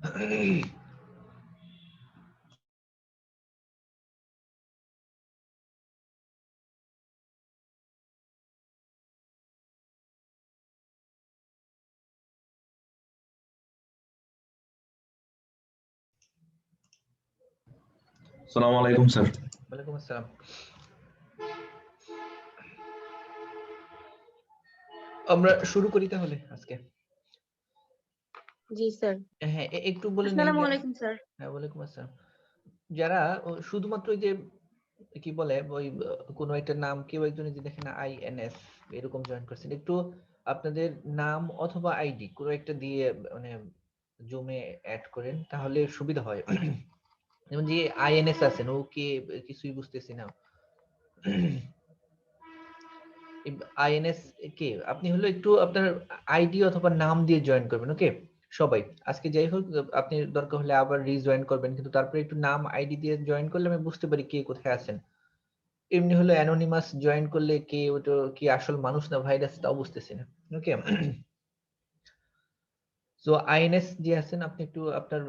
আসসালামু আলাইকুম স্যার। ওয়ালাইকুম আসসালাম। আমরা শুরু করি তাহলে আজকে। জি স্যার। হ্যাঁ, একটু বলে নেই। আসসালামু আলাইকুম স্যার। হ্যাঁ, ওয়ালাইকুম আসসালাম। যারা শুধুমাত্র ওই যে কি বলে ওই কোনো একটা নাম কেউ একজন যে দেখেন আইএনএস এরকম জয়েন করছেন, একটু আপনাদের নাম অথবা আইডি কোনো একটা দিয়ে মানে জুমে অ্যাড করেন তাহলে সুবিধা হয়। যেমন যে আইএনএস আছেন ও কে কিছুই বুঝতেছি না। আইএনএস কে আপনি হলো একটু আপনার আইডি অথবা নাম দিয়ে জয়েন করবেন। ওকে সবাই আজকে যাই হোক আপনি দরকার হলে আবার রিজয়েন করবেন, কিন্তু তারপরে একটু নাম আইডি দিয়ে জয়েন করলে আমি বুঝতে পারি কে কোথায় আছেন। এমনি হলো অ্যানোনিমাস জয়েন করলে কে ওটা কি আসল মানুষ না ভাইরাস তাও বুঝতেছি না। ওকে সো আইএনএস যে আছেন আপনি একটু আপনার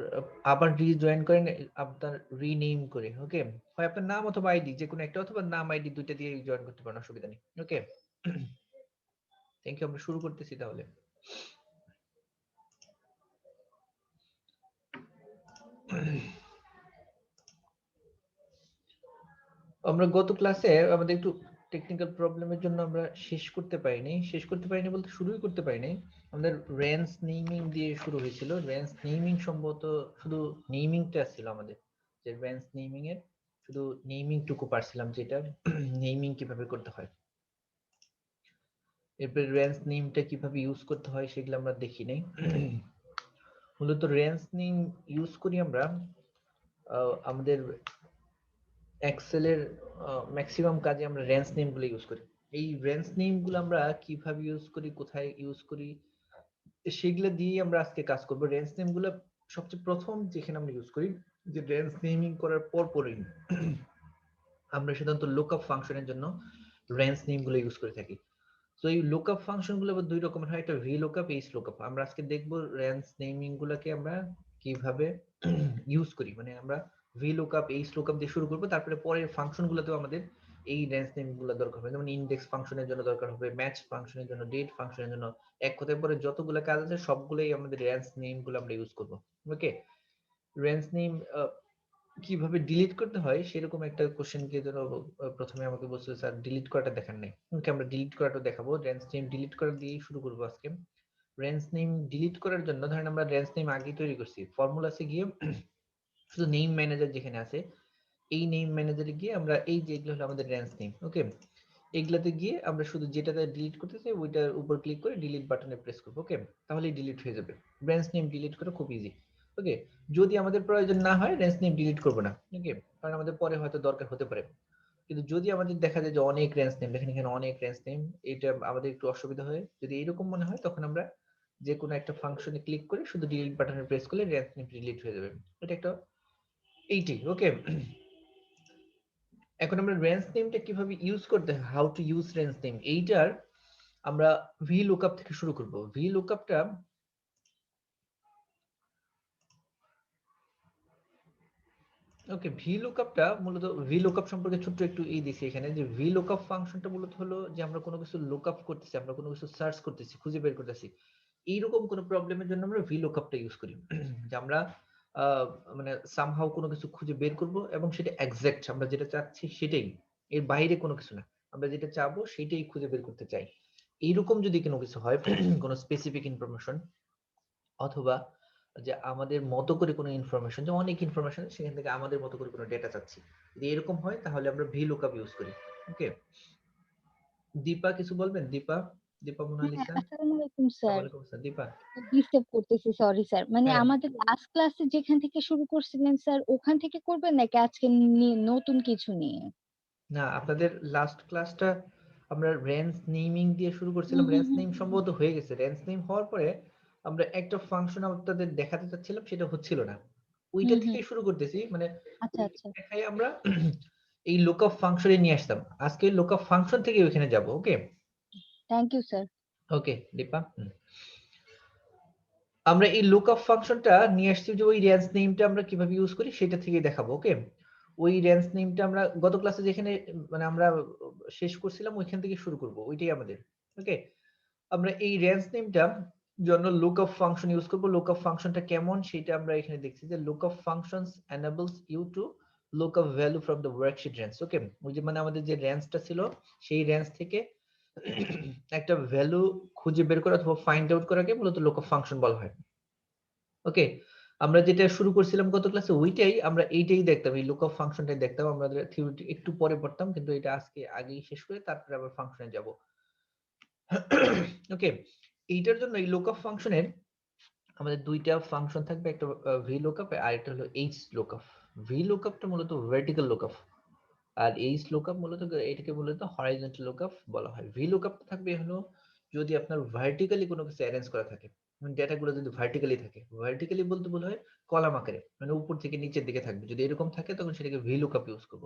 আবার রিজয়েন করেন, আপনার রিনেম করে। ওকে হয় আপনার নাম অথবা আইডি যে কোনো একটা, অথবা নাম আইডি দুইটা দিয়ে জয়েন করতে পারেন, অসুবিধা নেই। Okay thank you. আমরা শুরু করতেছি তাহলে। আমরা গত ক্লাসে আমাদের একটু টেকনিক্যাল প্রবলেমের জন্য আমরা শেষ করতে পারিনি বলতে শুরুই করতে পারিনি। আমাদের রেঞ্জ নেমিং দিয়ে শুরু হয়েছিল। রেঞ্জ নেমিং সম্ভবত শুধু নেমিংটা ছিল আমাদের, যে রেঞ্জ নেমিং এর শুধু নেমিং টুকু পারছিলাম, যেটা নেমিং কিভাবে করতে হয়। এরপর রেঞ্জ নেমটা কিভাবে ইউজ করতে হয় সেগুলো আমরা দেখি নাই। মূলত রেঞ্জ নেম ইউজ করি আমরা আমাদের এক্সেলের ম্যাক্সিমাম কাজে আমরা রেঞ্জ নেম গুলো ইউজ করি। এই রেঞ্জ নেম গুলো আমরা কিভাবে ইউজ করি, কোথায় ইউজ করি, সেগুলো দিয়ে আমরা আজকে কাজ করব। রেঞ্জ নেম গুলো সবচেয়ে প্রথম যেখানে আমরা ইউজ করি, যে রেঞ্জ নেমিং করার পরই আমরা সাধারণত লুকআপ ফাংশনের জন্য রেঞ্জ নেম গুলো ইউজ করে থাকি। তো এই লুকআপ ফাংশন গুলো দুই রকমের হয়, একটা ভি লুকআপ, এইচ লুকআপ। আমরা আজকে দেখব রেঞ্জ নেমিং গুলোকে আমরা কিভাবে ইউজ করি। মানে আমরা ভি লুকআপ, এইচ লুকআপ দিয়ে শুরু করব, তারপরে পরের ফাংশন গুলোতেও আমাদের এই রেঞ্জ নেম গুলো দরকার হবে। যেমন ইনডেক্স ফাংশনের জন্য দরকার হবে, ম্যাচ ফাংশনের জন্য, ডেট ফাংশনের জন্য, এক কথায় পরে যতগুলো কাজ আছে সবগুলোই আমাদের রেঞ্জ নেম গুলো আমরা ইউজ করব। ওকে রেঞ্জ নেম কিভাবে ডিলিট করতে হয় সেরকম একটা কোশ্চেন কে ধরো প্রথমে আমাকে বলছিল স্যার ডিলিট করাটা দেখান নাই। ওকে আমরা ডিলিট করাটা দেখাবো। রেঞ্জ নেম ডিলিট করা দিয়ে শুরু করব আজকে। রেঞ্জ নেম ডিলিট করার জন্য ধরেন আমরা রেঞ্জ নেম আগে তৈরি করছি, ফর্মুলাসে গিয়ে শুধু নেম ম্যানেজার যেখানে আছে এই নেম ম্যানেজারে গিয়ে আমরা এই যে এগুলো হলো আমাদের রেঞ্জ নেম। ওকে এগুলাতে গিয়ে আমরা শুধু যেটাতে ডিলিট করতে চাই ওইটার উপর ক্লিক করে ডিলিট বাটনে প্রেস করব। ওকে তাহলেই ডিলিট হয়ে যাবে। রেঞ্জ নেম ডিলিট করা খুব ইজি। ওকে যদি আমাদের প্রয়োজন না হয় রেঞ্জ নেম ডিলিট করব না। ওকে কারণ আমাদের পরে হয়তো দরকার হতে পারে। কিন্তু যদি আমাদের দেখা যায় যে অনেক রেঞ্জ নেম, দেখেন এখানে অনেক রেঞ্জ নেম, এটা আমাদের একটু অসুবিধা হয়। যদি এরকম মনে হয় তখন আমরা যে কোনো একটা ফাংশনে ক্লিক করে শুধু ডিলিট বাটনে প্রেস করলে রেঞ্জ নেম ডিলিট হয়ে যাবে। এটা একটা এইটাই। ওকে এখন আমরা রেঞ্জ নেমটা কিভাবে ইউজ করতে হয়, how to use range name, এইটার আমরা ভি লুকআপ থেকে শুরু করব। ভি লুকআপটা ওকে ভি লুকআপটা মূলত ভি লুকআপ সম্পর্কে ছোট্ট একটু এই দিছি এখানে, যে ভি লুকআপ ফাংশনটা মূলত হলো যে আমরা কোনো কিছু লুকআপ করতেছি, আমরা কোনো কিছু সার্চ করতেছি, খুঁজে বের করতেছি, এইরকম কোনো প্রবলেমের জন্য আমরা ভি লুকআপটা ইউজ করি। যে আমরা মানে সামহাউ কোনো কিছু খুঁজে বের করব এবং সেটা এক্সাক্ট আমরা যেটা চাচ্ছি সেটাই, এর বাইরে কোনো কিছু না, আমরা যেটা চাবো সেটাই খুঁজে বের করতে চাই। এইরকম যদি কোনো কিছু হয় কোনো স্পেসিফিক ইনফরমেশন, অথবা যে আমাদের মতো করে কোনো ইনফরমেশন, যে অনেক ইনফরমেশন সেখান থেকে আমাদের মতো করে কোনো ডেটা চাচ্ছি, যদি এরকম হয় তাহলে আমরা ভি লুকআপ ইউজ করি। ওকে দীপা কিছু বলবেন? দীপা, দীপা হ্যাঁ, মোনালিসা। আসসালামু আলাইকুম স্যার। ওয়ালাইকুম আসসালাম। দীপা ডিস্টার্ব করতেছি, সরি স্যার। মানে হ্যাঁ আমাদের লাস্ট ক্লাসে যেখান থেকে শুরু করছিলেন স্যার ওখান থেকে করবেন নাকি আজকে নতুন কিছু নিয়ে? না আপনাদের লাস্ট ক্লাসটা আমরা রেঞ্জ নেমিং দিয়ে শুরু হুম করছিলাম, হুম রেঞ্জ হুম নেম সম্ভবত হয়ে গেছে। রেঞ্জ নেম হওয়ার পরে আমরা একটা ফাংশন আপনাদের দেখাতে চাচ্ছিলাম, সেটা হচ্ছিল না, ওইটা হুম হুম। থেকেই শুরু করতেছি। মানে আচ্ছা ওইটা আচ্ছা। দেখাই আমরা এই লুকআপ ফাংশনে নিয়ে আসতাম, আজকে লুকআপ ফাংশন থেকে ওইখানে যাব। Okay thank you sir. Okay Dipa আমরা এই লুকআপ ফাংশনটা নিয়ে আসছি যে ওই রেঞ্জ নেমটা আমরা কিভাবে ইউজ করি সেটা থেকেই দেখাবো। ওকে, ওই রেঞ্জ নেমটা আমরা গত ক্লাসে যেখানে মানে আমরা শেষ করছিলাম ওইখান থেকে শুরু করব, ওইটাই আমাদের। ওকে, আমরা এই রেঞ্জ নেমটা জন্য লুকআপ ফাংশন ইউজ করব। লুকআপ ফাংশনটা কেমন সেটা আমরা এখানে দেখছি যে lookup functions enables you to look up value from the worksheet range। ওকে, ওই যে মানে আমাদের যে রেঞ্জটা ছিল সেই রেঞ্জ থেকে একটা ভ্যালু খুঁজে বের করা অথবা ফাইন্ড আউট করাকে মূলত লুকআপ ফাংশন বলা হয়। ওকে, আমরা যেটা শুরু করছিলাম গত ক্লাসে ওইটাই আমরা এইটাই দেখতাম, এই লুকআপ ফাংশনটাই দেখতাম। আমরা থিওরি একটু পরে পড়তাম, কিন্তু এটা আজকে আগেই শেষ করে তারপরে আবার ফাংশনে যাব। ওকে, এইটার জন্য এই লুকআপ ফাংশনের আমাদের দুইটা ফাংশন থাকবে, একটা ভি লুকআপ আর একটা হলো এইচ লুকআপ। ভি লুকআপটা মূলত ভার্টিক্যাল লুকআপ আর এইচ লুকআপ মূলত এটাকে মূলত হরাইজন্টাল লুকআপ বলা হয়। ভি লুকআপটা থাকবে হলো যদি আপনার ভার্টিক্যালি কোনো কিছু অ্যারেঞ্জ করা থাকে, ডেটাগুলো যদি ভার্টিক্যালি থাকে, ভার্টিক্যালি বলতে বলা হয় কলাম আকারে, মানে উপর থেকে নিচের দিকে থাকবে। যদি এরকম থাকে তখন সেটাকে ভি লুকআপ ইউজ করব।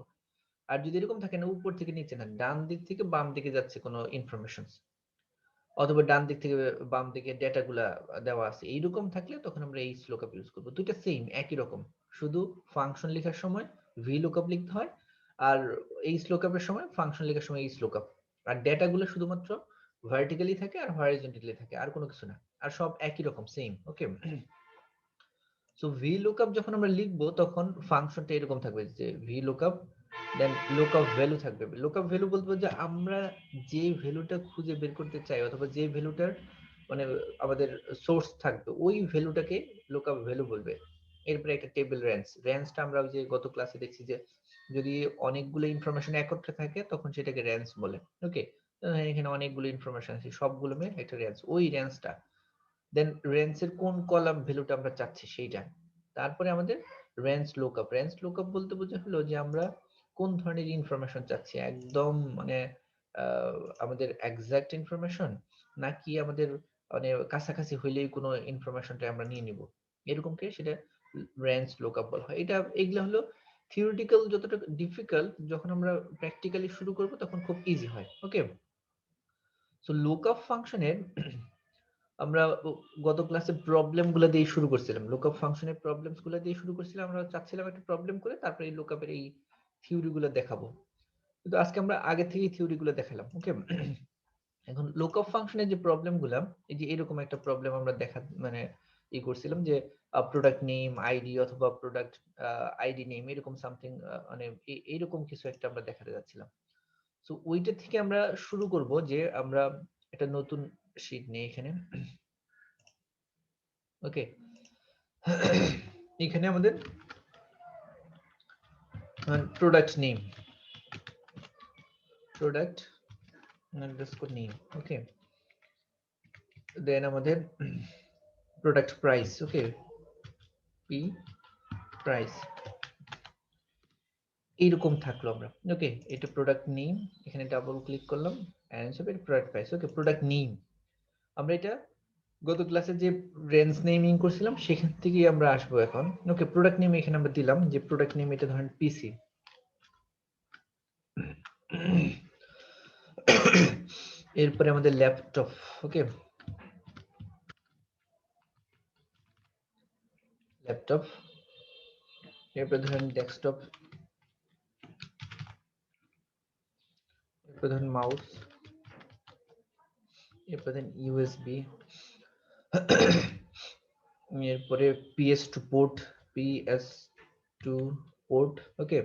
আর যদি এরকম থাকে না, উপর থেকে নিচে না, ডান দিক থেকে বাম দিকে যাচ্ছে কোনো ইনফরমেশন, অথবা ডান দিক থেকে বাম দিকে ডেটাগুলা দেওয়া আছে, এইরকম থাকলে তখন আমরা এইচ লুকআপ ইউজ করব। দুইটা সেম একই রকম, শুধু ফাংশন লেখার সময় ভি লুকআপ লিখতে হয় আর এইচ লুকআপের সময় ফাংশন লেখার সময় এইচ লুকআপ। আর ডেটাগুলো শুধুমাত্র ভার্টিক্যালি থাকে আর হরাইজন্টালি থাকে, আর কোনো কিছু না, আর সব একই রকম সেম। ওকে, সো ভি লুকআপ যখন আমরা লিখবো তখন ফাংশনটা এরকম থাকবে যে ভি লুকআপ দেন লুকআপ ভ্যালু থাকবে। লুকআপ ভ্যালু বলতে যে আমরা যে ভ্যালুটা খুঁজে বের করতে চাই অথবা যে ভ্যালুটার মানে আমাদের সোর্স থাকবে ওই ভ্যালুটাকে লুকআপ ভ্যালু বলবে। এরপরে একটা টেবিল রেঞ্জ, রেঞ্জটা আমরা ওই যে গত ক্লাসে দেখছি যে যদি অনেকগুলো ইনফরমেশন একত্রে থাকে তখন সেটাকে রেঞ্জ বলে। ওকে, এখানে অনেকগুলো ইনফরমেশন আছে সবগুলো মিলে একটা রেঞ্জ, ওই রেঞ্জটা দেন রেঞ্জের কোন কলাম ভ্যালুটা আমরা চাচ্ছি সেইটা। তারপরে আমাদের রেঞ্জ লুকআপ। রেঞ্জ লুকআপ বলতে বোঝা হলো যে আমরা কোন ধরনের ইনফরমেশন চাচ্ছি, একদম মানে আমাদের এক্সাক্ট ইনফরমেশন নাকি আমাদের মানে কাছাকাছি হইলেই কোনো ইনফরমেশনটা আমরা নিয়ে নিব, এরকম কে সেটা রেঞ্জ লুকআপ বলা হয়। এটা এগুলা হলো থিওরিটিক্যাল যতটা ডিফিকাল্ট, যখন আমরা প্র্যাকটিক্যালি শুরু করব তখন খুব ইজি হয়। ওকে, সো লুকআপ ফাংশনের আমরা গত ক্লাসে প্রবলেম গুলো দিয়ে শুরু করছিলাম, লুকআপ ফাংশনের প্রবলেমস গুলো দিয়ে শুরু করছিলাম। আমরা চাচ্ছিলাম একটা প্রবলেম করে তারপরে এই লুকআপের এই থিওরি গুলো দেখাবো, কিন্তু আজকে আমরা আগে থেকেই থিওরি গুলো দেখালাম। ওকে, এখন লুকআপ ফাংশনের যে প্রবলেম গুলা, এই যে এরকম একটা প্রবলেম আমরা দেখা মানে ই করছিলাম যে প্রোডাক্ট নেম আইডি অথবা প্রোডাক্ট আইডি নেম এরকম সামথিং, মানে এইরকম কিছু একটা আমরা দেখাতে যাচ্ছিলাম। সো ওইটা থেকে আমরা শুরু করব যে আমরা একটা নতুন শীট নিয়ে এখানে। ওকে, এখানে আমাদের product name, product underscore name. Okay, then আমাদের product price. Okay, P price এইরকম থাকলো আমরা। ওকে, এটা প্রোডাক্ট নেম, এখানে ডাবল ক্লিক করলাম answer product price. Okay, product name আমরা এটা গত ক্লাসে যে রেঞ্জ নেমিং করছিলাম সেখান থেকেই আমরা আসবো এখন। ওকে, প্রোডাক্ট নেম এখানে আমরা দিলাম যে প্রোডাক্ট নেম এটা ধরেন পিসি। এরপরে আমাদের ল্যাপটপ। ওকে, ল্যাপটপ, এরপরে ধরেন ডেস্কটপ, এরপরে ধরেন মাউস, এরপরে ধরেন ইউএসবি, এরপরে PS2 পোর্ট, PS2 পোর্ট। ওকে,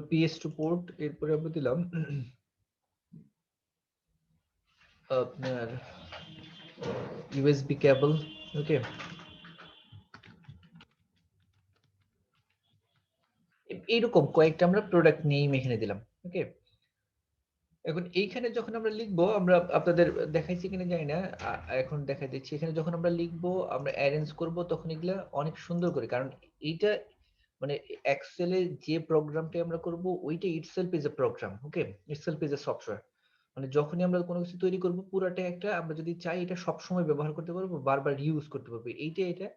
PS2 পোর্ট, এরপরে আমরা দিলাম আপনার ইউএসবি কেবল। ওকে, এইরকম কয়েকটা আমরা প্রোডাক্ট নেম এখানে দিলাম। ওকে, এখন এইখানে যখন আমরা লিখবো, আমরা আপনাদের দেখাইছি কিনা জানি না, এখন দেখাই দিচ্ছি। এখানে যখন আমরা লিখবো আমরা অ্যারেঞ্জ করব তখন এগুলা অনেক সুন্দর করে, কারণ এইটা মানে এক্সেলে যে প্রোগ্রামটা আমরা করব ওইটা itself is a program. Okay, itself is a software. মানে যখনই আমরা কোনো কিছু তৈরি করব পুরাটা একটা, আমরা যদি চাই এটা সব সময় ব্যবহার করতে পারবো, বারবার ইউজ করতে পারবো, এইটা এটা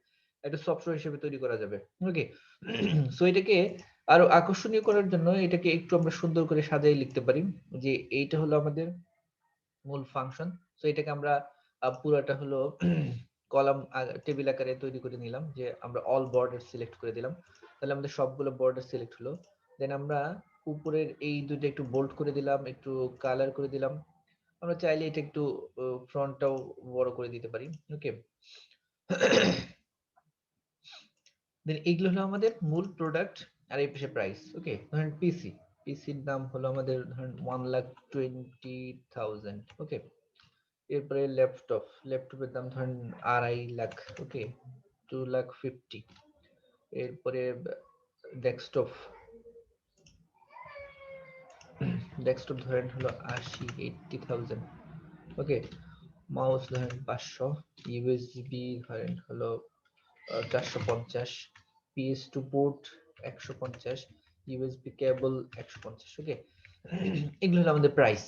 একটা সফটওয়্যার হিসেবে তৈরি করা যাবে। ওকে, সো এটাকে আরো আকর্ষণীয় করার জন্য এটাকে একটু আমরা সুন্দর করে সাজিয়ে লিখতে পারি যে এইটা হলো আমাদের মূল ফাংশন। তো এটাকে আমরা পুরাটা হলো কলাম টেবিল আকারে তৈরি করে নিলাম, যে আমরা অল বর্ডার সিলেক্ট করে দিলাম, তাহলে আমাদের সবগুলো বর্ডার সিলেক্ট হলো। দেন আমরা উপরের এই দুটো একটু বোল্ড করে দিলাম, একটু কালার করে দিলাম। আমরা চাইলে এটা একটু ফ্রন্টটাও বড় করে দিতে পারি। ওকে, দেন এইগুলো হলো আমাদের মূল প্রোডাক্ট আর এই পাশে প্রাইস। ওকে, ধরেন পিসির দাম হলো আমাদের ধরেন 1,20,000। ওকে, এরপরে ল্যাপটপের দাম ধরেন 2.5 লাখ। ওকে, 2,50,000। এরপরে ডেস্কটপ ডেস্কটপ ধরেন হলো 80,000। ওকে, মাউস ধরেন 500, ইউএসবি ধরেন হলো 450, PS2 পোর্ট 150, ইউএসবি কেবল 150। ওকে, এগুলো হলো আমাদের প্রাইস।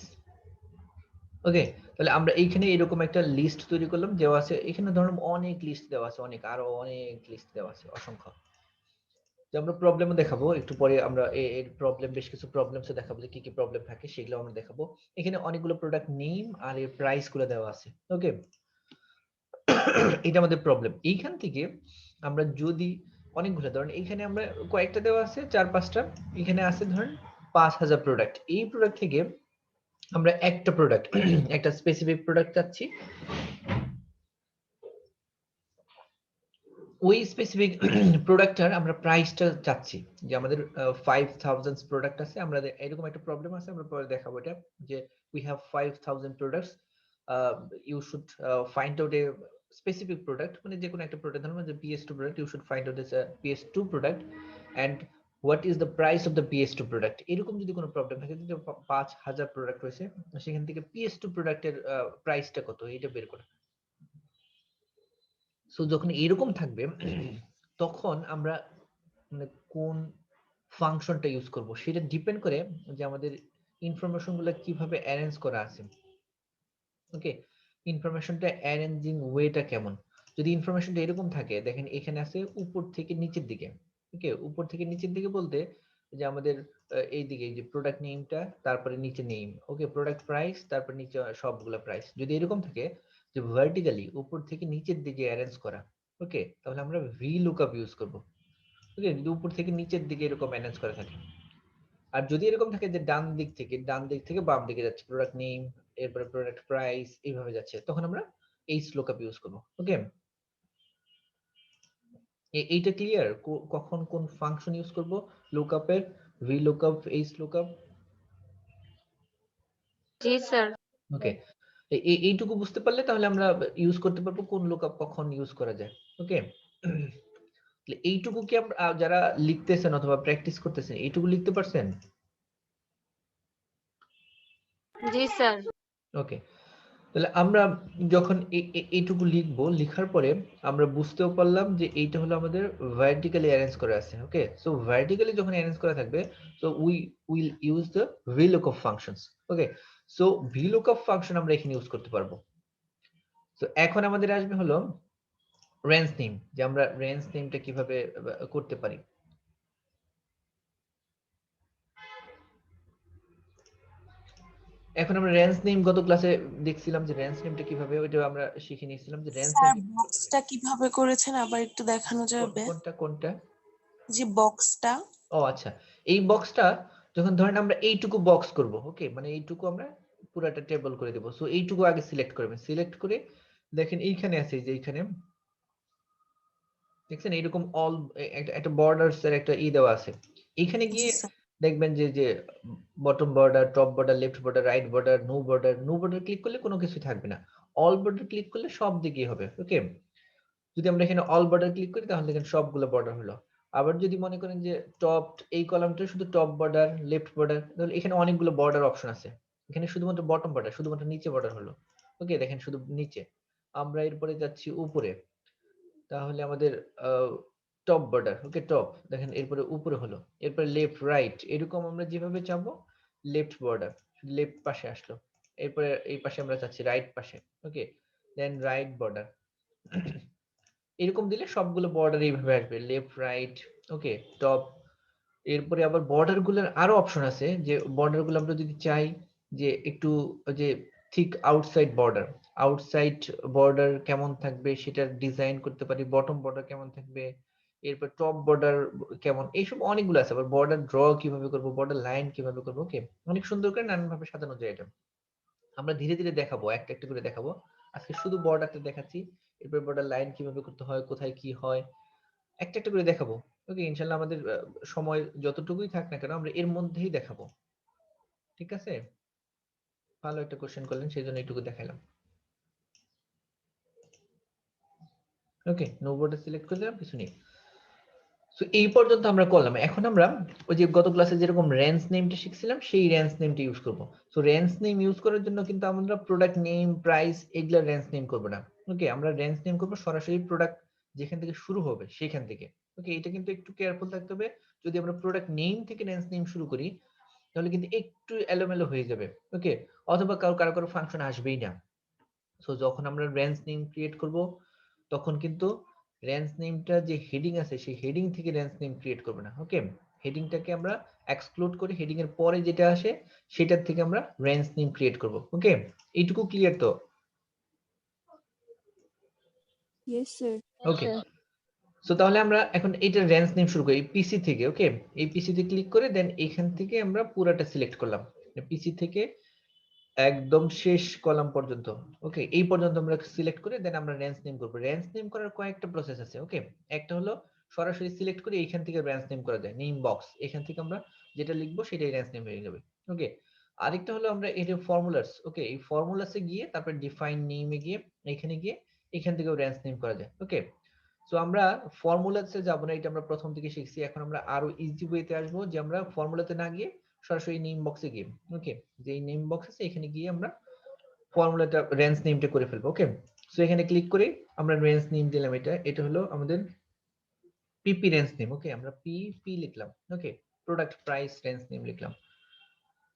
ওকে, তাহলে আমরা এইখানে এরকম একটা লিস্ট তৈরি করলাম, দেওয়া আছে এখানে ধরুন অনেক লিস্ট দেওয়া আছে, আরো অনেক লিস্ট দেওয়া আছে, অসংখ্য। যে আমরা প্রবলেমও দেখাবো একটু পরে, আমরা এর প্রবলেম, বেশ কিছু প্রবলেমস দেখাবো যে কি কি প্রবলেম থাকে, সেগুলো আমরা দেখাবো। এখানে অনেকগুলো প্রোডাক্ট নেম আর এর প্রাইস গুলো দেওয়া আছে। ওকে, এটা আমাদের প্রবলেম। এইখান থেকে আমরা যদি অনেকগুলো, ধরেন এইখানে আমরা কয়েকটা দেওয়া আছে 4-5টা, এখানে আছে ধরেন 5,000 প্রোডাক্ট। এই প্রোডাক্ট থেকে আমরা একটা প্রোডাক্ট একটা স্পেসিফিক প্রোডাক্ট চাচ্ছি, ওই স্পেসিফিক প্রোডাক্টটার আমরা প্রাইসটা চাচ্ছি, যে আমাদের 5,000 প্রোডাক্ট আছে, আমরা এরকম একটা প্রবলেম আছে, আমরা পরে দেখাবো এটা, যে we have 5,000 products, you should find out a specific product, মানে যে কোনো একটা প্রোডাক্ট, ধরুন যে PS2 product, you should find out this PS2 product and what is the price of the PS2 product. এরকম যদি কোনো প্রবলেম থাকে, যে 5,000 প্রোডাক্ট রয়েছে, সেখান থেকে PS2 প্রোডাক্টের প্রাইসটা কত, এটা বের করা। সো যখন এরকম থাকবে, তখন আমরা মানে কোন ফাংশনটা ইউজ করব সেটা ডিপেন্ড করে যে আমাদের ইনফরমেশন গুলো কিভাবে অ্যারেঞ্জ করা আছে। ওকে, ইনফরমেশনটা অ্যারেঞ্জিং ওয়েটা কেমন। যদি ইনফরমেশনটা এরকম থাকে, দেখেন এখানে আছে উপর থেকে নিচের দিকে। ওকে, উপর থেকে নিচের দিকে বলতে যে আমাদের এই দিকে যে প্রোডাক্ট নেমটা, তারপরে নিচে নেম, ওকে, প্রোডাক্ট প্রাইস, তারপর নিচে সবগুলো প্রাইস, যদি এরকম থাকে যে ভার্টিক্যালি উপর থেকে নিচের দিকে অ্যারেঞ্জ করা, ওকে, তাহলে আমরা ভি লুকআপ ইউজ করব। ওকে, যদি উপর থেকে নিচের দিকে এরকম অ্যারেঞ্জ করা থাকে, আর যদি এরকম থাকে যে ডান দিক থেকে বাম দিকে যাচ্ছে, প্রোডাক্ট নেম, এরপরে প্রোডাক্ট প্রাইস, এইভাবে যাচ্ছে, তখন আমরা এইচ লুকআপ ইউজ করব। ওকে, এইটা ক্লিয়ার? কখন কোন ফাংশন ইউজ করব, লুকআপের, ভি লুকআপ, এইচ লুকআপ। জি স্যার। ওকে, এইটুকু বুঝতে পারলে তাহলে আমরা ইউজ করতে পারবো কোন লুকআপ কখন ইউজ করা যায়। ওকে, এইটুকু কি যারা লিখতেছেন অথবা প্র্যাকটিস করতেছেন, এইটুকু লিখতে পারছেন? জি স্যার। ওকে, তাহলে আমরা যখন এইটুকু লিখবো, লিখার পরে আমরা বুঝতেও পারলাম যে এইটা হলো আমাদের ভার্টিক্যালি অ্যারেঞ্জ করা আছে। ওকে, সো ভার্টিক্যালি যখন অ্যারেঞ্জ করা থাকবে, so we will use the VLOOKUP functions. Okay, so VLOOKUP function আমরা এখানে ইউজ করতে পারবো। তো এখন আমাদের আসবে হলো রেঞ্জ নেম, যে আমরা রেঞ্জ নেমটা কিভাবে করতে পারি। এখন আমরা রেঞ্জ নেম গত ক্লাসে দেখছিলাম যে রেঞ্জ নেমটা কিভাবে, ওইটা আমরা শিখে নিয়েছিলাম যে রেঞ্জ স্যার নেম বক্সটা কিভাবে করেছেন আবার একটু দেখানো যাবে? কোনটা কোনটা। যে বক্সটা। ও আচ্ছা, এই বক্সটা যখন ধরেন আমরা এইটুকু বক্স করব, ওকে, মানে এইটুকু আমরা পুরাটা টেবল করে দেব। সো এইটুকু আগে সিলেক্ট করবেন, সিলেক্ট করে দেখেন এইখানে আছে, যে এইখানে দেখছেন এরকম অল একটা বর্ডারস এর একটা দেওয়া আছে। এইখানে জি গিয়ে স্যার। দেখবেন যে যে bottom border, top border, left border, right border, no border click করলে কোনো কিছু থাকবে না, অল বর্ডার ক্লিক করলে সব দিকেই হবে। ওকে, যদি আমরা এখানে অল বর্ডার ক্লিক করি, তাহলে দেখেন সবগুলো বর্ডার হলো। আবার যদি মনে করেন যে টপ, এই কলামটা শুধু টপ বর্ডার, লেফট বর্ডার, তাহলে এখানে অনেকগুলো বর্ডার অপশন আছে। এখানে শুধুমাত্র বটম বর্ডার, শুধুমাত্র নিচে বর্ডার হলো। ওকে, দেখেন শুধু নিচে। আমরা এরপরে যাচ্ছি উপরে, তাহলে আমাদের টপ বর্ডার, ওকে, টপ, দেখেন এরপরে উপরে হলো। এরপরে লেফট, রাইট, এরকম আমরা যেভাবে চাবো, লেফট বর্ডার লেফট পাশে আসলো। এরপরে এই পাশে আমরা চাচ্ছি রাইট পাশে। ওকে, দেন রাইট বর্ডার, এরকম দিলে সবগুলো বর্ডার এইভাবে আসবে, লেফট, রাইট, ওকে, টপ, এরপরে আবার বর্ডার গুলোর আরো অপশন আছে, যে বর্ডার গুলো আমরা যদি চাই যে একটু যে ঠিক আউটসাইড বর্ডার কেমন থাকবে সেটা ডিজাইন করতে পারি, বটম বর্ডার কেমন থাকবে, এরপর টপ বর্ডার কেমন, এইসব অনেকগুলো আছে। আবার বর্ডার ড্র কিভাবে করব, বর্ডার লাইন কিভাবে করব, ওকে, অনেক সুন্দর করে নানান ভাবে সাজানো যায় এটা। আমরা ধীরে ধীরে দেখাবো, একটা একটা করে দেখাবো। আজকে শুধু বর্ডারটা দেখাচ্ছি, এরপর বর্ডার লাইন কিভাবে করতে হয়, কোথায় কি হয়, একটা একটা করে দেখাবো। ওকে, ইনশাল্লাহ আমাদের সময় যতটুকুই থাক না কেন আমরা এর মধ্যেই দেখাবো। ঠিক আছে, ভালো একটা কোশ্চেন করলেন, সেই জন্য এইটুকু দেখাইলাম। ওকে, নো বর্ডার সিলেক্ট করে দিলাম, কিছু নেই। সো এই পর্যন্ত আমরা করলাম। এখন আমরা ওই যে গত ক্লাসে যেরকম রেঞ্জ নেমটা শিখছিলাম সেই রেঞ্জ নেমটা ইউজ করব। সো রেঞ্জ নেম ইউজ করার জন্য কিন্তু আমরা প্রোডাক্ট নেম, প্রাইস এগুলা রেঞ্জ নেম করব না। ওকে, আমরা রেঞ্জ নেম করব সরাসরি প্রোডাক্ট যেখান থেকে শুরু হবে সেখান থেকে। ওকে, এটা কিন্তু একটু কেয়ারফুল থাকতে হবে। যদি আমরা প্রোডাক্ট নেম থেকে রেঞ্জ নেম শুরু করি তাহলে কিন্তু একটু এলোমেলো হয়ে যাবে। ওকে, অথবা কারো ফাংশন আসবেই না। সো যখন আমরা রেঞ্জ নেম ক্রিয়েট করব তখন কিন্তু রেঞ্জ নেমটা যে হেডিং আছে সেই হেডিং থেকে রেঞ্জ নেম ক্রিয়েট করব না। ওকে, হেডিংটাকে আমরা এক্সক্লুড করে হেডিং এর পরে যেটা আসে সেটার থেকে আমরা রেঞ্জ নেম ক্রিয়েট করব। ওকে, এইটুকু ক্লিয়ার তো? Yes sir. ওকে, সো তাহলে আমরা এখন এইটা রেঞ্জ নেম শুরু করি পিসি থেকে। ওকে, এই পিসি তে ক্লিক করে দেন এখান থেকে আমরা পুরাটা সিলেক্ট করলাম, পিসি থেকে একদম শেষ কলাম পর্যন্ত। ওকে, এই পর্যন্ত আমরা সিলেক্ট করে দেন আমরা রেঞ্জ নেম করব। রেঞ্জ নেম করার কয়েকটা প্রসেস আছে। ওকে, একটা হলো সরাসরি সিলেক্ট করে এইখান থেকে রেঞ্জ নেম করা যায়, নেম বক্স, এখান থেকে আমরা যেটা লিখবো সেটাই রেঞ্জ নেম হয়ে যাবে। ওকে, আরেকটা হলো আমরা এই যে ফর্মুলাস, ওকে, এই ফর্মুলাসে গিয়ে তারপর ডিফাইন নেমে গিয়ে এখানে গিয়ে এখান থেকেও রেঞ্জ নেম করা যায়। ওকে, সো আমরা ফর্মুলাতে যাব না, এটা আমরা প্রথম থেকে শিখছি। এখন আমরা আরো ইজি ওয়েতে আসবো, যে আমরা ফর্মুলাতে না গিয়ে সরাসরি নেম বক্সে গিয়ে, ওকে, যে নেম বক্স আছে এখানে গিয়ে আমরা ফর্মুলাটা রেঞ্জ নেমটা করে ফেলবো। ওকে, সো এখানে ক্লিক করে আমরা রেঞ্জ নেম দিলাম, এটা হলো আমাদের পিপি রেঞ্জ নেম। ওকে, আমরা পিপি লিখলাম। ওকে, প্রোডাক্ট প্রাইস রেঞ্জ নেম লিখলাম।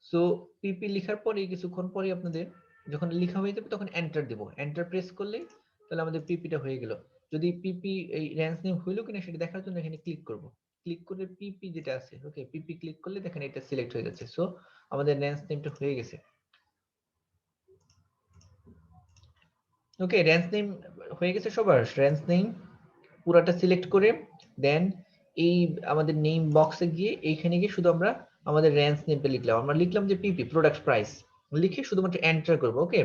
সো পিপি লেখার পরে কিছুক্ষণ পরে আপনাদের যখন লেখা হয়ে যাবে তখন এন্টার দেব। এন্টার প্রেস করলে তাহলে আমাদের পিপিটা হয়ে গেল। যদি পিপি এই রেঞ্জ নেম হইলো কিনা সেটা দেখার জন্য এখানে ক্লিক করব। ক্লিক করে পিপি যেটা আছে, ওকে, পিপি ক্লিক করলে দেখেন এটা সিলেক্ট হয়ে যাচ্ছে। সো আমাদের রেঞ্জ নেমটা হয়ে গেছে। ওকে, রেঞ্জ নেম হয়ে গেছে সবার। রেঞ্জ নেম পুরাটা সিলেক্ট করে দেন এই আমাদের নেম বক্সে গিয়ে এইখানে গিয়ে শুধু আমরা আমাদের রেঞ্জ নেমটা লিখলাম। আমরা লিখলাম যে পিপি প্রোডাক্ট প্রাইস, লিখে শুধুমাত্র এন্টার করব। ওকে,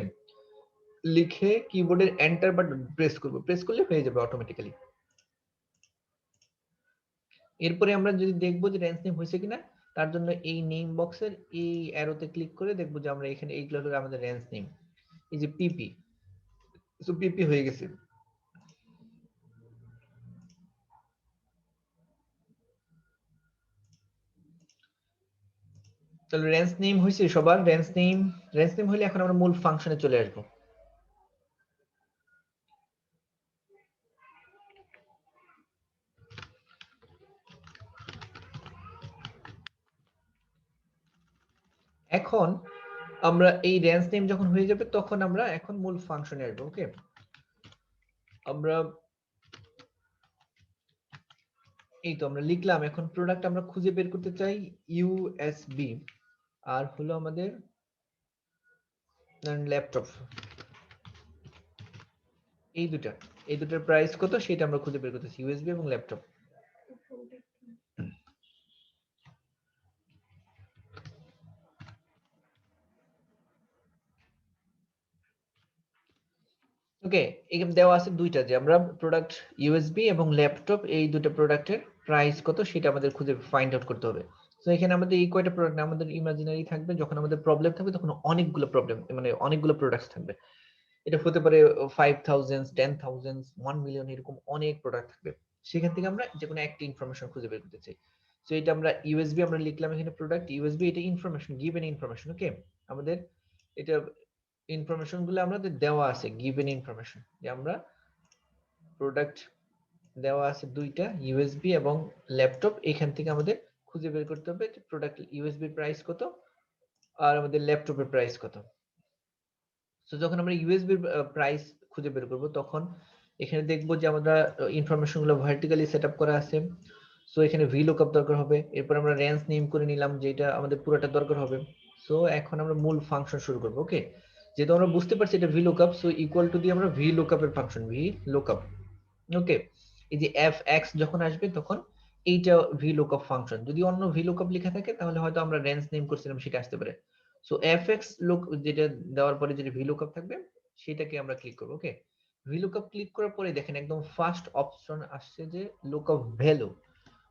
লিখে কিবোর্ডের এন্টার বাটন প্রেস করব, প্রেস করলে হয়ে যাবে অটোমেটিক্যালি। এরপরে আমরা যদি দেখবো যে রেঞ্জ নেম হয়েছে কিনা তার জন্য এই নেম বক্সের এই অ্যারোতে ক্লিক করে দেখবো যে আমরা এখানে এইগুলো হলো আমাদের রেঞ্জ নেম, এই যে পিপি। সো পিপি হয়ে গেছে। তাহলে রেঞ্জ নেম হয়েছে সবার। রেঞ্জ নেম হলে এখন আমরা মূল ফাংশনে চলে আসবো। এখন আমরা এই রেঞ্জ নেম যখন হয়ে যাবে তখন আমরা এখন মূল ফাংশনে আসবো। ওকে, আমরা এই তো আমরা লিখলাম। এখন প্রোডাক্ট আমরা খুঁজে বের করতে চাই ইউএসবি আর হলো আমাদের ল্যাপটপ, এই দুটার প্রাইস কত সেটা আমরা খুঁজে বের করতেছি, ইউএসবি এবং ল্যাপটপ। ওকে, এখানে দেওয়া আছে দুইটা, যে আমরা প্রোডাক্ট ইউএসবি এবং ল্যাপটপ এই দুটো প্রোডাক্টের প্রাইস কত সেটা আমাদের খুঁজে ফাইন্ড আউট করতে হবে। তো এখানে আমাদের এই কয়টা প্রোডাক্ট না, আমাদের ইমাজিনারি থাকবে, যখন আমাদের প্রবলেম থাকবে তখন অনেকগুলো প্রবলেম মানে অনেকগুলো প্রোডাক্টস থাকবে। এটা হতে পারে 5000, 10,000, 1 মিলিয়ন, এরকম অনেক প্রোডাক্ট থাকবে। সেখান থেকে আমরা যে কোনো একটা ইনফরমেশন খুঁজে বের করতে চাই। সো এটা আমরা ইউএসবি আমরা লিখলাম এখানে প্রোডাক্ট ইউএসবি, এটা ইনফরমেশন, গিভেন ইনফরমেশন। ওকে, আমাদের এটা ইনফরমেশন গুলো আমাদের দেওয়া আছে, গিভেন ইনফরমেশন, যে আমরা প্রোডাক্ট দেওয়া আছে দুইটা ইউএসবি এবং ল্যাপটপ, এখান থেকে আমাদের খুঁজে বের করতে হবে যে প্রোডাক্ট ইউএসবি প্রাইস কত আর আমাদের ল্যাপটপের প্রাইস কত। সো যখন আমরা ইউএসবি প্রাইস খুঁজে বের করব তখন এখানে দেখবো যে আমরা ইনফরমেশন গুলো ভার্টিক্যালি সেটআপ করা আছে। সো এখানে ভি লুকআপ দরকার হবে, এরপর আমরা রেঞ্জ নেম করে নিলাম যেটা আমাদের পুরোটা দরকার হবে। সো এখন আমরা মূল ফাংশন শুরু করব। ওকে, যেহেতু আমরা বুঝতে পারছি এটা V lookup, so equal to দিয়ে আমরা ভি লুকআপ এর ফাংশন ভি লুকআপ। ওকে, এই যে এফ এক্স যখন আসবে তখন এইটা ভি লুকআপ ফাংশন। যদি অন্য ভি লুকআপ লেখা থাকে তাহলে হয়তো আমরা রেঞ্জ নেম করছিলাম সেটা আসতে পারে। সো এফ এক্স লুক যেটা দেওয়ার পরে যেটা ভি লুকআপ থাকবে সেটাকে আমরা ক্লিক করব। ওকে, ভি লুকআপ ক্লিক করার পরে দেখেন একদম ফার্স্ট অপশন আসছে যে লুকআপ ভ্যালু,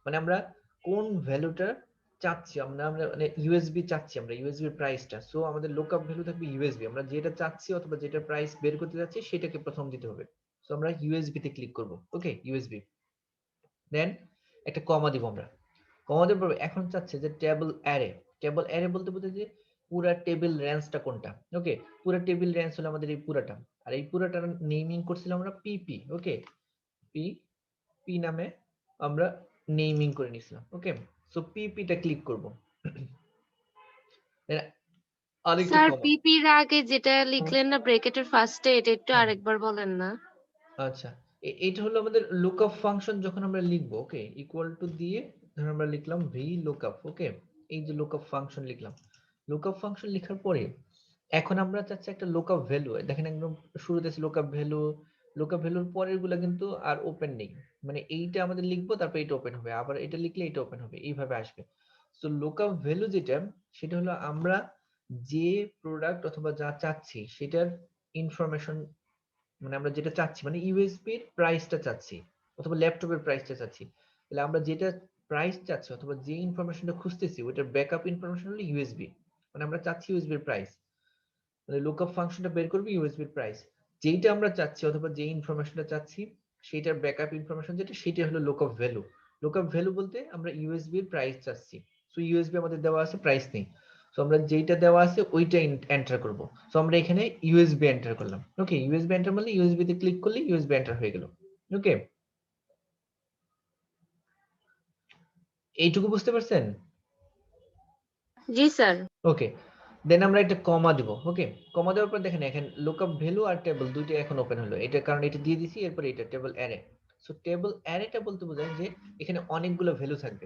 মানে আমরা কোন ভ্যালুটা চাচ্ছি, আমরা আমরা মানে ইউএসবি চাচ্ছি, আমরা ইউএসবি প্রাইসটা। সো আমাদের লুকআপ ভ্যালু থাকবে ইউএসবি, আমরা যেটা চাচ্ছি অথবা যেটা প্রাইস বের করতে যাচ্ছি সেটাকে প্রথম দিতে হবে। সো আমরা ইউএসবি তে ক্লিক করব। ওকে, ইউএসবি, দেন একটা কমা দিব আমরা। কমা দেওয়ার পর এখন চাচ্ছে যে টেবল অ্যারে। টেবল অ্যারে বলতে বোঝায় যে পুরা টেবিল রেঞ্জটা কোনটা। ওকে, পুরা টেবিল রেঞ্জ হলো আমাদের এই পুরাটা, আর এই পুরাটার নেমিং করছিলাম আমরা পিপি। ওকে, পি পি নামে আমরা নেমিং করে নিছিলাম। ওকে, সো পিপি টা ক্লিক করব। আরেকটু স্যার কমা। পিপির আগে যেটা লিখলেন না ব্র্যাকেটের ফার্স্টে, এটা একটু হ্যাঁ, আরেকবার বলেন না। আচ্ছা, এটা হলো আমাদের লুকআপ ফাংশন যখন আমরা লিখবো। ওকে, ইকুয়াল টু দিয়ে ধর আমরা লিখলাম ভি লুকআপ। ওকে, এই যে লুকআপ ফাংশন লিখলাম। লুকআপ ফাংশন লেখার পরে এখন আমরা চাচ্ছি একটা লুকআপ ভ্যালু। দেখেন একদম শুরুতে আছে লুকআপ ভ্যালু। লুকআপ ভ্যালুর পরের গুলা কিন্তু আর ওপেন নেই, মানে এইটা আমাদের লিখবো তারপর এটা ওপেন হবে, আবার এটা লিখলে এটা ওপেন হবে, এইভাবে আসবে। সো লুকআপ ভ্যালু যেটা, সেটা হলো আমরা যে প্রোডাক্ট অথবা যা চাচ্ছি সেটার ইনফরমেশন, মানে আমরা যেটা চাচ্ছি মানে ইউএসবি এর প্রাইসটা চাচ্ছি অথবা ল্যাপটপের প্রাইসটা চাচ্ছি, তাহলে আমরা যেটা প্রাইস চাচ্ছি অথবা যে ইনফরমেশনটা খুঁজতেছি ওটার ব্যাকআপ ইনফরমেশন হলো ইউএসবি, মানে আমরা চাচ্ছি ইউএসবি এর প্রাইস, মানে লুকআপ ফাংশনটা বের করবে ইউএসবি এর প্রাইস। যেইটা আমরা চাচ্ছি অথবা যে ইনফরমেশনটা চাচ্ছি সেটার ব্যাকআপ ইনফরমেশন যেটা, সেটা হলো লুকআপ ভ্যালু। লুকআপ ভ্যালু বলতে আমরা ইউএসবি এর প্রাইস চাচ্ছি। সো ইউএসবি আমাদের দেওয়া আছে, প্রাইস নেই। সো আমরা যেটা দেওয়া আছে ওইটা এন্টার করব। সো আমরা এখানে ইউএসবি এন্টার করলাম। ওকে, ইউএসবি এন্টার মানে ইউএসবি তে ক্লিক করলে ইউএসবি এন্টার হয়ে গেল। ওকে, এইটুকু বুঝতে পারছেন? জি স্যার। ওকে, দেন আমরা একটা কমা দিব। ওকে, কমা দেওয়ার পর দেখেন এখন লুকআপ ভ্যালু আর টেবল দুইটা এখন ওপেন হলো, এটা কারণ এটা দিয়ে দিছি, এরপর এটা টেবল অ্যারে। সো টেবল অ্যারেটা বলতে বোঝায় যে এখানে অনেকগুলো ভ্যালু থাকবে।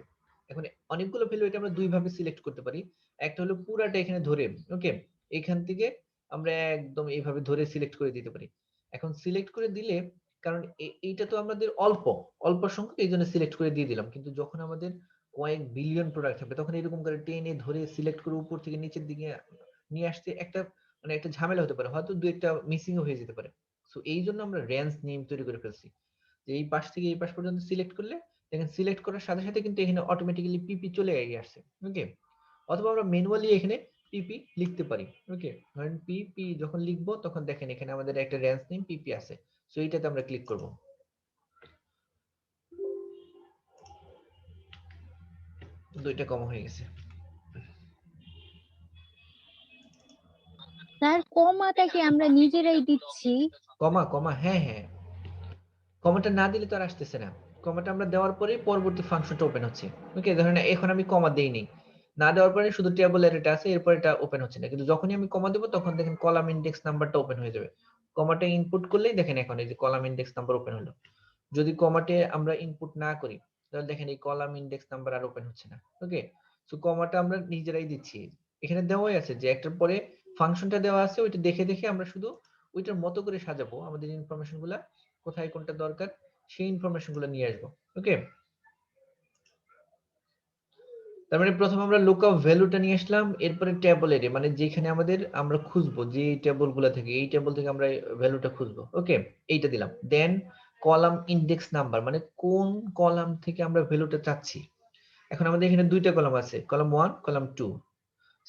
এখন অনেকগুলো ভ্যালু এটা আমরা দুই ভাবে সিলেক্ট করতে পারি। একটা হলো পুরাটা এখানে ধরে, ওকে, এখান থেকে আমরা একদম এইভাবে ধরে সিলেক্ট করে দিতে পারি। এখন সিলেক্ট করে দিলে, কারণ এইটা তো আমাদের অল্প অল্প সংখ্যক, এই জন্য সিলেক্ট করে দিয়ে দিলাম, কিন্তু যখন আমাদের কয়েক বিলিয়ন প্রোডাক্ট থাকবে তখন এরকম করে টেনে ধরে সিলেক্ট করে উপর থেকে নিচের দিকে নিয়ে আসতে একটা মানে একটা ঝামেলা হতে পারে, হয়তো দু একটা মিসিং হয়ে যেতে পারে। সো এই জন্য আমরা রেঞ্জ নেম তৈরি করে ফেলছি, যে এই পাশ থেকে এই পাশ পর্যন্ত সিলেক্ট করলে দেখেন সিলেক্ট করার সাথে সাথে কিন্তু এখানে অটোমেটিক্যালি পিপি চলে আসছে। ওকে, অথবা আমরা ম্যানুয়ালি এখানে পিপি লিখতে পারি। ওকে, ধরেন পিপি যখন লিখবো তখন দেখেন এখানে আমাদের একটা রেঞ্জ নেম পিপি আছে। সো এইটাতে আমরা ক্লিক করব। দুইটা কম হয়ে গেছে। স্যার কমাটা কি আমরা নিজেরাই দিচ্ছি? কমা কমা, হ্যাঁ হ্যাঁ, কমাটা না দিলে তো আর আসতেছে না। কমাটা আমরা দেওয়ার পরে পরবর্তী ফাংশনটা ওপেন হচ্ছে। ওকে, ধরেন এখন আমি কমা দেইনি, না দেওয়ার পরে শুধু টেবল এর এটা আছে, এরপর এটা ওপেন হচ্ছে না, কিন্তু যখনই আমি কমা দেব তখন দেখেন কলাম ইনডেক্স নাম্বারটা ওপেন হয়ে যাবে। কমাটা ইনপুট করলেই দেখেন এখন এই যে কলাম ইনডেক্স নাম্বার ওপেন হলো। যদি কমাটে আমরা ইনপুট না করি তাহলে দেখেন এই কলাম ইনডেক্স নাম্বার আর ওপেন হচ্ছে না। ওকে, সো কমাটা আমরা নিজেরাই দিচ্ছি, এখানে দেওয়াই আছে যে একটার পরে ফাংশনটা দেওয়া আছে, ওইটা দেখে দেখে আমরা শুধু ওইটার মতো করে সাজাবো, আমাদের ইনফরমেশন গুলা কোথায় কোনটা দরকার সেই ইনফরমেশন গুলো নিয়ে আসবো। ওকে, তার মানে প্রথম আমরা লুকআপ ভ্যালুটা নিয়ে আসলাম, এরপরে টেবল এর মানে যেখানে আমাদের আমরা খুঁজবো যে টেবল গুলা থেকে, এই টেবল থেকে আমরা ভ্যালুটা খুঁজবো। ওকে, এইটা দিলাম। দেন কলাম ইনডেক্স নাম্বার, মানে কোন কলাম থেকে আমরা ভ্যালুটা চাচ্ছি। এখন আমাদের এখানে দুইটা কলাম আছে, কলাম 1 কলাম 2।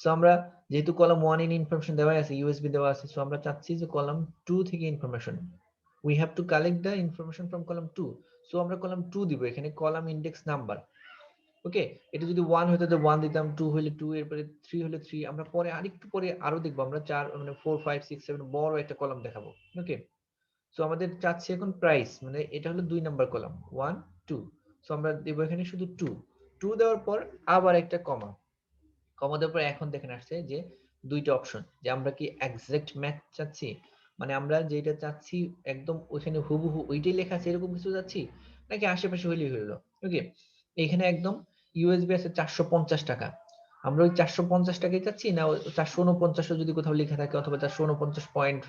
সো আমরা যেহেতু কলাম 1 এর ইনফরমেশন দেওয়া আছে, ইউএসবি দেওয়া আছে, সো আমরা চাচ্ছি যে কলাম 2 থেকে information, we have to collect the information from column 2। So আমরা কলাম 2 দিব এখানে, কলাম ইনডেক্স নাম্বার। ওকে, এটা যদি 1 হতো তো 1 দিতাম, 2 হলে 2, এরপরে 3 হলে 3। আমরা পরে আরেকটু পরে আরো দেখবো, আমরা 4 মানে 4 5 6 7 বড় একটা কলাম দেখাবো। ওকে, সো আমাদের চাচ্ছি এখন প্রাইস, মানে এটা হলো 2 নাম্বার কলাম 1 2। সো আমরা দেব এখানে শুধু 2। 2 দেওয়ার পর আবার একটা কমা, কমা দেওয়ার পর এখন দেখেন আসছে যে দুইটা অপশন, যে আমরা কি এক্সাক্ট ম্যাচ চাচ্ছি, মানে আমরা যেটা চাচ্ছি একদম ওইখানে হুবহু ওইটাই লেখা আছে এরকম কিছু চাচ্ছি, নাকি আশেপাশে হইলেই হলো। ওকে, এখানে একদম ইউএসবি আছে 450 টাকা, আমরা ওই 450 টাকাই চাচ্ছি না 449 যদি কোথাও লেখা থাকে, অথবা 449 পয়েন্ট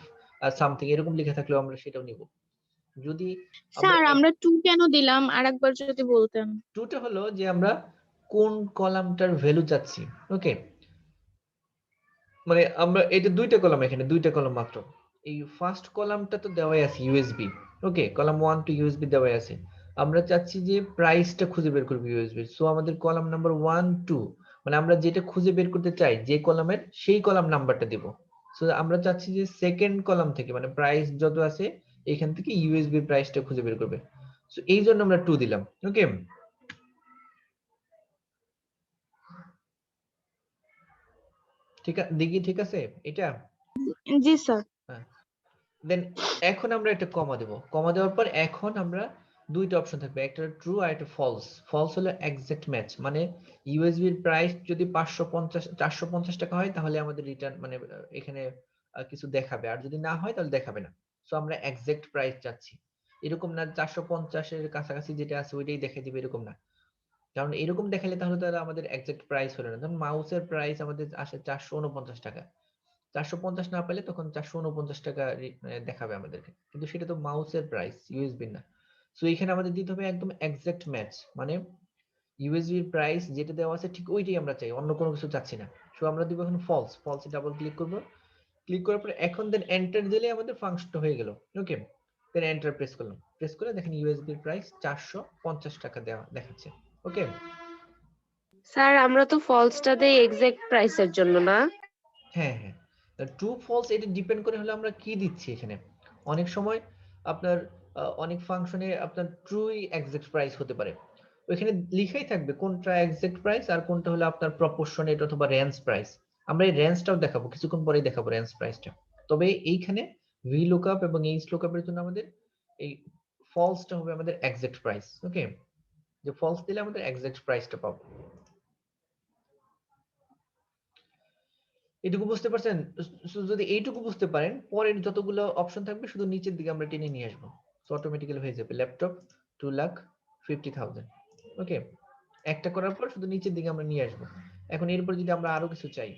সামথিং এরকম লেখা থাকলেও আমরা সেটাও নিব। যদি আমরা স্যার আমরা 2 কেন দিলাম আরেকবার যদি বলতেন। টুটা হলো যে আমরা কোন কলামটার ভ্যালু চাচ্ছি। ওকে, মানে আমরা এটা দুইটা কলাম, এখানে দুইটা কলাম মাত্র। এই ফার্স্ট কলামটা তো দেওয়াই আছে ইউএসবি। ওকে, কলাম 1 টু ইউএসবি দেওয়াই আছে। আমরা চাচ্ছি যে প্রাইসটা খুঁজে বের করব ইউএসবি। সো আমাদের কলাম নাম্বার 1 2, মানে আমরা যেটা খুঁজে বের করতে চাই যে কলামের, সেই কলাম নাম্বারটা দিব। সো আমরা চাচ্ছি যে সেকেন্ড কলাম থেকে, মানে প্রাইস যত আছে এখান থেকে ইউএসবি প্রাইসটা খুঁজে বের করবে। সো এই জন্য আমরা 2 দিলাম। ওকে, ঠিক আছে, দেখি ঠিক আছে এটা। জি স্যার। দেন এখন আমরা একটা কমা দেব। কমা দেওয়ার পর এখন আমরা দুইটা অপশন থাকবে, একটা ট্রু আর একটা ফলস। ফলস হলো এক্সাক্ট ম্যাচ, মানে ইউএসবি এর প্রাইস যদি 550 450 টাকা হয় তাহলে আমাদের রিটার্ন, মানে এখানে কিছু দেখাবে, আর যদি না হয় তাহলে দেখাবে না। সো আমরা এক্সাক্ট প্রাইস চাচ্ছি, এরকম না 450 এর কাছাকাছি যেটা আছে ওইটাই দেখাই দিবে, এরকম না। কারণ এরকম দেখালে তাহলে তারা আমাদের এক্সাক্ট প্রাইস হলো না। ধরুন মাউসের প্রাইস আমাদের আসে 449 টাকা, 450 না পেলে তখন 449 টাকা দেখাবে আমাদেরকে, কিন্তু সেটা তো মাউসের প্রাইস, ইউএসবি না। সো এখানে আমাদের দিতে হবে একদম এক্সাক্ট ম্যাচ, মানে ইউএসবি এর প্রাইস যেটা দেওয়া আছে ঠিক ওইটাই আমরা চাই, অন্য কোনো কিছু চাচ্ছি না। সো আমরা দিব এখন ফলস। ফলসে ডাবল ক্লিক করব, ক্লিক করার পরে এখন দেন এন্টার দিলে আমাদের ফাংশনটা হয়ে গেল। ওকে, দেন এন্টার প্রেস করলাম, প্রেস করে দেখেন ইউএসবি এর প্রাইস 450 টাকা দেওয়া দেখাচ্ছে। ওকে, স্যার আমরা তো ফলসটা দেই এক্সাক্ট প্রাইসের জন্য না? হ্যাঁ হ্যাঁ, ট্রু ফলস এটা ডিপেন্ড করে হলো আমরা কি দিচ্ছি এখানে। অনেক সময় আপনার অনেক ফাংশনে আপনার ট্রুই এক্সাক্ট প্রাইস হতে পারে, ওইখানে লিখাই থাকবে কোনটা এক্সাক্ট প্রাইস আর কোনটা হলো আপনার প্রপোর্শনেট অথবা রেঞ্জ প্রাইস। আমরা এই রেঞ্জটাও দেখাবো, কিছুক্ষণ পরেই দেখাবো রেঞ্জ প্রাইসটা। তবে এইখানে ভি লুকআপ এবং এইচ লুকআপের জন্য আমাদের এই ফলসটা হবে আমাদের এক্সাক্ট প্রাইস। ওকে, যে ফলস দিলে আমাদের এক্সাক্ট প্রাইসটা পাবো। এটুকু বুঝতে পারছেন? যদি এইটুকু বুঝতে পারেন, পরের যতগুলো অপশন থাকবে শুধু নিচের দিকে আমরা টেনে নিয়ে আসবো, সো অটোমেটিক্যালি হয়ে যাবে ল্যাপটপ 2,50,000। ওকে, একটা করার পর শুধু নিচের দিকে আমরা নিয়ে আসবো। এখন এরপর যদি আমরা আরো কিছু চাই,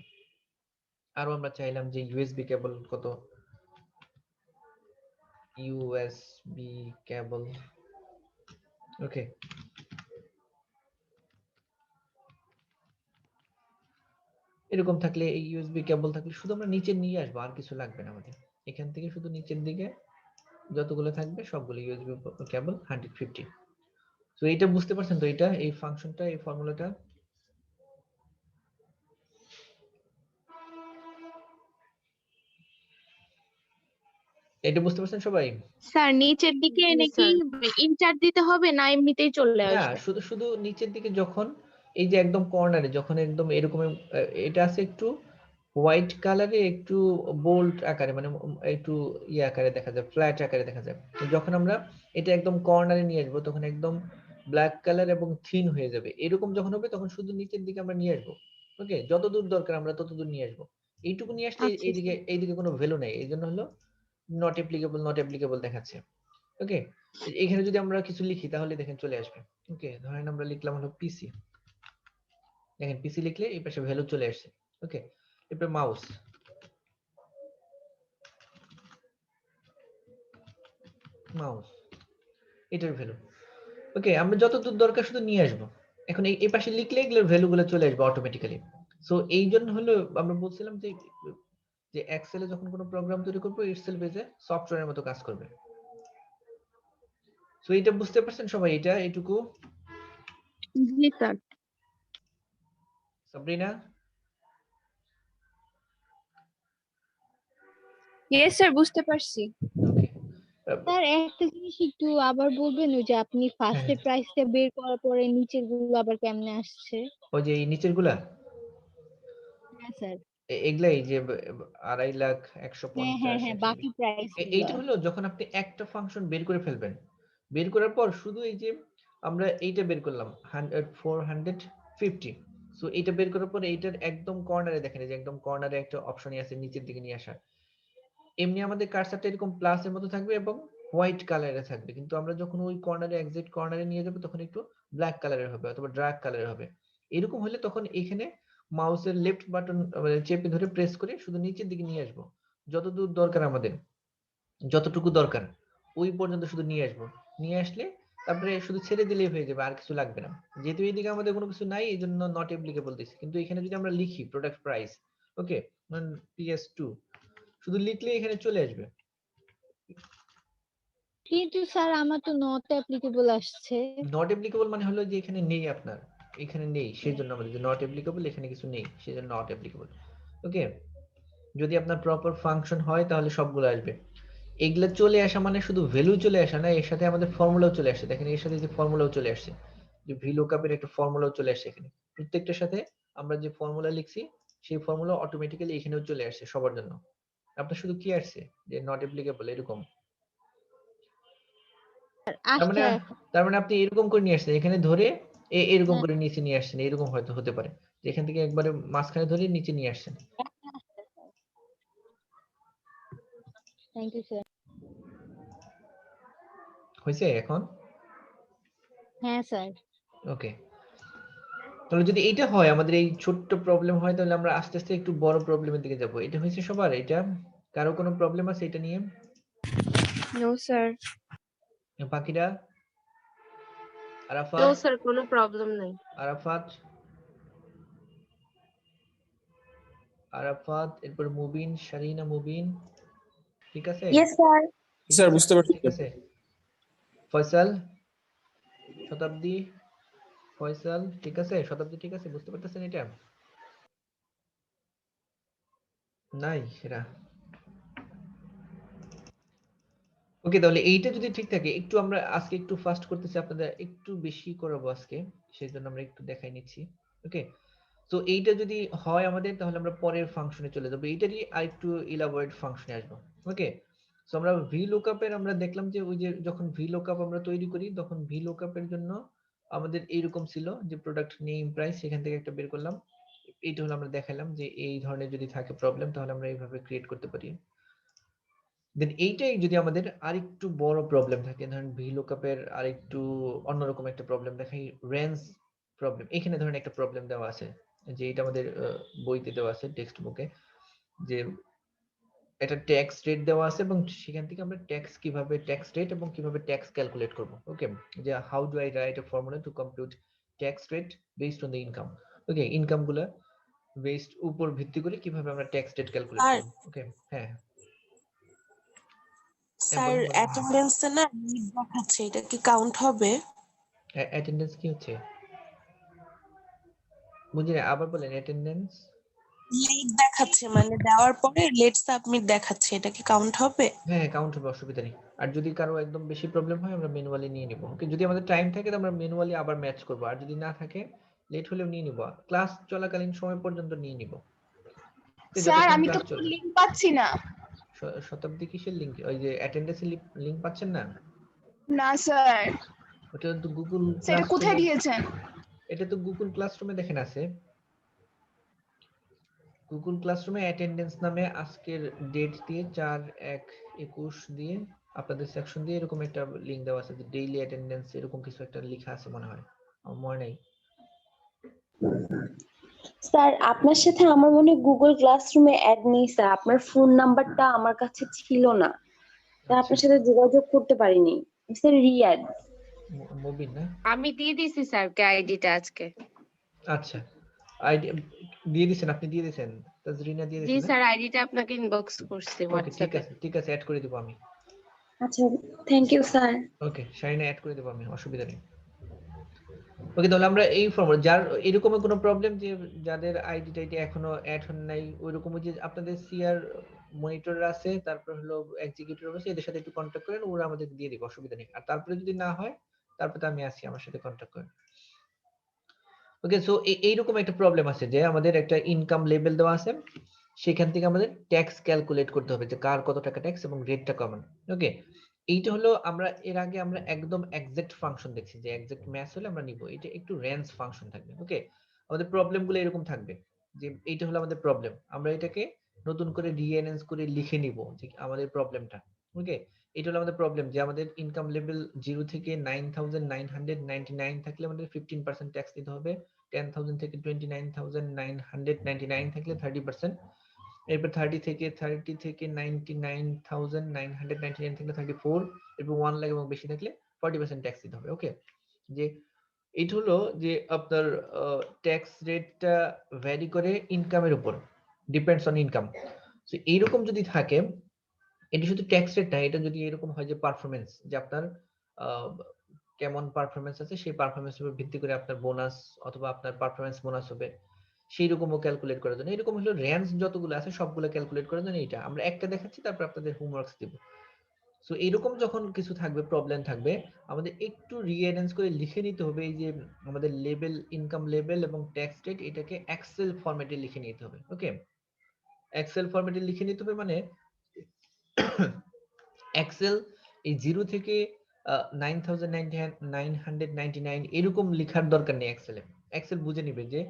আরো আমরা চাইলাম যে ইউএসবি কেবল কত, ইউএসবি কেবল। ওকে, এরকম থাকলে, এই ইউএসবি কেবল থাকলে শুধু আমরা নিচে নিয়ে আসবো, আর কিছু লাগবে না আমাদের। এখান থেকে শুধু নিচের দিকে যতগুলো থাকবে সবগুলো ইউএসবি কেবল 150। তো এটা বুঝতে পারছেন তো, এটা এই ফাংশনটা, এই ফর্মুলাটা? এটা বুঝতে পারছেন সবাই? স্যার নিচের দিকে জি এনে কি স্যার। ইন্টার দিতে হবে না এমনিতেই চলে না, আসবে? শুধু শুধু নিচের দিকে যখন এই যে একদম কর্নারে যখন একদম এরকম এটা আছে একটু হোয়াইট কালারে, একটু বোল্ড আকারে, মানে একটু ইয়ে আকারে দেখা যায়, ফ্ল্যাট আকারে দেখা যায়। তো যখন আমরা এটা একদম কর্নারে নিয়ে আসবো তখন একদম ব্ল্যাক কালার এবং থিন হয়ে যাবে। এরকম যখন হবে তখন শুধু নিচের দিকে আমরা নিয়ে আসবো। ওকে, যতদূর দরকার আমরা ততদূর নিয়ে আসবো। এইটুকু নিয়ে আসলে আচ্ছা এইদিকে স্যার। এইদিকে কোনো ভ্যালু নেই, এই জন্য হলো নট অ্যাপ্লিকেবল, নট অ্যাপ্লিকেবল দেখাচ্ছে। ওকে, এখানে যদি আমরা কিছু লিখি তাহলে দেখেন চলে আসবে। ওকে, ধরেন আমরা লিখলাম হলো পিসি, দেখেন পিসি লিখলে এই পাশে ভ্যালু চলে আসছে। ওকে, এরপর মাউস, মাউস এটার ভ্যালু। ওকে, আমরা যতদূর দরকার শুধু নিয়ে আসবো। এখন এই পাশে লিখলে এগুলোর ভ্যালু গুলো চলে আসবে অটোমেটিক্যালি। সো এই জন্য হলো আমরা বলছিলাম যে যে এক্সেলে যখন কোনো প্রোগ্রাম তৈরি করবো এক্সেল বেজে সফটওয়্যারের মতো কাজ করবে। সো এটা বুঝতে পারছেন সবাই? এটা এইটুকু? জি স্যার। সাবরিনা? ইয়েস স্যার, বুঝতে পারছি। ওকে, স্যার একটা জিনিস একটু আবার বলবেন, ওই যে আপনি হ্যাঁ ফার্স্টের প্রাইসটা বের করার পরে নিচের গুলো আবার কেমনে আসছে? ওই যে এই নিচের গুলা হ্যাঁ স্যার। এগুলাই যে 2,50,000, হ্যাঁ হ্যাঁ 150, হ্যাঁ, 120। বাকি প্রাইস এইটা গুলা। হলো যখন আপনি একটা ফাংশন বের করে ফেলবেন, বের করার পর শুধু এই যে আমরা এইটা বের করলাম 450। সো এটা বের করার পর এইটার একদম কর্নারে দেখেন, এই যে একদম কর্নারে একটা অপশনই আছে নিচের দিকে নিয়ে আসা। এমনি আমাদের কার্সারটা এরকম প্লাসের মতো থাকবে এবং হোয়াইট কালারে থাকবে, কিন্তু আমরা যখন ওই কর্নারে এক্সাক্ট কর্নারে নিয়ে যাব তখন একটু ব্ল্যাক কালারের হবে অথবা ডার্ক কালারের হবে। এরকম হলে তখন এখানে মাউসের লেফট বাটন চেপে ধরে প্রেস করে শুধু নিচের দিকে নিয়ে আসবো, যতদূর দরকার আমাদের, যতটুকু দরকার ওই পর্যন্ত শুধু নিয়ে আসবো। নিয়ে আসলে তারপরে শুধু ছেড়ে দিলেই হয়ে যাবে, আর কিছু লাগবে না। যেহেতু এইদিকে আমাদের কোনো কিছু নাই এই জন্য নট অ্যাপ্লিকেবল দিচ্ছি, কিন্তু এখানে যদি আমরা লিখি প্রোডাক্ট প্রাইস, ওকে, PS2 শুধু লিখলে এখানে চলে আসবে। কিন্তু স্যার আমার তো নট অ্যাপ্লিকেবল আসছে। নট অ্যাপ্লিকেবল মানে হলো যে এখানে নেই, আপনার এখানে নেই, সেই জন্য আমাদের নট অ্যাপ্লিকেবল, এখানে কিছু নেই সেই জন্য নট অ্যাপ্লিকেবল। ওকে, যদি আপনার প্রপার ফাংশন হয় তাহলে সবগুলো আসবে। এগুলা চলে আসা মানে শুধু ভ্যালু চলে আসা না, এর সাথে আমাদের ফর্মুলাও চলে আসছে। দেখেন এর সাথে যে ফর্মুলাও চলে আসছে, যে VLOOKUP এর একটা ফর্মুলাও চলে আসছে এখানে। প্রত্যেকটার সাথে আমরা যে ফর্মুলা লিখছি সেই ফর্মুলা অটোমেটিক্যালি এখানেও চলে আসছে সবার জন্য। আপনার শুধু কি আসছে যে নট অ্যাপ্লিকেবল এরকম। তার মানে আচ্ছা তার মানে আপনি এরকম করে নিয়ে আসছেন, এখানে ধরে এরকম হ্যাঁ, করে নিচে নিয়ে আসছেন, এরকম হয়তো হতে পারে যে এখান থেকে একবারে মাঝখানে ধরে নিচে নিয়ে আসছেন। Thank you sir. হয়েছে এখন? হ্যাঁ স্যার। ওকে, তাহলে যদি এটা হয়, আমাদের এই ছোট্ট প্রবলেম হয়, তাহলে আমরা আস্তে আস্তে একটু বড় প্রবলেমের দিকে যাব। এটা হয়েছে সবার? এটা কারো কোনো প্রবলেম আছে এটা নিয়ে? No sir. বাকিরা? নো আরাফাত? স্যার, কোনো প্রবলেম নাই। আরাফাত? আরাফাত, এরপর মুবিন, শারিনা, মুবিন, ঠিক আছে? Yes sir. স্যার বুঝতে পারছি ঠিক আছে। ফয়সাল, শতাব্দী, ফয়সাল, ঠিক আছে? শতাব্দী ঠিক আছে? বুঝতে পারতেছেন এটা? নাই এরা। ওকে, তাহলে এইটা যদি ঠিক থাকে, একটু আমরা আজকে একটু ফাস্ট করতেছি, আপনাদের একটু বেশি করাবো আজকে, সেই জন্য আমরা একটু দেখাই নিচ্ছি। ওকে, তো এইটা যদি হয় আমাদের, তাহলে আমরা পরের ফাংশনে চলে যাবো, এইটারই আরেকটু ইলাবোরেট ফাংশনে আসবো। ওকে, সো আমরা VLOOKUP এর আমরা দেখলাম যে ওই যে যখন VLOOKUP আমরা তৈরি করি তখন VLOOKUP এর জন্য আমাদের এইরকম ছিল যে প্রোডাক্ট নেম প্রাইস, সেখান থেকে একটা বের করলাম। এইটা হলো আমরা দেখালাম যে এই ধরনের যদি থাকে প্রবলেম তাহলে আমরা এইভাবে ক্রিয়েট করতে পারি। দেন এইটাই যদি আমাদের আরেকটু বড় প্রবলেম থাকে, ধরেন VLOOKUP এর আরেকটু অন্যরকম একটা প্রবলেম দেখাই, রেঞ্জ প্রবলেম। এখানে ধরেন একটা প্রবলেম দেওয়া আছে, যে এটা আমাদের বইতে দেওয়া আছে, টেক্সট বুকে, যে একটা ট্যাক্স রেট দেওয়া আছে এবং সেখান থেকে আমরা ট্যাক্স কিভাবে, ট্যাক্স রেট এবং কিভাবে ট্যাক্স ক্যালকুলেট করব। ওকে, যে how do I write a formula to compute tax rate based on the income. Okay, income গুলা বেসড উপর ভিত্তি করে কিভাবে আমরা ট্যাক্স রেট ক্যালকুলেট স্যার করব। ওকে, হ্যাঁ স্যার বলেন বলেন। অ্যাটেন্ডেন্সে না লিভ দেখাচ্ছে, এটা কি কাউন্ট হবে? অ্যাটেন্ডেন্স কি হচ্ছে? বুঝি না, আবার বলেন। অ্যাটেন্ডেন্স লেট দেখাচ্ছে মানে দেওয়ার পরে লেট সাবমিট দেখাচ্ছে, এটা কি কাউন্ট হবে? হ্যাঁ কাউন্ট হবে, অসুবিধা নেই। আর যদি কারো একদম বেশি প্রবলেম হয় আমরা ম্যানুয়ালি নিয়ে নিব। ওকে, যদি আমাদের টাইম থাকে তো আমরা ম্যানুয়ালি আবার ম্যাচ করব, আর যদি না থাকে লেট হলেও নিয়ে নিব, ক্লাস চলাকালীন সময় পর্যন্ত নিয়ে নিব। স্যার যতক্ষণ আমি তো ক্লাস চলবে। লিংক পাচ্ছি না। শতাব্দী কিসের লিংক? ওই যে অ্যাটেন্ডেন্সের লিংক পাচ্ছেন না? না স্যার। ওটা তো গুগল সেটা কোথায় ক্লাসরুমে, দিয়েছেন? এটা তো গুগল ক্লাসরুমে দেখেন আছে। গুগল ক্লাসরুমে অ্যাটেন্ডেন্স নামে আজকের ডেট দিয়ে 4/1/21 দিয়ে আপনাদের সেকশন দিয়ে এরকম একটা লিংক দেওয়া আছে, যে ডেইলি অ্যাটেন্ডেন্স এরকম কিছু একটা লেখা আছে মনে হয়, আমার মনে নেই। স্যার আপনার সাথে আমার মনে হয় গুগল ক্লাসরুমে অ্যাড নেই স্যার, আপনার ফোন নাম্বারটা আমার কাছে ছিল না, তাই আপনার সাথে যোগাযোগ করতে পারিনি স্যার। রিয়াদ। মুবিন না? আমি দিয়ে দিছি স্যারকে আইডিটা আজকে। আচ্ছা, আইডি দিয়ে দিয়েছেন, আপনি দিয়ে দিয়েছেন, তাজরিনা দিয়ে জি দিয়েছেন না? স্যার, আইডিটা আপনাকে ইনবক্স করছি ওকে ঠিক হোয়াটসঅ্যাপে। আছে, ঠিক আছে, অ্যাড করে দেব আমি। আচ্ছা thank you sir. Okay, Shaina add করে দেব আমি, অসুবিধা নেই। ওকে, তাহলে আমরা এই ফর্ম, যার এরকম কোনো প্রবলেম যে যাদের আইডি টাইডি এখনো অ্যাড হন নাই, ওইরকম যে আপনাদের সিআর মনিটর আছে, তারপর হলো এক্সিকিউটিভ আছে, এদের সাথে একটু কন্ট্যাক্ট করেন, ওরা আমাদের দিয়ে দিবে, অসুবিধা নেই। আর তারপরে যদি না হয় তারপরে তো আমি আসি, আমার সাথে কন্ট্যাক্ট করেন। ওকে, সো এইরকম একটা প্রবলেম আছে যে আমাদের একটা ইনকাম লেভেল দেওয়া আছে, সেখান থেকে আমাদের ট্যাক্স ক্যালকুলেট করতে হবে যে কার কত টাকা ট্যাক্স এবং রেটটা কেমন। ওকে, এইটা হলো আমরা এর আগে আমরা একদম এক্সাক্ট ফাংশন দেখছি, যে এক্সাক্ট ম্যাচ হলে আমরা নিব, এটা একটু রেঞ্জ ফাংশন থাকবে। ওকে, আমাদের প্রবলেম গুলো এরকম থাকবে, যে এইটা হলো আমাদের প্রবলেম, আমরা এটাকে নতুন করে রিঅ্যারেঞ্জ করে লিখে নিব যে আমাদের প্রবলেমটা। ওকে, এটা হলো আমাদের প্রবলেম যে আমাদের ইনকাম লেভেল 0 থেকে 9,999 থাকলে আমাদের 15% ট্যাক্স দিতে হবে, 10,000 থেকে 29,999 থাকলে 30%, এরপর 30 থেকে 99,999 থাকলে 34, এরপর 1 লাখ এবং বেশি থাকলে 40% ট্যাক্স দিতে হবে। ওকে, যে এটা হলো যে আপনার ট্যাক্স রেটটা ভ্যারি করে ইনকামের উপর, ডিপেন্ডস অন ইনকাম। সো এইরকম যদি থাকে, এটা শুধু ট্যাক্স রেট না, এটা যদি এরকম হয় যে পারফরমেন্স, যে আপনার আহ, কেমন পারফরমেন্স আছে সেই পারফরমেন্সের উপর ভিত্তি করে আপনার বোনাস অথবা আপনার পারফরমেন্স বোনাস হবে, সেই রকমও ক্যালকুলেট করার জন্য, এরকম হলো রেঞ্জ যতগুলো আছে সবগুলো ক্যালকুলেট করার জন্য এটা আমরা একটা দেখাচ্ছি, তারপর আপনাদের হোমওয়ার্কস দিব। সো এইরকম যখন কিছু থাকবে, প্রবলেম থাকবে, আমাদের একটু রিঅ্যারেঞ্জ করে লিখে নিতে হবে। এই যে আমাদের লেভেল, ইনকাম লেভেল এবং ট্যাক্স রেট, এটাকে এক্সেল ফরম্যাটে লিখে নিতে হবে। ওকে, এক্সেল ফরম্যাটে লিখে নিতে হবে, মানে এক্সেল এই 0 থেকে 9,999 এরকম লেখার দরকার নেই এক্সেলে। এক্সেল বুঝে নিবে যে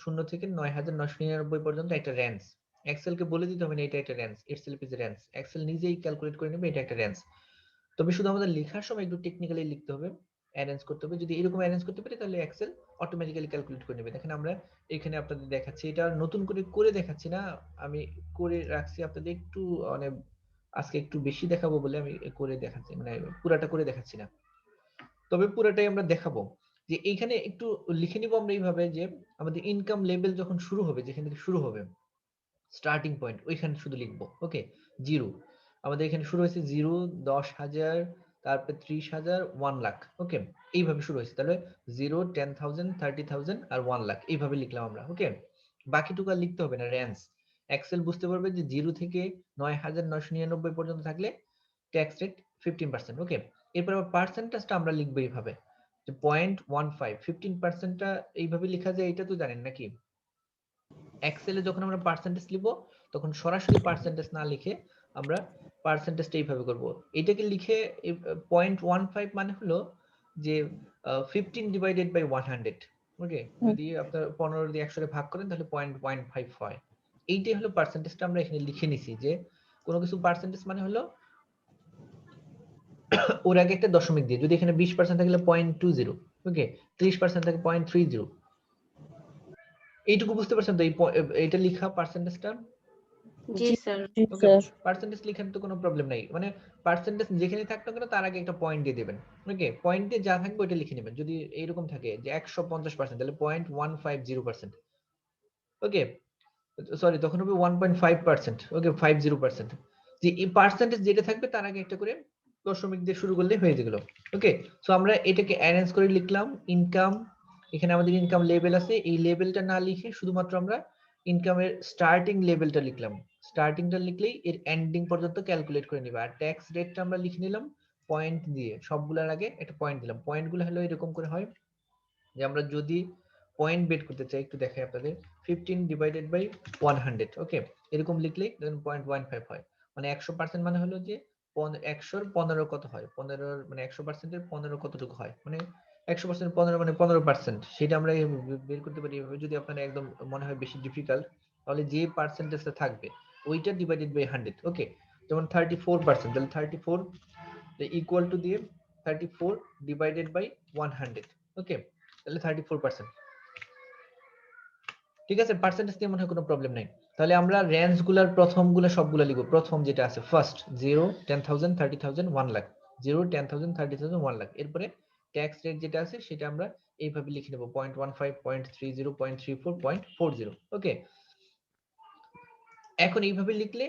0 থেকে 9,999 পর্যন্ত একটা রেঞ্জ। এক্সেল কে বলে দিতে হবে না এটা একটা range, itself is range, Excel নিজেই ক্যালকুলেট করে নেবে এটা একটা রেঞ্জ। তবে শুধু আমাদের লেখার সময় একটু টেকনিক্যালি লিখতে হবে, অ্যারেঞ্জ করতে হবে। যদি এরকম অ্যারেঞ্জ করতে পারি তাহলে এক্সেল অটোমেটিক্যালি ক্যালকুলেট করে নেবে। দেখেন আমরা এখানে আপনাদের দেখাচ্ছি, এটা নতুন করে করে দেখাচ্ছি না, আমি করে রাখছি আপনাদের একটু, মানে আজকে একটু বেশি দেখাবো বলে আমি করে দেখাচ্ছি, মানে পুরাটা করে দেখাচ্ছি না, তবে পুরাটাই আমরা দেখাবো। যে এইখানে একটু লিখে নিব আমরা এইভাবে, যে আমাদের ইনকাম লেভেল যখন শুরু হবে, যেখান থেকে শুরু হবে স্টার্টিং পয়েন্ট, ওইখানে শুধু লিখবো। ওকে, 0 আমাদের এখানে শুরু হয়েছে 0, 10,000, তারপর 30,000, 1 লাখ। ওকে, এইভাবে শুরু হয়েছে, তাহলে 0, 10,000, 30,000 আর 1 লাখ, এইভাবে লিখলাম আমরা। ওকে, বাকিটুকু আর লিখতে হবে না, রেঞ্জ। এক্সেল বুঝতে পারবে যে 0 থেকে 9,999 পর্যন্ত থাকলে ট্যাক্স রেট 15%। ওকে, এরপর আবার পার্সেন্টেজটা আমরা লিখবো এইভাবে, যে 0.15, 15%টা এইভাবে লেখা যায়, এটা তো জানেন নাকি? এক্সেলে যখন আমরা পার্সেন্টেজ লিখব তখন সরাসরি পার্সেন্টেজ না লিখে আমরা পার্সেন্টেজটা এইভাবে করব। এটাকে লিখে 0.15 মানে হলো যে 15 ডিভাইডেড বাই 100। ওকে, যদি আপনার 15 দিয়ে 100 ভাগ করেন তাহলে 0.15 হয়। এইটাই হলো পার্সেন্টেজটা আমরা এখানে লিখে নিছি, যে কোনো কিছু পার্সেন্টেজ মানে হলো ওর আগে একটা দশমিক দিয়ে, যদি এখানে 20% থাকলে 0.20, ওকে, 30% থাকে 0.30। এইটুকু বুঝতে পারছেন তো? এইটা লিখা পার্সেন্টেজটা। জি স্যার। ওকে, পার্সেন্টেজ লেখার তো কোনো প্রবলেম নাই, মানে পার্সেন্টেজ যেখানে থাকতো কেন তার আগে একটা পয়েন্ট দিয়ে দিবেন। ওকে, পয়েন্ট দিয়ে যা থাকবে ওটা লিখে নেবেন। যদি এইরকম থাকে যে 150% তাহলে 0.150%। ওকে, সরি, তখন হবে 1.5%। ওকে, 50%। যে এই পার্সেন্টেজ যেটা থাকবে তার আগে একটা করে দশমিক দিয়ে শুরু করলে হয়ে গেল। ওকে, সো আমরা এটাকে অ্যারেঞ্জ করে লিখলাম ইনকাম। এখানে আমাদের ইনকাম লেভেল আছে, এই লেভেলটা না লিখে শুধুমাত্র আমরা ইনকামের স্টার্টিং লেভেলটা লিখলাম। স্টার্টিংটা লিখলেই এর এন্ডিং পর্যন্ত ক্যালকুলেট করে নিবা। আর ট্যাক্স রেটটা আমরা লিখে নিলাম পয়েন্ট দিয়ে, সবগুলোর আগে একটা পয়েন্ট দিলাম। পয়েন্টগুলো হলো এরকম করে হয়, যে আমরা যদি পয়েন্ট বের করতে চাই, একটু দেখাই আপনাদের, 15 ডিভাইডেড বাই 100। ওকে, এরকম লিখলে দেখুন 0.15 হয়, মানে 100% মানে হলো যে 100-র 15 কত হয়, 15 মানে 100%-এর 15 কতটুকু হয়, মানে 100% 15 মানে 15%, সেটা আমরা বের করতে পারি এভাবে। যদি আপনার একদম মনে হয় বেশি ডিফিকাল্ট, তাহলে যে পার্সেন্টেজটা থাকবে ওইটা ডিভাইডেড বাই 100। ওকে, যেমন 34%, তাহলে 34 ইকুয়াল টু দিয়ে 34 ডিভাইডেড বাই 100। ওকে, তাহলে 34%। ঠিক আছে, পার্সেন্টেজ নিয়ে মনে হয় কোনো প্রবলেম নাই। তাহলে আমরা রেঞ্জ গুলার প্রথম গুলা সবগুলা লিখবো। প্রথম যেটা আছে ফার্স্ট 0, 10,000, 30,000, 1 লাখ, 0, 10,000, 30,000, 1 লাখ। এরপরে ট্যাক্স রেট যেটা আছে সেটা আমরা এইভাবে লিখে নেব 0.15, 0.30, 0.34, 0.40। ওকে, এখন এইভাবে লিখলে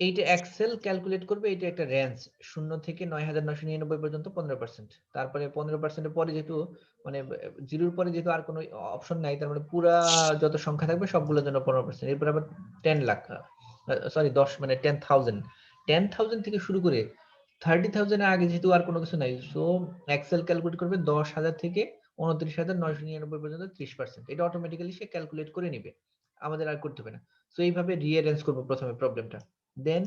এইটা এক্সেল ক্যালকুলেট করবে, এটা একটা রেঞ্জ 0 থেকে 9,999 পর্যন্ত 15%। তারপরে 15% পরে যেহেতু মানে 0-র পরে যেহেতু আর কোনো অপশন নাই, তার মানে পুরা যত সংখ্যা থাকবে সবগুলোর জন্য 15%। এরপর আবার 10 লাখ, সরি 10 মানে 10,000, 10,000 থেকে শুরু করে 30,000 এর আগে যেহেতু আর কোনো কিছু নাই, সো এক্সেল ক্যালকুলেট করবে 10,000 থেকে 29,999 পর্যন্ত 30%। এটা অটোমেটিক্যালি সে ক্যালকুলেট করে নিবে, আমাদের আর করতে হবে না। সো এইভাবে রিঅ্যারেঞ্জ করব প্রথমে প্রবলেমটা। দেন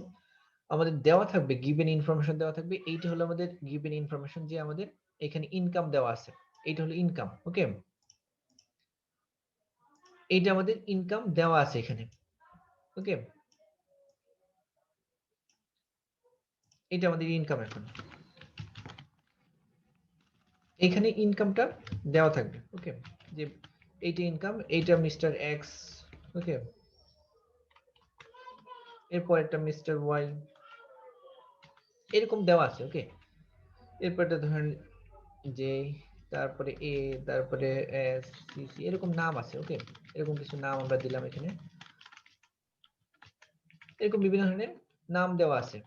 আমাদের দেওয়া থাকবে গিভেন ইনফরমেশন দেওয়া থাকবে। এইটা হলো আমাদের গিভেন ইনফরমেশন, যে আমাদের এখানে ইনকাম দেওয়া আছে, এইটা হলো ইনকাম। ওকে, এইটা আমাদের ইনকাম দেওয়া আছে এখানে। ওকে, এটা আমাদের ইনকাম। এখন এখানে ইনকামটা দেওয়া থাকবে, ওকে, যে এইটা ইনকাম, এইটা মিস্টার এক্স, ওকে, এরপর একটা মিস্টার ওয়াই, এরকম দেওয়া আছে, ওকে। এরপরটা ধরেন যে, তারপরে এ, তারপরে এস, সি, সি, এরকম নাম আছে, ওকে। এরকম কিছু নাম আমরা দিলাম এখানে, এরকম বিভিন্ন ধরনের নাম দেওয়া আছে।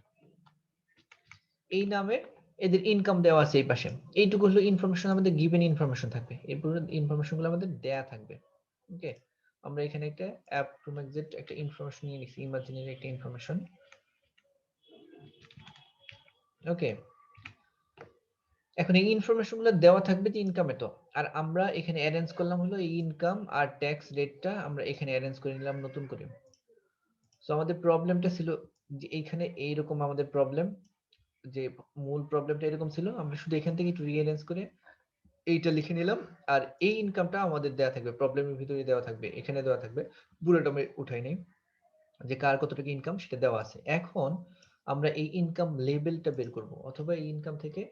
এই নামে এদের ইনকাম দেওয়া আছে এই পাশে। এইটুকু হলো ইনফরমেশন, আমাদের গিভেন ইনফরমেশন থাকবে, এরপর ইনফরমেশন গুলো আমাদের দেয়া থাকবে, ওকে। আমরা এখানে একটা অ্যাপ টু ম্যাক্সেট একটা ইনফরমেশন নিয়ে নিছি, ইমাজিনারি একটা ইনফরমেশন, ওকে। এখন এই ইনফরমেশন গুলো দেওয়া থাকবে যে ইনকামে, তো আর আমরা এখানে অ্যারেঞ্জ করলাম হলো এই ইনকাম আর ট্যাক্স রেটটা আমরা এখানে অ্যারেঞ্জ করে নিলাম নতুন করে। সো আমাদের প্রবলেমটা ছিল যে এইখানে এইরকম আমাদের প্রবলেম, যে মূল প্রবলেমটা এরকম ছিল, আমরা শুধু এখান থেকে একটু রিঅ্যারেঞ্জ করে এইটা লিখে নিলাম। আর এই ইনকামটা আমাদের দেওয়া থাকবে, প্রবলেমের ভিতরে দেওয়া থাকবে, এখানে দেওয়া থাকবে, পুরোটা আমি উঠাই নেই, যে কার কত টাকা ইনকাম সেটা দেওয়া আছে। এখন আমরা এই ইনকাম লেভেলটা বের করব, অথবা এই ইনকাম থেকে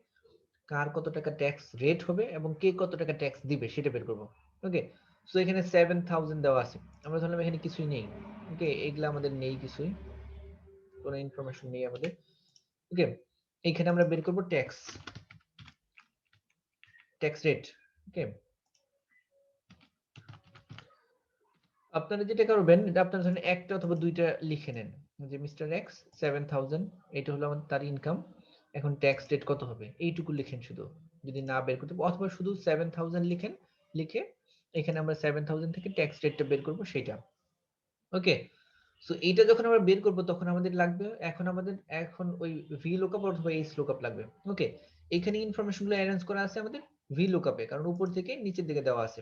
কার কত টাকা ট্যাক্স রেট হবে এবং কে কত টাকা ট্যাক্স দিবে সেটা বের করব, ওকে। সো এখানে 7000 দেওয়া আছে, আমরা ধরলাম এখানে কিছুই নেই, ওকে, এগুলা আমাদের নেই, কিছুই কোনো ইনফরমেশন নেই আমাদের, ওকে। এখানে আমরা বের করব ট্যাক্স রেট, ওকে। আপনারা যেটা করবেন, এটা আপনারা ধরেন একটা অথবা দুইটা লিখে নেন, যে মিস্টার এক্স 7000, এটা হলো আমাদের তার ইনকাম, এখন ট্যাক্স রেট কত হবে এইটুকু লিখেন শুধু, যদি না বের করতে, অথবা শুধু 7000 লিখেন, লিখে এখানে আমরা 7000 থেকে ট্যাক্স রেটটা বের করব সেটা, ওকে। সো এইটা যখন আমরা বের করব তখন আমাদের লাগবে, এখন ওই ভি লুকআপ অথবা এইচ লুকআপ লাগবে, ওকে। এখানে ইনফরমেশন গুলো অ্যারেঞ্জ করা আছে আমাদের ভি লুকআপে, কারণ উপর থেকে নিচের দিকে দেওয়া আছে।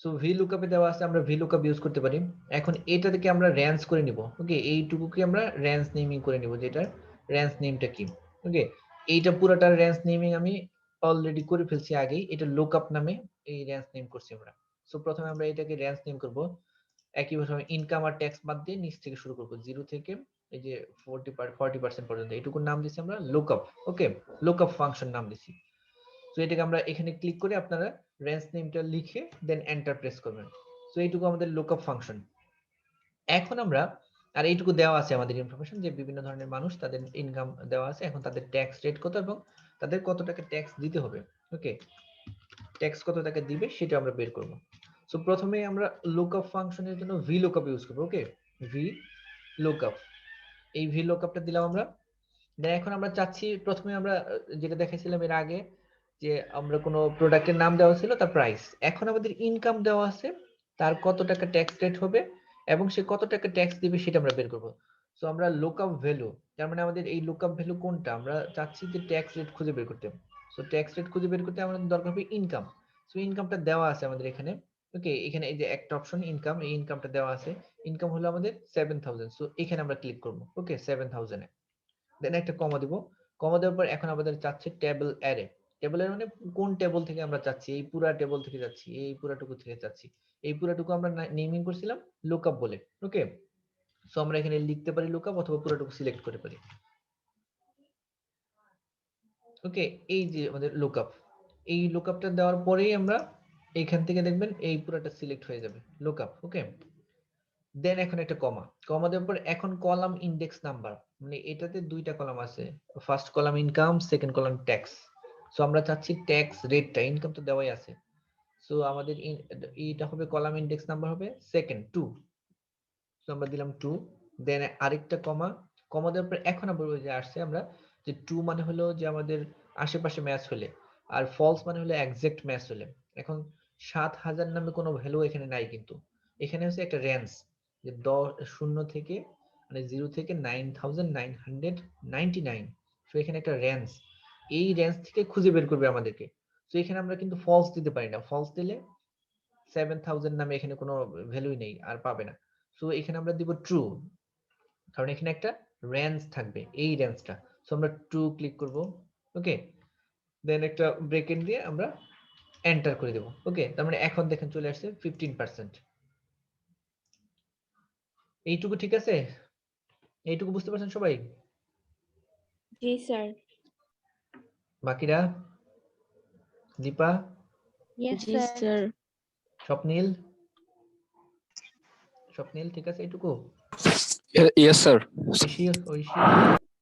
সো ভি লুকআপে দেওয়া আছে, আমরা ভি লুকআপ ইউজ করতে পারি। এখন এটা থেকে আমরা রেঞ্জ করে নিব, ওকে, এইটুকুকে আমরা রেঞ্জ নেমিং করে নিব, যেটা রেঞ্জ নেমটা কি, ওকে। এইটা পুরোটা রেঞ্জ নেমিং আমি অলরেডি করে ফেলছি আগেই, এটা লুকআপ নামে এই রেঞ্জ নেম করছি আমরা। সো প্রথমে আমরা এটাকে রেঞ্জ নেম করব, একইভাবে ইনকাম আর ট্যাক্স বাদ দিয়ে নিচ থেকে শুরু করব, 0 থেকে এই যে 40% পর্যন্ত, এইটুকুর নাম দিছি আমরা লুকআপ, ওকে, লুকআপ ফাংশন নাম দিছি। সো এটাকে আমরা এখানে ক্লিক করে আপনারা রেঞ্জ নেমটা লিখে দেন এন্টার প্রেস করবেন। সো এইটুকু আমাদের লুকআপ ফাংশন। এখন আমরা, আর এইটুকু দেওয়া আছে আমাদের ইনফরমেশন, যে বিভিন্ন ধরনের মানুষ, তাদের ইনকাম দেওয়া আছে, এখন তাদের ট্যাক্স রেট কত এবং তাদের কত টাকা ট্যাক্স দিতে হবে, ওকে, ট্যাক্স কত টাকা দিবে সেটা আমরা বের করব। সো প্রথমে আমরা লুকআপ ফাংশনের জন্য ভি লুকআপ ইউজ করব, ওকে, ভি লুকআপ, এই ভি লুকআপটা দিলাম আমরা। দেন এখন আমরা চাচ্ছি, প্রথমে আমরা যেটা দেখাইছিলাম এর আগে, যে আমরা কোনো প্রোডাক্টের নাম দেওয়া ছিল তার প্রাইস, এখন আমাদের ইনকাম দেওয়া আছে, তার কত টাকা ট্যাক্স রেট হবে এবং সে কত টাকা ট্যাক্স দিবে সেটা আমরা বের করব। সো আমরা লুকআপ ভ্যালু, তার মানে আমাদের এই লুকআপ ভ্যালু কোনটা, আমরা চাচ্ছি যে ট্যাক্স রেট খুঁজে বের করতে। সো ট্যাক্স রেট খুঁজে বের করতে আমাদের দরকার হবে ইনকাম। সো ইনকামটা দেওয়া আছে আমাদের এখানে, ওকে, এখানে এই যে একটা অপশন ইনকাম, এই ইনকামটা দেওয়া আছে, ইনকাম হলো আমাদের 7000। সো এখানে আমরা ক্লিক করব, ওকে, 7000 এ দেন একটা কমা দিব। কমা দেওয়ার পর এখন আমাদের চাচ্ছে টেবল অ্যারে, টেবল অ্যারে মানে কোন টেবল থেকে আমরা চাচ্ছি, এই পুরা টেবল থেকে যাচ্ছি, এই পুরাটুকু থেকে চাচ্ছি, এই পুরাটুকু আমরা নেমিং করছিলাম লুকআপ বলে, ওকে। সো আমরা এখানে লিখতে পারি লুকআপ অথবা পুরাটুকু সিলেক্ট করতে পারি, ওকে। এই যে আমাদের লুকআপ, এই লুকআপটা দেওয়ার পরেই আমরা এইখান থেকে দেখবেন এই পুরাটা সিলেক্ট হয়ে যাবে লুকআপ, ওকে। দেন এখন একটা কমা, কমা দেওয়ার পর এখন কলাম ইন্ডেক্স নাম্বার, মানে এটাতে দুইটা কলাম আছে, first column income, second column tax. So আমরা চাচ্ছি ট্যাক্স রেটটা, ইনকাম তো দেওয়াই আছে, সো আমাদের এটা হবে কলাম ইন্ডেক্স নাম্বার হবে সেকেন্ড 2। সো আমরা দিলাম 2, দেন আরেকটা কমা, কমা দেওয়ার পর এখন আমরা যে আসছে আমরা যে 2 মানে হলো যে আমাদের আশেপাশে ম্যাচ হলে, আর ফলস মানে হলো এক্সাক্ট ম্যাচ হলে। এখন 7000 নামে কোনো ভ্যালু এখানে নাই, কিন্তু এখানে হচ্ছে একটা রেঞ্জ, যে 0 থেকে মানে 0 থেকে 9999। সো এখানে একটা রেঞ্জ, এই রেঞ্জ থেকে খুঁজে বের করবে আমাদেরকে। তো এখানে আমরা কিন্তু ফলস দিতে পারি না, ফলস দিলে 7000 নামে এখানে কোনো ভ্যালুই নেই, আর পাবে না। সো এখানে আমরা দিব ট্রু, কারণ এখানে একটা রেঞ্জ থাকবে, এই রেঞ্জটা। সো আমরা ট্রু ক্লিক করব, ওকে, দেন একটা ব্রেকেট দিয়ে আমরা এন্টার করে দেব, ওকে। তার মানে এখন দেখেন চলে আসছে 15%। এইটুকু ঠিক আছে? এইটুকু বুঝতে পারছেন সবাই? জি স্যার। বাকিরা? দীপা, ইয়েস জি স্যার। স্যার। স্বপ্নীল? স্বপ্নীল ঠিক আছে এইটুকু? Yes, sir. ঐশী, ঐশী,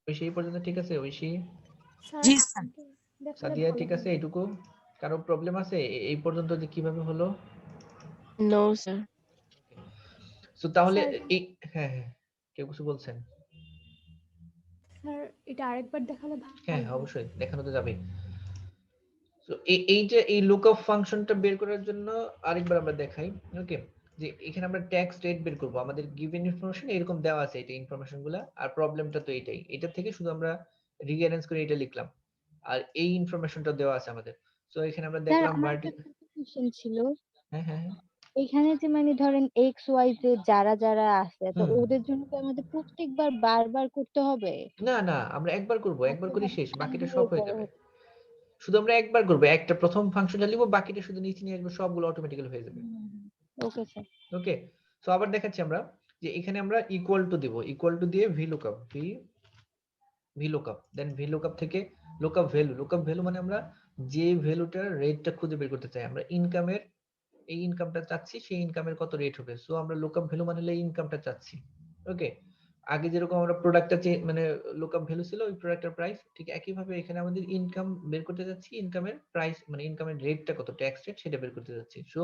ঐশী এই পর্যন্ত ঠিক আছে? ঐশী, জি স্যার। সাদিয়া ঠিক আছে এইটুকু? কারো প্রবলেম আছে এই পর্যন্ত যে কিভাবে হলো? No sir. সো তাহলে স্যার, এই হ্যাঁ হ্যাঁ কেউ কিছু বলছেন? স্যার এটা আরেকবার দেখালে ভালো হ্যাঁ হয়। অবশ্যই দেখানো তো যাবে। তো এই যে এই লুকআপ ফাংশনটা বের করার জন্য আরেকবার আমরা দেখাই। ওকে, যে এখানে আমরা ট্যাক্স রেট বের করব। আমাদের গিভেন ইনফরমেশন এরকম দেওয়া আছে, এটা ইনফরমেশন গুলা, আর প্রবলেমটা তো এটাই। এটা থেকে শুধু আমরা রিঅ্যারেঞ্জ করে এটা লিখলাম, আর এই ইনফরমেশনটা দেওয়া আছে আমাদের। সো এখানে আমরা স্যার দেখলাম আমার একটা কোশ্চেন ছিল, হ্যাঁ হ্যাঁ হ্যাঁ। এখানে যে মানে ধরেন এক্স ওয়াই যে যারা যারা আছে, তো হুম। ওদের জন্য কি আমাদের প্রত্যেকবার বারবার করতে হবে? না না, আমরা একবার করব, একবার করে শেষ, বাকিটা সব হয়ে যাবে। ওকে শুধু আমরা একবার করব, একটা প্রথম ফাংশনটা লিখব, বাকিটা শুধু নিচে নিয়ে আসবো, সবগুলো অটোমেটিক্যালি হয়ে যাবে। স্যার। ওকে, সো আবার দেখাচ্ছি আমরা যে এখানে আমরা ইকুয়াল টু দিব, ইকুয়াল টু দিয়ে ভি লুকআপ, ভি লুকআপ, দেন ভি লুকআপ থেকে লুকআপ ভ্যালু, লুকআপ ভ্যালু মানে আমরা যে ভ্যালুটার রেটটা খুঁজে বের করতে চাই। আমরা ইনকামের, এই ইনকামটা চাচ্ছি, সেই ইনকামের কত রেট হবে। সো আমরা লুকআপ ভ্যালু মানে এই ইনকামটা চাচ্ছি। ওকে, আগে যেরকম আমরা প্রোডাক্টটা মানে লুকআপ ভ্যালু ছিল ওই প্রোডাক্টের প্রাইস, ঠিক একই ভাবে এখানে আমাদের ইনকাম বের করতে যাচ্ছি, ইনকামের প্রাইস মানে ইনকামের রেটটা কত, ট্যাক্স রেট, সেটা বের করতে যাচ্ছি। সো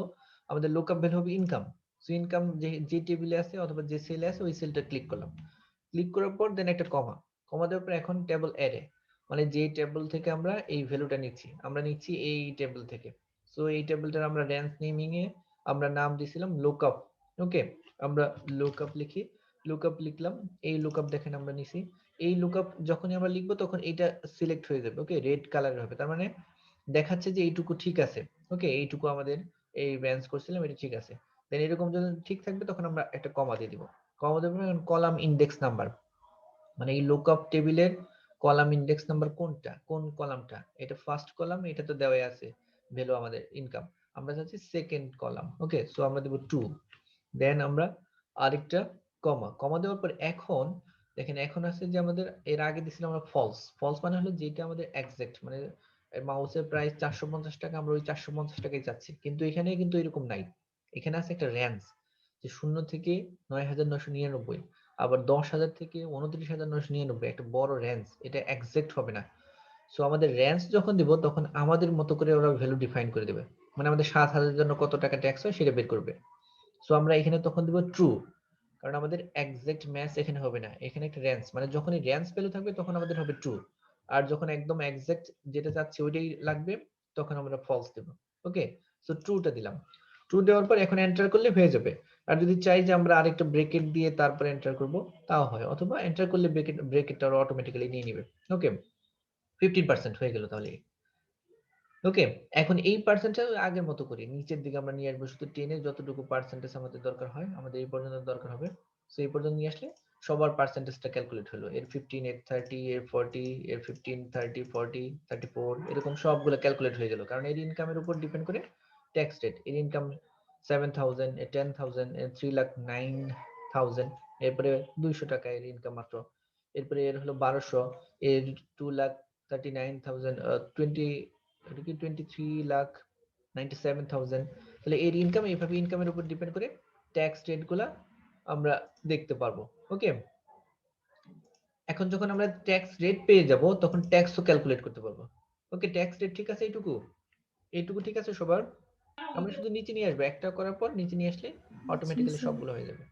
আমাদের লুকআপ ভ্যালু হবে ইনকাম। সো ইনকাম যে টেবিলে আছে অথবা যে সেলে আছে ওই সেলটা ক্লিক করলাম, ক্লিক করার পর দেন একটা কমা, কমা দেওয়ার পর এখন টেবল অ্যারে, মানে যে টেবল থেকে আমরা এই ভ্যালুটা নিচ্ছি, আমরা নিচ্ছি এই টেবল থেকে। সো এই টেবিলটার আমরা রেঞ্জ নেমিং এ আমরা নাম দিয়েছিলাম লুকআপ। ওকে, আমরা লুকআপ লিখি, লুকআপ লিখলাম, এই লুকআপ দেখেন আমরা নিছি। এই লুকআপ যখনই আমরা লিখবো তখন এটা সিলেক্ট হয়ে যাবে। ওকে, রেড কালারের হবে, তার মানে দেখাচ্ছে যে এইটুকু ঠিক আছে। ওকে, এইটুকু আমাদের এই রেঞ্জ করছিলাম, এটা ঠিক আছে। দেন এরকম যখন ঠিক থাকবে তখন আমরা একটা কমা দিয়ে দিব, কমা দেবো। কলাম ইন্ডেক্স নাম্বার, মানে এই লুকআপ টেবিলের কলাম ইন্ডেক্স নাম্বার কোনটা, কোন কলামটা, এটা ফার্স্ট কলাম, এটা তো দেওয়াই আছে ভ্যালু আমাদের ইনকাম, আমরা চাচ্ছি সেকেন্ড কলাম। ওকে, সো আমরা দেব 2, দেন আমরা আরেকটা কমা, কমা দেওয়ার পর এখন দেখেন এখন আছে যে আমাদের এর আগে দিছিলাম আমরা ফলস, ফলস মানে হলো যেটা আমাদের এক্সাক্ট, মানে মাউসের প্রাইস 450 টাকা, আমরা ওই 450 টাকাই চাচ্ছি, কিন্তু এখানে কিন্তু এরকম নাই। এখানে আছে একটা রেঞ্জ, যে 0 থেকে 9999, আবার 10,000 থেকে 29,999, একটা বড় রেঞ্জ, এটা এক্সাক্ট হবে না। সো আমাদের রেঞ্জ যখন দিব তখন আমাদের মতো করে ওরা ভ্যালু ডিফাইন করে দেবে, মানে আমাদের 7,000 এর জন্য কত টাকা ট্যাক্স হয় সেটা বের করবে। সো আমরা এখানে তখন দিব ট্রু, কারণ আমাদের এক্সাক্ট ম্যাচ এখানে হবে না, এখানে একটা রেঞ্জ, মানে যখন এই রেঞ্জ ভ্যালু থাকবে তখন আমাদের হবে ট্রু, আর যখন একদম এক্সাক্ট যেটা চাচ্ছি ওইটাই লাগবে তখন আমরা ফলস দেব। ওকে, সো ট্রুটা দিলাম, ট্রু দেওয়ার পর এখন এন্টার করলে হয়ে যাবে। আর যদি চাই যে আমরা আরেকটা ব্রেকেট দিয়ে তারপর এন্টার করব তাও হয়, অথবা এন্টার করলে ব্রেকেটটা অটোমেটিক্যালি নিয়ে নেবে। ওকে, 15% হয়ে গেল তাহলে। ওকে, এখন এই পার্সেন্টটা আগের মতো করি, নিচের দিকে আমরা নিয়ে আসবো, শুধু টেনে যতটুকু পার্সেন্টেজ আমাদের দরকার হয়, আমাদের এই পর্যন্ত দরকার হবে। সো এই পর্যন্ত নিয়ে আসলে সবার পার্সেন্টেজটা ক্যালকুলেট হলো, এর 15, এর 30, এর 40, এর 15, 30, 40, 34, এরকম সবগুলো ক্যালকুলেট হয়ে গেল, কারণ এর ইনকামের উপর ডিপেন্ড করে ট্যাক্স রেট। এর ইনকাম 7,000, এর 10,000, এর 3,09,000, এরপরে 200 টাকা এর ইনকাম মাত্র, এরপরে এর হলো 1200, এর 2,39,000, 23,97,000। তাহলে এর ইনকাম, এইভাবে ইনকামের উপর ডিপেন্ড করে ট্যাক্স রেট গুলা আমরা দেখতে পারবো। ওকে, এখন যখন আমরা ট্যাক্স রেট পেয়ে যাব তখন ট্যাক্সও ক্যালকুলেট করতে পারবো। ওকে, ট্যাক্স রেট ঠিক আছে, এইটুকু এইটুকু ঠিক আছে সবার? আমরা শুধু নিচে নিয়ে আসবো, একটা করার পর নিচে নিয়ে আসলে অটোমেটিক্যালি সবগুলো হয়ে যাবে।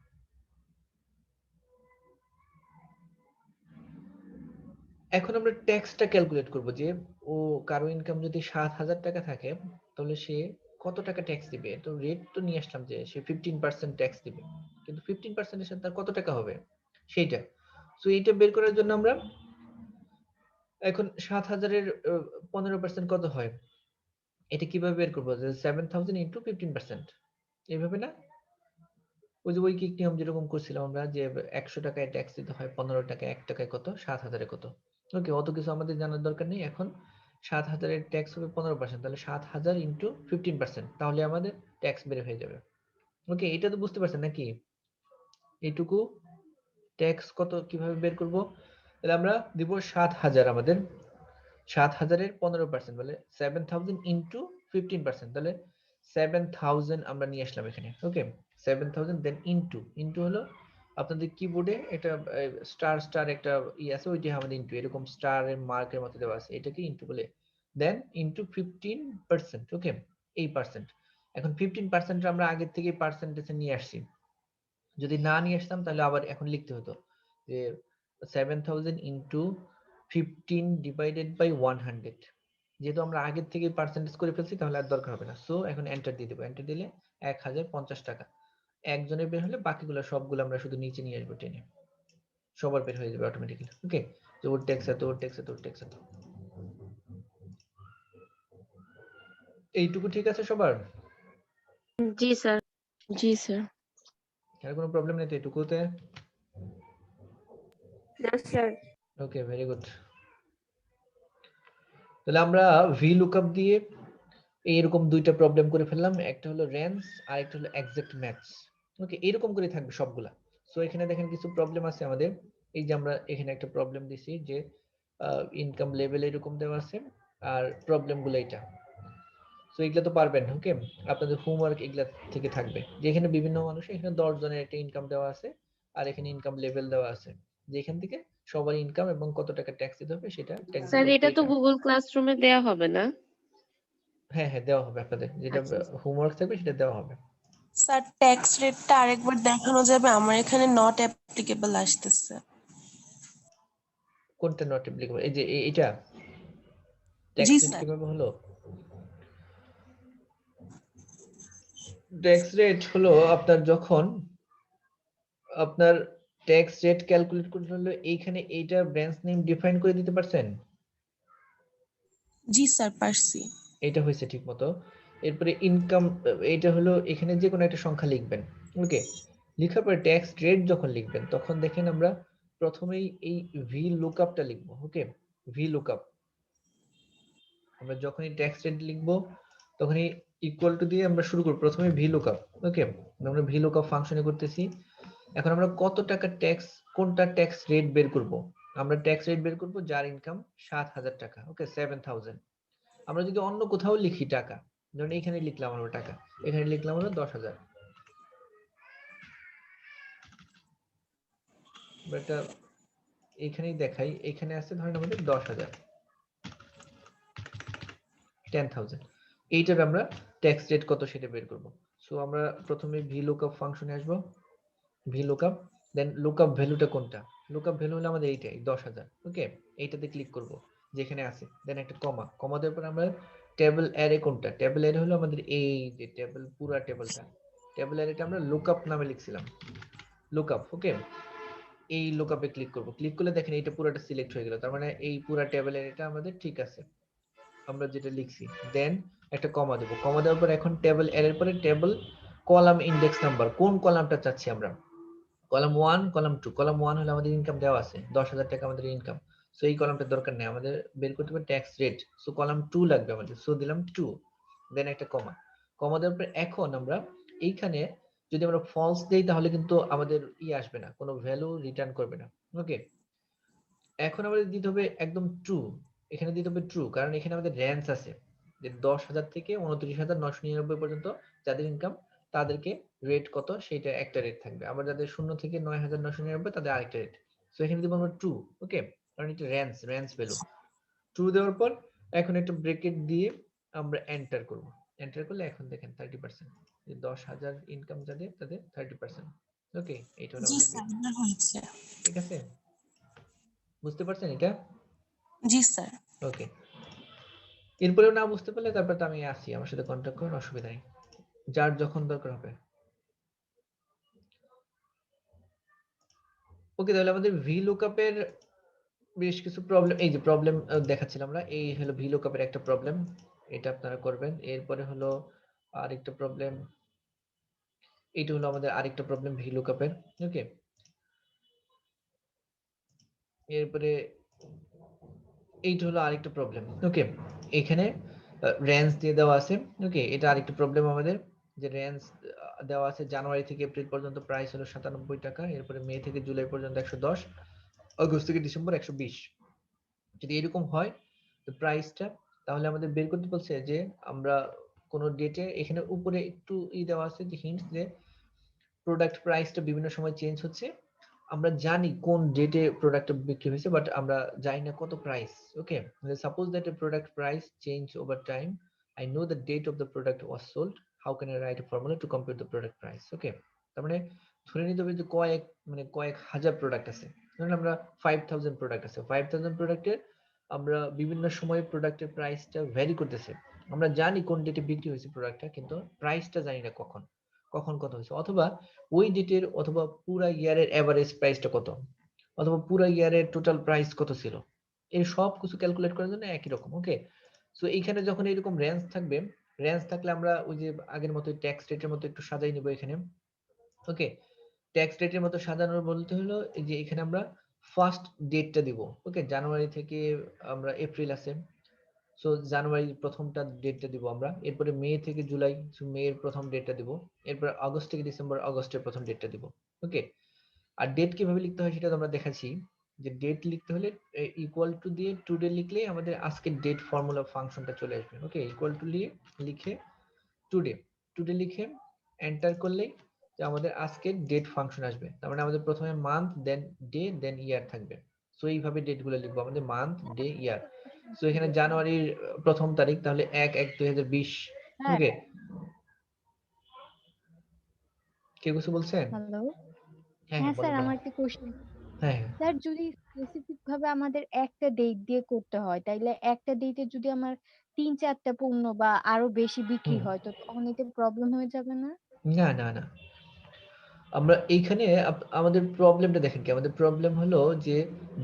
এখন আমরা ট্যাক্সটা ক্যালকুলেট করব, যে ও কারো ইনকাম যদি 7,000 টাকা থাকে তাহলে সে কত টাকা ট্যাক্স দিবে। তো রেট তো নিয়ে আসলাম যে সে 15% ট্যাক্স দিবে, কিন্তু 15% এর সাথে তার কত টাকা হবে সেইটা। সো এইটা বের করার জন্য আমরা এখন 7,000 এর 15% কত হয়, এটা কিভাবে বের করবো, যে 7,000 ইন্টু 15%, এইভাবে না? ওই যে ঐকিক নিয়ম যেরকম করছিলাম আমরা, যে 100 টাকায় ট্যাক্স দিতে হয় 15 টাকায়, 1 টাকায় কত, 7,000 এ কত। ওকে, অত কিছু আমাদের জানার দরকার নেই এখন। 7,000 এর ট্যাক্স হবে 15%, তাহলে 7,000 ইন্টু 15%, তাহলে আমাদের ট্যাক্স বের হয়ে যাবে। ওকে, এটা তো বুঝতে পারছেন নাকি? এইটুকু ট্যাক্স কত কিভাবে বের করব, তাহলে আমরা দিব 7,000 আমাদের 7,000-এর 15% বলে 7,000 ইন্টু 15%, তাহলে 7,000 আমরা নিয়ে আসলাম এখানে। ওকে, 7,000 দেন ইন্টু হলো আপনাদের কিবোর্ডে একটা স্টার স্টার একটা আছে, ওইটা আমাদের ইন্টু এরকম স্টারের মার্কের মতো দেওয়া আছে, এটাকে ইন্টু বলে দেন ইন্টু 15%। ওকে, এই পার্সেন্ট। এখন 15% আমরা আগের থেকে পার্সেন্টেজে নিয়ে আসছি, যদি না নিয়ে আসতাম তাহলে আবার এখন লিখতে হতো যে 7,000 ইন্টু 15 ডিভাইডেড বাই 100। যেহেতু আমরা আগের থেকে পার্সেন্টেজ করে ফেলছি তাহলে আর দরকার হবে না। সো এখন এন্টার দিয়ে দেবো, এন্টার দিলে 1,050 টাকা একজনের বের হলে বাকিগুলো সবগুলো আমরা শুধু নিচে নিয়ে আসবো টেনে, সবার বের হয়ে যাবে অটোমেটিক্যালি। ওকে, তো ওর ট্যাক্স এত, ওর ট্যাক্স এত, ওর ট্যাক্স এত। এইটুকু ঠিক আছে সবার? জি স্যার। জি স্যার। আর কোনো প্রবলেম নেই তো এইটুকুতে? না স্যার। ওকে, ভেরি গুড। তাহলে আমরা ভি লুকআপ দিয়ে এইরকম দুইটা প্রবলেম করে ফেললাম, একটা হলো রেঞ্জ আর একটা হলো এক্সাক্ট ম্যাচ। ওকে, এরকম করে থাকবে সবগুলা। সো এখানে দেখেন কিছু প্রবলেম আছে আমাদের। এই যে আমরা এখানে একটা প্রবলেম দিছি যে ইনকাম লেভেল এরকম দেওয়া আছে আর প্রবলেম গুলো এটা। সো এগুলা তো পারবেন। ওকে, আপনাদের হোমওয়ার্ক এগুলা থেকে থাকবে যে এখানে বিভিন্ন মানুষ, এখানে 10 জনের একটা ইনকাম দেওয়া আছে আর এখানে ইনকাম লেভেল দেওয়া আছে, যে এখান থেকে সবার ইনকাম এবং কত টাকা ট্যাক্স দিতে হবে সেটা ট্যাক্স স্যার এটা তো গুগল ক্লাসরুমে দেয়া হবে না? হ্যাঁ হ্যাঁ দেওয়া হবে আপনাদের, যেটা আচ্ছা। হোমওয়ার্ক থাকবে সেটা দেওয়া হবে। স্যার ট্যাক্স রেটটা আরেকবার দেখানো যাবে? আমার এখানে নট অ্যাপ্লিকেবল আসতেছে। কোনটা নট অ্যাপ্লিকেবল? এই যে এটা ট্যাক্স জি রেট স্যার। কিভাবে হলো? ট্যাক্স রেট হলো আপনার যখন আপনার ট্যাক্স রেট ক্যালকুলেট করতে হলো এইখানে এইটা ব্রাঞ্চ নেম ডিফাইন করে দিতে পারছেন? জি স্যার পারছি। এটা হয়েছে ঠিক মতো। এরপরে ইনকাম, এটা হলো এখানে যে কোনো একটা সংখ্যা লিখবেন। ওকে, লেখার পরে ট্যাক্স রেট যখন লিখবেন তখন দেখেন আমরা প্রথমেই এই ভি লুকআপটা লিখবো। ওকে, ভি লুকআপ আমরা যখনই ট্যাক্স রেট লিখবো তখনই ইকুয়াল টু দিয়ে আমরা শুরু করব। প্রথমে ভি লুকআপ। ওকে, আমরা ভি লুকআপ ফাংশনে করতেছি। এখন আমরা কত টাকা ট্যাক্স, কোনটা ট্যাক্স রেট বের করব? আমরা ট্যাক্স রেট বের করব যার ইনকাম 7,000 টাকা। ওকে, 7,000। আমরা যদি অন্য কোথাও লিখি টাকা, ধরুন এখানে লিখলাম আমরা টাকা, এখানে লিখলাম হলো 10,000, এটা এখানেই দেখাই, এখানে আছে ধরেন আমাদের 10,000, 10,000। এইটার আমরা ট্যাক্স রেট কত সেটা বের করব। সো আমরা প্রথমে ভি লুকআপ ফাংশনে আসব, ভি লুকআপ, দেন লুকআপ ভ্যালুটা কোনটা? লুকআপ ভ্যালু হলো আমাদের এইটাই 10,000। ওকে, এইটাতে ক্লিক করব যেখানে আছে, দেন একটা কমা, কমা দেওয়ার পর আমরা টেবিল অ্যারে কোনটা? টেবিল অ্যারে হলো আমাদের এই যে টেবিল, পুরো টেবিলটা, টেবিল অ্যারেটা আমরা লুকআপ নামে লিখছিলাম, লুকআপ। ওকে, এই লুকআপে ক্লিক করব, ক্লিক করলে দেখেন এইটা পুরোটা সিলেক্ট হয়ে গেল, তার মানে এই পুরো টেবিল অ্যারেটা আমাদের ঠিক আছে আমরা যেটা লিখছি। দেন একটা কমা দেব, কমা দেওয়ার পর এখন টেবিল অ্যারের পরে টেবিল কলাম ইনডেক্স নাম্বার, কোন কলামটা চাচ্ছি আমরা? Column 1, column 2। কলাম 1 হলো আমাদের ইনকাম দেওয়া আছে 10,000 টাকা আমাদের ইনকাম, সো এই কলামটার দরকার নেই, আমাদের বের করতে হবে ট্যাক্স রেট। সো কলাম 2 লাগবে আমাদের, সো দিলাম 2, দেন একটা কমা, কমা দেওয়ার পর এখন আমরা এইখানে যদি আমরা ফলস দেই তাহলে কিন্তু আমাদের আসবে না, কোনো ভ্যালু রিটার্ন করবে না। ওকে, এখন আমাদের দিতে হবে একদম ট্রু, এখানে দিতে হবে ট্রু, কারণ এখানে আমাদের রেঞ্জ আছে যে 10,000 থেকে 29,999 পর্যন্ত যাদের ইনকাম তাদেরকে রেট কত সেটা একটা রেট থাকবে, আবার যাদের 0 থেকে 9,999 তাদের আরেকটা রেট। সো এখানে দিব আমরা ট্রু। ওকে, কারণ এটা রেঞ্জ ভ্যালু। ট্রু দেওয়ার পর এখন একটা ব্র্যাকেট দিয়ে আমরা এন্টার করব, এন্টার করলে এখন দেখেন 30%, যে 10,000 ইনকাম যাদের তাদের 30%। ওকে, এইটা হলো জি আমাদের স্যার, রেট। এবার হয়েছে। ঠিক আছে, বুঝতে পারছেন এটা? জি স্যার। ওকে, এরপরেও না বুঝতে পারলে তারপর তো আমি আসি, আমার সাথে কন্ট্যাক্ট করুন, অসুবিধা নেই, যার যখন দরকার হবে। ওকে, তাহলে আমাদের ভি লুকআপের বেশ কিছু প্রবলেম, এই যে প্রবলেম দেখাচ্ছিলাম আমরা, এই হলো ভি লুকআপের একটা প্রবলেম, এটা আপনারা করবেন। এরপরে হলো আরেকটা প্রবলেম, এইটা হলো আমাদের আরেকটা প্রবলেম ভি লুকআপের। ওকে, এরপরে এইটা হলো আরেকটা প্রবলেম। ওকে, এখানে রেঞ্জ দিয়ে দেওয়া আছে। ওকে, এটা আরেকটা প্রবলেম আমাদের, যে রেঞ্জ দেওয়া আছে জানুয়ারি থেকে এপ্রিল পর্যন্ত প্রাইস হলো 97 টাকা, এরপরে মে থেকে জুলাই পর্যন্ত 110, আগস্ট থেকে ডিসেম্বর 120। যদি এরকম হয় তো প্রাইসটা, তাহলে আমাদের বের করতে বলছে যে আমরা কোন ডেটে, এখানে উপরে একটু দেওয়া আছে যে হিন্টস, যে প্রোডাক্ট প্রাইসটা বিভিন্ন সময় চেঞ্জ হচ্ছে। আমরা জানি কোন ডেটে প্রোডাক্টটা বিক্রি হয়েছে, বাট আমরা জানি না কত price. Okay, suppose that a product price change over time, I know the date of the product was sold, how can I write a formula to compute the product price. Okay, তার মানে ধরে নিতে হবে যে কয়েক হাজার product আছে। ধরুন আমরা 5000 প্রোডাক্ট আছে, 5000 প্রোডাক্টের আমরা বিভিন্ন সময় প্রোডাক্টের প্রাইসটা ভ্যারি করতেছে। আমরা জানি কোন ডেটে বিক্রি হয়েছে প্রোডাক্টটা, কিন্তু প্রাইসটা জানি না কখন কত হয়েছে, অথবা ওই ডেটের অথবা পুরা ইয়ারের এভারেজ প্রাইসটা কত, অথবা পুরা ইয়ারের টোটাল প্রাইস কত ছিল। এই সব কিছু ক্যালকুলেট করার জন্য একই রকম। ওকে, সো এইখানে যখন এরকম রেঞ্জ থাকবে, রেঞ্জ থাকলে আমরা ওই যে আগের মতো ট্যাক্স রেটের মতো একটু সাজাই নিব এখানে। ওকে, ট্যাক্স রেটের মতো সাজানোর বলতে হলো এই যে এখানে আমরা ফার্স্ট ডেটটা দিব। ওকে, জানুয়ারি থেকে আমরা এপ্রিল আছে, সো জানুয়ারির প্রথমটা ডেটটা দিব আমরা। এরপরে মে থেকে জুলাই, সো মে এর প্রথম ডেটটা দিব। এরপর আগস্ট থেকে ডিসেম্বর, আগস্টের প্রথম ডেটটা দিব। ওকে, আর ডেট কিভাবে লিখতে হয় সেটা তো আমরা দেখাচ্ছি, যে ডেট লিখতে হলে ইকুয়াল টু দিয়ে টুডে লিখলেই আমাদের আজকের ডেট ফর্মুলা ফাংশনটা চলে আসবে। ওকে, ইকুয়াল টু লিখে টুডে লিখে এন্টার করলেই যে আমাদের আজকের ডেট ফাংশন আসবে। তার মানে আমাদের প্রথমে মান্থ, দেন ডে, দেন ইয়ার থাকবে। সো এইভাবে ডেট গুলো লিখবো আমাদের, মান্থ, ডে, ইয়ার। সো এখানে জানুয়ারির প্রথম তারিখ, তাহলে 1/1/2020। হ্যাঁ। ওকে, কেউ কিছু বলছেন? হ্যালো। হ্যাঁ হ্যাঁ হ্যাঁ, স্যার, বলেন আমার বলেন। একটা কোশ্চেন। হ্যাঁ হ্যাঁ। স্যার, যদি স্পেসিফিক ভাবে আমাদের একটা ডেট দিয়ে করতে হয়, তাইলে একটা ডেটে যদি আমার 3-4টা পণ্য বা আরো বেশি বিক্রি হুম, হয়, তো তখন এতে প্রবলেম হয়ে যাবে না? না না না, আমরা এইখানে আমাদের প্রবলেমটা দেখেন কি, আমাদের প্রবলেম হলো যে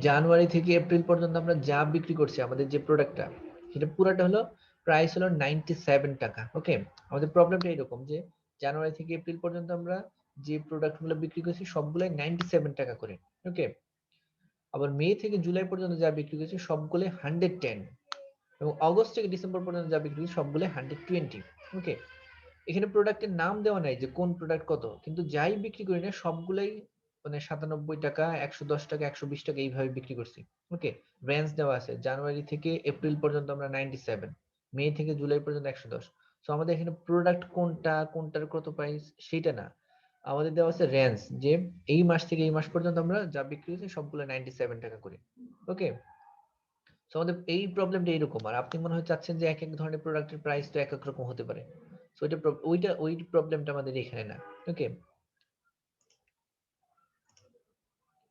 জানুয়ারি থেকে এপ্রিল পর্যন্ত আমরা যা বিক্রি করছি, আমাদের যে প্রোডাক্টটা, সেটা পুরাটা হলো প্রাইস হলো 97 টাকা। ওকে, আমাদের প্রবলেমটা এরকম যে জানুয়ারি থেকে এপ্রিল পর্যন্ত আমরা যে প্রোডাক্টগুলো বিক্রি করছি সবগুলাই 97 টাকা করে। ওকে, আবার মে থেকে জুলাই পর্যন্ত যা বিক্রি করছি সবগুলো 110, এবং আগস্ট থেকে ডিসেম্বর পর্যন্ত যা বিক্রি করছি সবগুলো 120। ওকে, এখানে প্রোডাক্টের নাম দেওয়া নাই যে কোন প্রোডাক্ট কত, কিন্তু যাই বিক্রি করি না সবগুলাই মানে 97 টাকা, 110 টাকা, 120 টাকা এইভাবে বিক্রি করছি। ওকে, রেঞ্জ দেওয়া আছে, জানুয়ারি থেকে এপ্রিল পর্যন্ত আমরা 97, মে থেকে জুলাই পর্যন্ত 110। সো আমাদের এখানে প্রোডাক্ট কোনটার কত প্রাইস সেটা না, আমাদের দেওয়া আছে রেঞ্জ, যে এই মাস থেকে এই মাস পর্যন্ত আমরা যা বিক্রি করছি সবগুলো 97 টাকা করে। ওকে, সো আমাদের এই প্রবলেমটা এরকম। আর আপনি মনে হয় চাচ্ছেন যে এক এক ধরনের প্রোডাক্টের প্রাইস তো এক এক রকম হতে পারে, সো ওই প্রবলেমটা আমাদের এখানে না। ওকে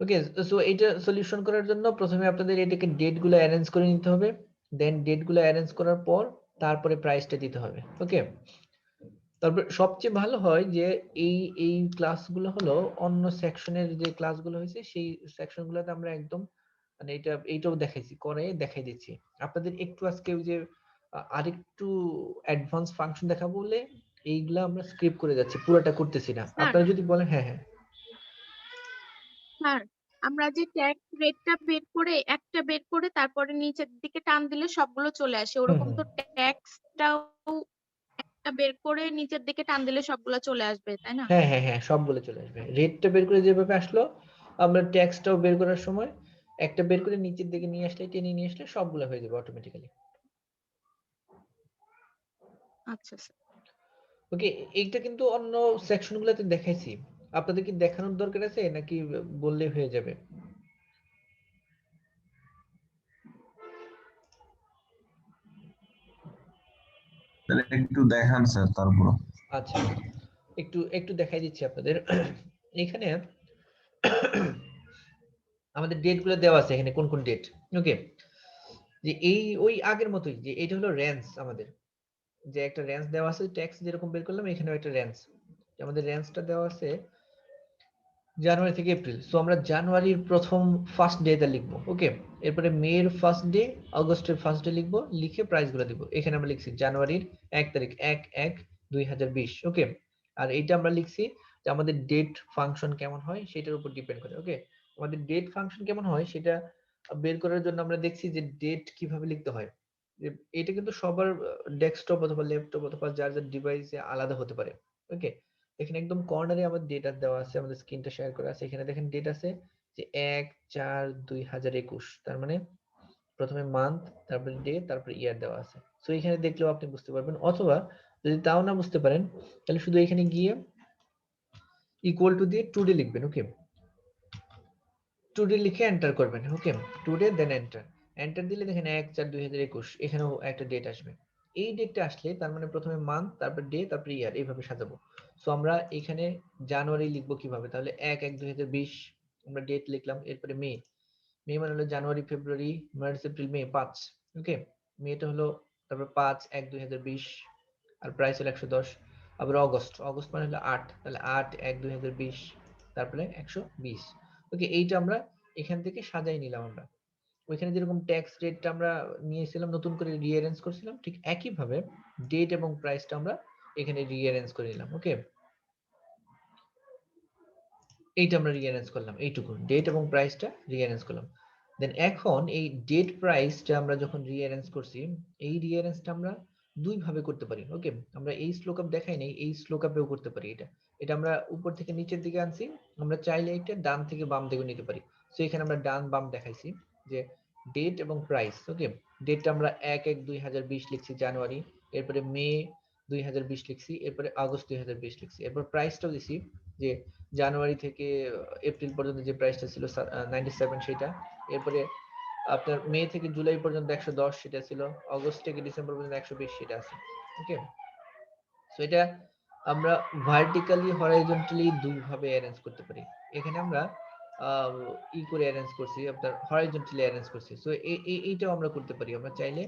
ওকে, সো এটা সলিউশন করার জন্য প্রথমে আপনাদের এটাকে ডেট গুলো অ্যারেঞ্জ করে নিতে হবে, দেন ডেট গুলো অ্যারেঞ্জ করার পর তারপরে প্রাইসটা দিতে হবে। ওকে, তারপর সবচেয়ে ভালো হয় যে এই ক্লাসগুলো হলো অন্য সেকশনের যে ক্লাসগুলো হয়েছে সেই সেকশনগুলোতে আমরা একদম মানে এইটাও দেখাই দিচ্ছি আপনাদের। একটু আজকে ওই যে আরেকটু অ্যাডভান্স ফাংশন দেখাবো বলে এইগুলা আমরা স্ক্রিপ্ট করে যাচ্ছি, পুরোটা করতেছি না। স্যার আপনারা যদি বলেন। হ্যাঁ হ্যাঁ, স্যার আমরা যে ট্যাক্স রেটটা বের করে তারপরে নিচের দিকে টান দিলে সবগুলো চলে আসে, হুম ওরকম হুম, তো ট্যাক্সটাও একটা বের করে নিচের দিকে টান দিলে সবগুলো চলে আসবে, তাই না? হ্যাঁ হ্যাঁ হ্যাঁ, সবগুলো চলে আসবে। রেটটা বের করে যেভাবে আসলো, আমরা ট্যাক্সটাও বের করার সময় একটা বের করে নিচের দিকে নিয়ে আসলে, টেনে নিয়ে আসলে সবগুলো হয়ে যাবে অটোমেটিক্যালি। আচ্ছা স্যার। ওকে, এইটা কিন্তু অন্য সেকশন গুলোতে দেখাইছি, আপনাদের কি দেখানোর দরকার আছে নাকি বললেই হয়ে যাবে? তাহলে একটু দেখান স্যার তারপর। আচ্ছা, একটু একটু দেখাই দিচ্ছি আপনাদের। এখানে আমাদের ডেট গুলো দেওয়া আছে, এখানে কোন কোন ডেট। ওকে, যে ওই আগের মতোই, যে এটা হলো রেঞ্জ, আমাদের যে একটা রেঞ্জ দেওয়া আছে, ট্যাক্স যেরকম বের করলাম এখানেও একটা রেঞ্জ, আমাদের রেঞ্জটা দেওয়া আছে জানুয়ারি থেকে এপ্রিল। সো আমরা জানুয়ারির প্রথম ফার্স্ট ডেটা লিখবো। ওকে, এরপরে মে এর ফার্স্ট ডে, আগস্টের ফার্স্ট ডে লিখবো, লিখে প্রাইস গুলো দিব। এখানে আমরা লিখছি জানুয়ারির 1 তারিখ, 1/1/2020। ওকে, আর এইটা আমরা লিখছি যে আমাদের ডেট ফাংশন কেমন হয় সেটার উপর ডিপেন্ড করে। ওকে, আমাদের ডেট ফাংশন কেমন হয় সেটা বের করার জন্য আমরা দেখছি যে ডেট কিভাবে লিখতে হয়। এটা কিন্তু সবার ডেস্কটপ অথবা ল্যাপটপ অথবা যার যার ডিভাইসে আলাদা হতে পারে। ওকে, এখানে একদম কর্নারে আমাদের ডেটা দেওয়া আছে, আমাদের স্ক্রিনটা শেয়ার করা আছে। এখানে দেখেন ডেট আছে যে 1/4/2021, তার মানে প্রথমে মান্থ, তারপরে ডে, তারপরে ইয়ার দেওয়া আছে। সো এখানে দেখলেও আপনি বুঝতে পারবেন, অথবা যদি তাও না বুঝতে পারেন তাহলে শুধু এখানে গিয়ে ইকুয়াল টু দিয়ে টুডে লিখবেন। ওকে, টুডে লিখে এন্টার করবেন। ওকে, টুডে দেন এন্টার। এন্টার দিলে দেখেন 1/4/2021 এখানেও একটা ডেট আসবে। এই ডেটটা আসলে তার মানে প্রথমে মান্থ, তারপর ডে, তারপর ইয়ার, এইভাবে সাজাবো। সো আমরা এখানে জানুয়ারি লিখবো কিভাবে, তাহলে 1/1/2020 আমরা ডেট লিখলাম। এরপরে মে, মে মানে হলো জানুয়ারি, ফেব্রুয়ারি, মার্চ, এপ্রিল, মে, 5। ওকে, মেটা হলো তারপর 5/1/2020 আর প্রাইস হলো 110। আবার অগস্ট, অগস্ট মানে হলো 8, তাহলে 8/1/2020 তারপরে 120। ওকে, এইটা আমরা এখান থেকে সাজাই নিলাম। আমরা ওইখানে যেরকম ট্যাক্স রেটটা আমরা নিয়েছিলাম, নতুন করে রিঅ্যারেঞ্জ করেছিলাম, ঠিক একইভাবে ডেট এবং প্রাইসটা আমরা এখানে রিঅ্যারেঞ্জ করে নিলাম। ওকে, এইটা আমরা রিঅ্যারেঞ্জ করলাম, এইটুকু ডেট এবং প্রাইসটা রিঅ্যারেঞ্জ করলাম। দেন এখন এই ডেট প্রাইসটা আমরা যখন রিঅ্যারেঞ্জ করছি, এই রিঅ্যারেঞ্জটা আমরা দুই ভাবে করতে পারি। ওকে, আমরা এই স্লোকআপ দেখাই নাই, এই স্লোকআপেও করতে পারি। এটা আমরা উপর থেকে নিচের দিকে আনছি, আমরা চাইলে এটা ডান থেকে বাম দিকে নিতে পারি। সো এখানে আমরা ডান বাম দেখাইছি যে ডেট এবং প্রাইস। ওকে, ডেটটা আমরা 1/1/2020 লিখছি জানুয়ারি, এরপরে মে 2020 লিখছি, এরপরে আগস্ট 2020 লিখছি, এরপর প্রাইসটাও দিছি যে জানুয়ারি থেকে এপ্রিল পর্যন্ত যে প্রাইসটা ছিল 97 সেটা, এরপরে আপনার মে থেকে জুলাই পর্যন্ত 110 সেটা ছিল, অগস্ট থেকে ডিসেম্বর পর্যন্ত 120 সেটা আছে। ওকে, সো এটা আমরা ভার্টিক্যালি হরাইজন্টালি দুই ভাবে অ্যারেঞ্জ করতে পারি। এখানে আমরা ই করে অ্যারেঞ্জ করছি, আপনার হরাইজন্টালি অ্যারেঞ্জ করছি। সো এইটাও আমরা করতে পারি, আমরা চাইলে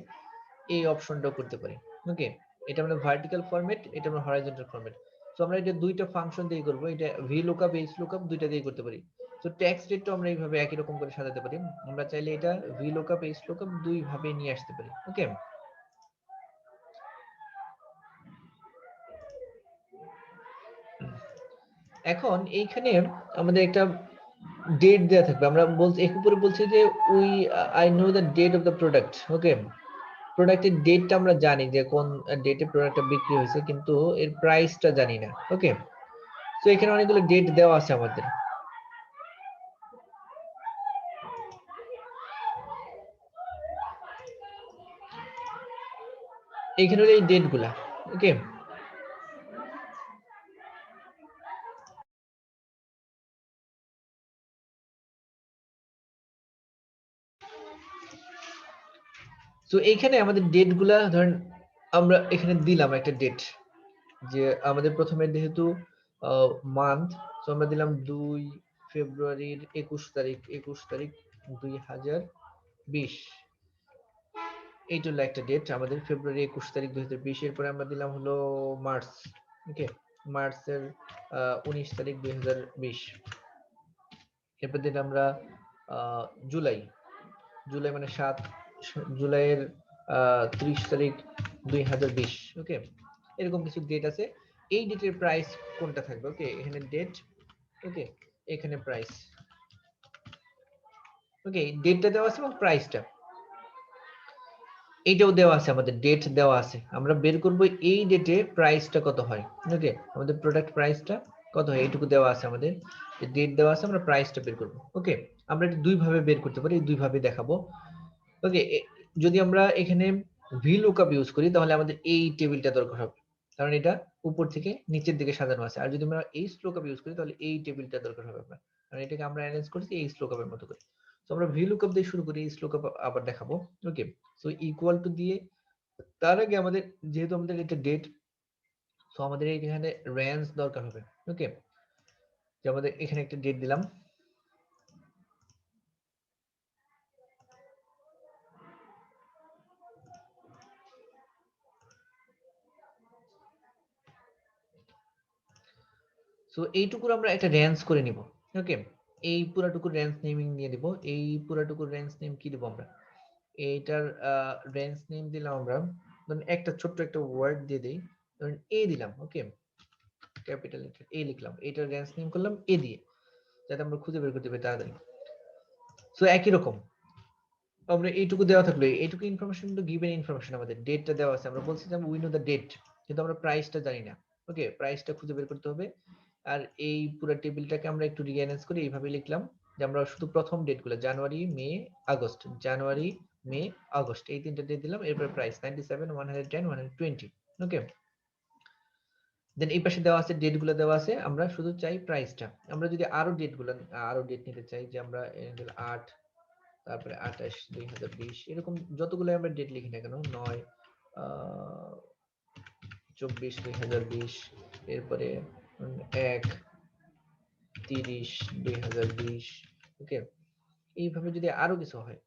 এই অপশনটাও করতে পারি। ওকে, এটা আমরা ভার্টিক্যাল ফরম্যাট, এটা আমরা হরাইজন্টাল ফরম্যাট। সো আমরা এটা দুইটা ফাংশন দিয়ে করব, এটা ভি লুকআপ, এইচ লুকআপ দুইটা দিয়ে করতে পারি। সো ট্যাক্স রেটটাও আমরা এইভাবে একই রকম করে সাজাতে পারি। আমরা চাইলে এটা ভি লুকআপ, এইচ লুকআপ দুই ভাবে নিয়ে আসতে পারি। ওকে, এখন এইখানে আমাদের একটা ডেট দেওয়া থাকবে। আমরা বলছি এক উপরে বলছি যে I know the date of the product. Okay, প্রোডাক্টের ডেটটা আমরা জানি যে কোন ডেটে প্রোডাক্টটা বিক্রি হয়েছে, কিন্তু এর প্রাইসটা জানি না। ওকে, তো এখানে অনেকগুলো ডেট দেওয়া আছে আমাদের। এখানে হলো এই ডেট গুলা। ওকে, তো এইখানে আমাদের ডেট গুলা ধরেন আমরা এখানে দিলাম একটা ডেট, যে আমাদের প্রথমে যেহেতু মান্থ, তো আমরা দিলাম 2 ফেব্রুয়ারির 21 তারিখ 2020। এইটা হলো একটা ডেট আমাদের, ফেব্রুয়ারি 21 তারিখ 2020। এরপরে আমরা দিলাম হলো মার্চ। ওকে, মার্চের 19 তারিখ 2020। এরপর দিলাম আমরা জুলাই, জুলাই মানে 7 জুলাইয়ের 30 তারিখ 2020। ওকে, এরকম কিছু ডেট আছে। এই ডেটের প্রাইস কোনটা থাকবে? ওকে, এখানে ডেট, ওকে, এখানে প্রাইস। ওকে, ডেটটা দেওয়া আছে এবং প্রাইসটা এইটাও দেওয়া আছে, আমাদের ডেট দেওয়া আছে। আমরা বের করব এই ডেটে প্রাইসটা কত হয়। ওকে, আমাদের প্রোডাক্ট প্রাইসটা কত হয় এইটুকু দেওয়া আছে, আমাদের ডেট দেওয়া আছে, আমরা প্রাইসটা বের করব। ওকে, আমরা এটা দুই ভাবে বের করতে পারি, দুই ভাবে দেখাবো। ওকে, যদি আমরা এখানে ভি লুকআপ ইউজ করি তাহলে আমাদের এই টেবিলটা দরকার হবে, কারণ এটা উপর থেকে নিচের দিকে সাজানো আছে। আর যদি আমরা এই লুকআপ ইউজ করি তাহলে এই টেবিলটা দরকার হবে আপনার, কারণ এটাকে আমরা অ্যারেঞ্জ করছি এই লুকআপের মতো করে। তো আমরা ভি লুকআপ দিয়ে শুরু করি, এই লুকআপ আবার দেখাবো। ওকে, সো ইকুয়াল টু দিয়ে তার আগে আমাদের যেহেতু আমাদের এটা ডেট, সো আমাদের এখানে রেঞ্জ দরকার হবে। ওকে, যে আমাদের এখানে একটা ডেট দিলাম, সো এইটুকুর আমরা একটা রেঞ্জ করে নিব। ওকে, এই পুরাটুকুর রেঞ্জ নেমিং নিয়ে দিব। এই পুরাটুকুর রেঞ্জ নেম কি দিব আমরা? এইটার রেঞ্জ নেম দিলাম আমরা, ধরুন একটা ছোট্ট একটা ওয়ার্ড দিয়ে দেই, ধরুন এ দিলাম। ওকে, ক্যাপিটাল লেটার এ লিখলাম, এটার রেঞ্জ নেম করলাম এ দিয়ে, যাতে আমরা খুঁজে বের করতে পারি তাড়াতাড়ি। সো একই রকম আমরা এইটুকু দেওয়া থাকলো, এইটুকু ইনফরমেশন কিন্তু গিভেন ইনফরমেশন, আমাদের ডেটটা দেওয়া আছে। আমরা বলছি যে উই নো দ্য ডেট, কিন্তু আমরা প্রাইসটা জানি না। ওকে, প্রাইসটা খুঁজে বের করতে হবে। আর এই পুরো টেবিলটাকে আমরা একটু রিঅ্যারেঞ্জ করে এইভাবে লিখলাম যে আমরা শুধু প্রথম ডেটগুলো জানুয়ারি, মে, আগস্ট, জানুয়ারি, মে, আগস্ট এই তিনটা ডেট দিলাম। এরপর প্রাইস 97, 110, 120। ওকে, দেন এই পাশে দেওয়া আছে ডেটগুলো দেওয়া আছে, আমরা শুধু চাই প্রাইসটা। আমরা যদি আরো ডেট নিতে চাই, যে আমরা 8, তারপরে 28, 2020 এরকম যতগুলো আমরা ডেট লিখি না কেন, 9, 24, 2020, এরপরে 1, 30, 2020। ওকে, এইভাবে যদি আরো কিছু হয়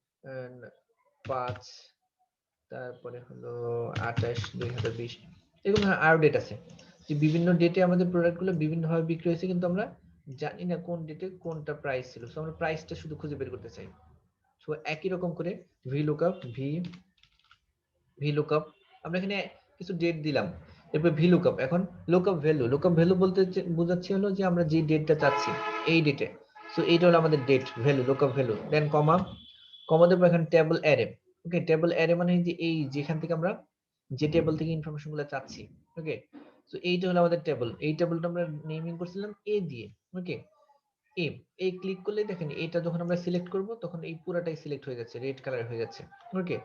5, তারপরে হলো 28, 2020 এরকম ধরনের আরো ডেট আছে, যে বিভিন্ন ডেটে আমাদের প্রোডাক্টগুলো বিভিন্ন ভাবে বিক্রি হয়েছে, কিন্তু আমরা জানি না কোন ডেটে কোনটা প্রাইস ছিল। সো আমরা প্রাইসটা শুধু খুঁজে বের করতে চাই। সো একই রকম করে VLOOKUP আমরা এখানে কিছু ডেট দিলাম, এরপর VLOOKUP। এখন লুকআপ ভ্যালু বলতে বোঝাচ্ছি হলো যে আমরা যে ডেটটা চাচ্ছি এই ডেটে, সো এইটা হলো আমাদের ডেট ভ্যালু, লুকআপ ভ্যালু। দেন কমা দেবো এখানে টেবল অ্যারে। ওকে, টেবল অ্যারে মানে যে এই যেখান থেকে আমরা যে টেবল থেকে ইনফরমেশন গুলো চাচ্ছি। ওকে, সো এইটা হলো আমাদের টেবল। এই টেবলটা আমরা নেমিং করছিলাম এ দিয়ে। ওকে, এই ক্লিক করলে দেখেন এটা যখন আমরা সিলেক্ট করব তখন এই পুরাটাই সিলেক্ট হয়ে যাচ্ছে, রেড কালার হয়ে যাচ্ছে। ওকে,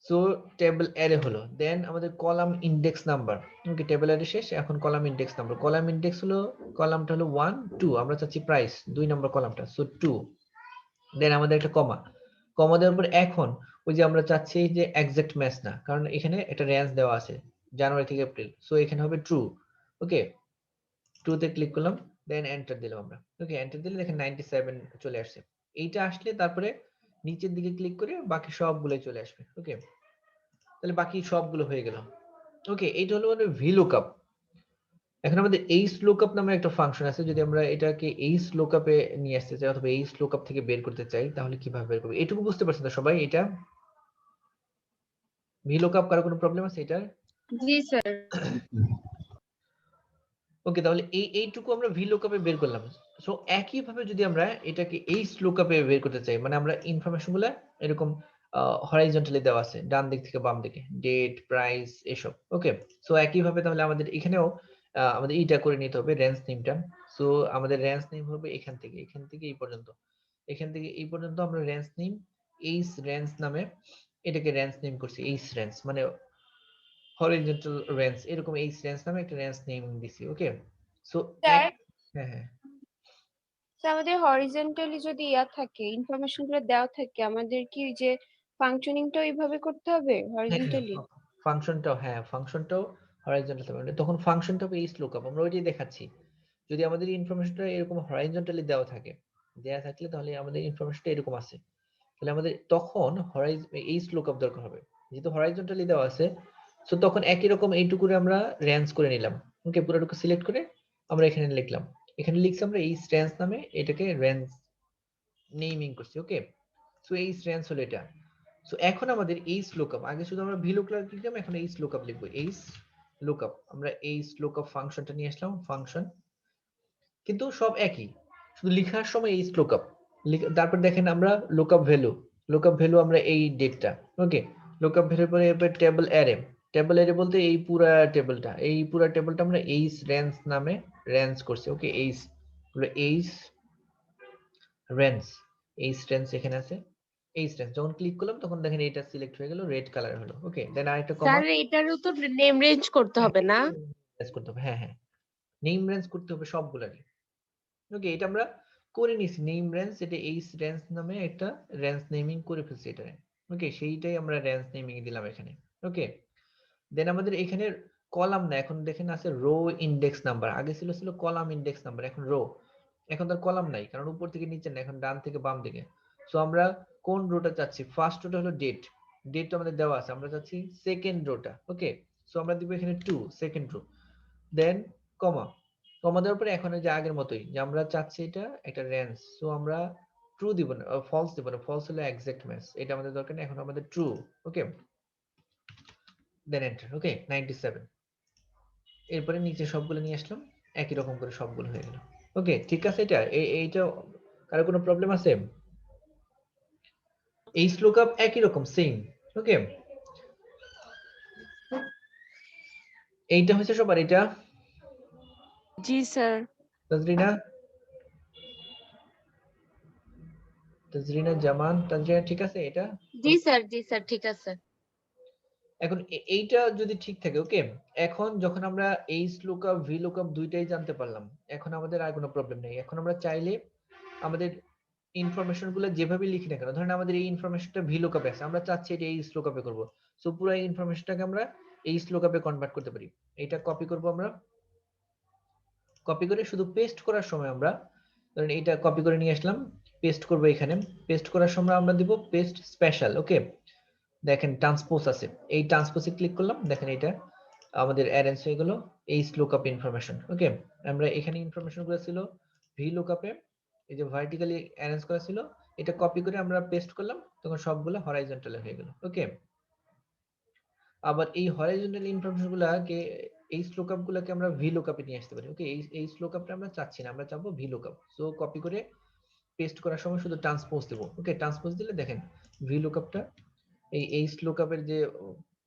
সো টেবল অ্যারে হলো। দেন আমাদের কলাম ইনডেক্স নাম্বার। ওকে, টেবল অ্যারে শেষ, এখন column index number. Column index হলো, কলামটা হলো 1, 2, আমরা চাচ্ছি প্রাইস 2 নম্বর কলামটা, সো 2। দেন আমাদের একটা কমা দেওয়ার পর এখন ওই যে আমরা চাচ্ছি যে এক্সাক্ট ম্যাচ না, কারণ এখানে একটা রেঞ্জ দেওয়া আছে জানুয়ারি থেকে এপ্রিল, সো এখানে হবে ট্রু। ওকে, ট্রুতে ক্লিক করলাম, দেন এন্টার দিলাম আমরা। ওকে, এন্টার দিলে দেখেন 97 চলে আসছে। এইটা আসলে তারপরে নিচের দিকে ক্লিক করে বাকি সবগুলো চলে আসবে। ওকে, তাহলে বাকি সবগুলো হয়ে গেল। ওকে, এইটা হলো আমাদের VLOOKUP। এখন আমাদের এইচ লুকআপ নামে একটা ফাংশন আছে, যদি আমরা এটাকে এইচ লুকআপে নিয়ে আসতে চাই অথবা এইচ লুকআপ থেকে বের করতে চাই, তাহলে কিভাবে বের করব? এটুকু বুঝতে পারছেন তো সবাই? এটা VLOOKUP কারো কোনো প্রবলেম আছে এটা? জি স্যার। ওকে, তাহলে এইটুকু আমরা VLOOKUP এ বের করলাম। সো একই ভাবে যদি আমরা এটাকে এইচ লুকআপ এ বের করতে চাই, মানে আমরা ইনফরমেশনগুলো এরকম হরাইজন্টালি দেওয়া আছে ডান দিক থেকে বাম দিকে, ডেট, প্রাইস এসব। ওকে, সো একই ভাবে তাহলে আমাদের এখানেও আমাদের এইটা করে নিতে হবে রেঞ্জ নেমটা। সো আমাদের রেঞ্জ নেম হবে এখান থেকে এই পর্যন্ত, এখান থেকে এই পর্যন্ত আমরা রেঞ্জ নেম এইচ রেঞ্জ নামে এটাকে রেঞ্জ নেম করছি। এইচ রেঞ্জ মানে হরিজন্টাল রেঞ্জ, এরকম এইচ রেঞ্জ নামে একটা রেঞ্জ নেম দিছি। ওকে, সো স্যার, হ্যাঁ আমাদের হরিজন্টালি যদি থাকে ইনফরমেশন গুলো দেওয়া থাকে, আমাদের কি যে ফাংশনিংটা ওইভাবে করতে হবে হরিজন্টালি? ফাংশনটাও হরাইজন্টাল হবে, তখন ফাংশনটা হবে এইচ লুকআপ। আমরা ওইটাই দেখাচ্ছি। যদি আমাদের ইনফরমেশনটা এরকম হরাইজন্টালি দেওয়া থাকলে তাহলে আমাদের ইনফরমেশনটা এরকম আছে, তাহলে আমাদের তখন এইচ লুকআপ দরকার হবে। যেহেতু হরাইজন্টালি দেওয়া আছে, সো তখন একই রকম এইটুকুরে আমরা রেঞ্জ করে নিলাম। ওকে, পুরোটুকু সিলেক্ট করে আমরা এখানে লিখলাম, এখানে লিখছি আমরা এইচ রেঞ্জ নামে এটাকে রেঞ্জ নেমিং করছি। ওকে, সো এইচ রেঞ্জ হলো এটা। সো এখন আমাদের এইচ লুকআপ, আগে শুধু আমরা VLOOKUP লিখলাম, এখন এইচ লুকআপ লিখবো। এইচ লুকআপ, আমরা এইচ লুকআপ ফাংশনটা নিয়ে আসলাম, ফাংশন কিন্তু সব একই, শুধু লেখার সময় এইচ লুকআপ। তারপর দেখেন আমরা লুকআপ ভ্যালু আমরা এই ডেটটা। ওকে, লুকআপ ভ্যালুর পরে এরপর টেবল অ্যারে বলতে এই পুরা টেবিলটা আমরা এইচ রেঞ্জ নামে রেঞ্জ করছি। ওকে, এইচ রেঞ্জ এখানে আছে। এইচ রেঞ্জ যখন ক্লিক করলাম তখন দেখেন এটা সিলেক্ট হয়ে গেল, রেড কালার হলো। ওকে, দেন আরেকটা কমা স্যার, এটারও তো নেম রেঞ্জ করতে হবে না? করতে হবে। হ্যাঁ, নেম রেঞ্জ করতে হবে সবগুলারই। ওকে, এটা আমরা করে নিছি নেম রেঞ্জ, এটা এইচ রেঞ্জ নামে একটা রেঞ্জ নেমিং করে ফেলছি এটা। ওকে, সেইটাই আমরা রেঞ্জ নেমিং দিলাম এখানে। ওকে, দেন আমাদের এখানে কলাম না, এখন দেখেন আছে রো ইনডেক্স নাম্বার। আগে ছিল কলাম ইনডেক্স নাম্বার, এখন রো। এখন তার কলাম নাই, কারণ উপর থেকে নিচে না, এখন ডান থেকে বাম দিকে। সো আমরা কোন রোটা চাচ্ছি? ফার্স্ট রোটা হলো ডেটটা আমাদের দেওয়া আছে, আমরা চাচ্ছি সেকেন্ড রোটা। ওকে, সো আমরা দিব এখানে 2 সেকেন্ড রো। দেন কমা দেওয়ার পরে এখন যে আগের মতোই, যে আমরা চাচ্ছি এটা একটা রেঞ্জ, সো আমরা ট্রু দিব না, ফলস দিব না। ফলস হলো এক্সাক্ট ম্যাচ, এটা আমাদের দরকার নেই, এখন আমাদের ট্রু। ওকে, দেন এন্টার। ওকে, 97। এরপরে নিচে সবগুলো নিয়ে আসলাম, একই রকম করে সবগুলো হয়ে গেল। ওকে, ঠিক আছে। এটা এইটা কারো কোনো প্রবলেম আছে? এইচ লুকআপ একই রকম সেম। ওকে, এইটা হচ্ছে সবার, এটা জি স্যার। তাজরিনা, তাজরিনা জামান, তাজরিনা ঠিক আছে এটা? জি স্যার ঠিক আছে। এখন এইটা যদি ঠিক থাকে, ওকে, এখন যখন আমরা এইচ লুকআপ ভি লুকআপ দুইটাই জানতে পারলাম, এখন আমাদের আর কোনো প্রবলেম নেই। এখন আমরা চাইলে আমাদের ইনফরমেশন গুলো যেভাবে লিখি না কেন, ধরেন আমাদের এই ইনফরমেশনটা ভি লুকআপে আছে, আমরা চাচ্ছি এটা এইচ লুকআপে করব, সো পুরো ইনফরমেশনটাকে আমরা এইচ লুকআপে কনভার্ট করতে পারি। এটা কপি করব আমরা, কপি করে শুধু পেস্ট করার সময় আমরা ধরেন এটা কপি করে নিয়ে আসলাম, পেস্ট করব এখানে, পেস্ট করার সময় আমরা দিব পেস্ট স্পেশাল, ওকে। দেখেন ট্রান্সপোজ আছে, এই ট্রান্সপোজে ক্লিক করলাম, দেখেন এটা আমাদের অ্যারেঞ্জ হয়ে গেল এইচ লুকআপ ইনফরমেশন, ওকে। আমরা এখানে ইনফরমেশন গুলো ছিল ভি লুকআপে, এই যে ভার্টিক্যালি অ্যারেঞ্জ করা ছিল, এটা কপি করে আমরা পেস্ট করলাম, তখন সবগুলো হরাইজন্টালে হয়ে গেল, ওকে। আবার এই হরাইজন্টাল ইনফরমেশন গুলাকে এইচ লুকআপ গুলোকে আমরা ভি লুকআপে নিয়ে আসতে পারি, ওকে। এই এইচ লুকআপটা আমরা চাচ্ছি না, আমরা চাবো ভি লুকআপ, সো কপি করে পেস্ট করার সময় শুধু ট্রান্সপোজ দেব, ওকে। ট্রান্সপোজ দিলে দেখেন ভি লুকআপটা এই এইচ লুকআপের যে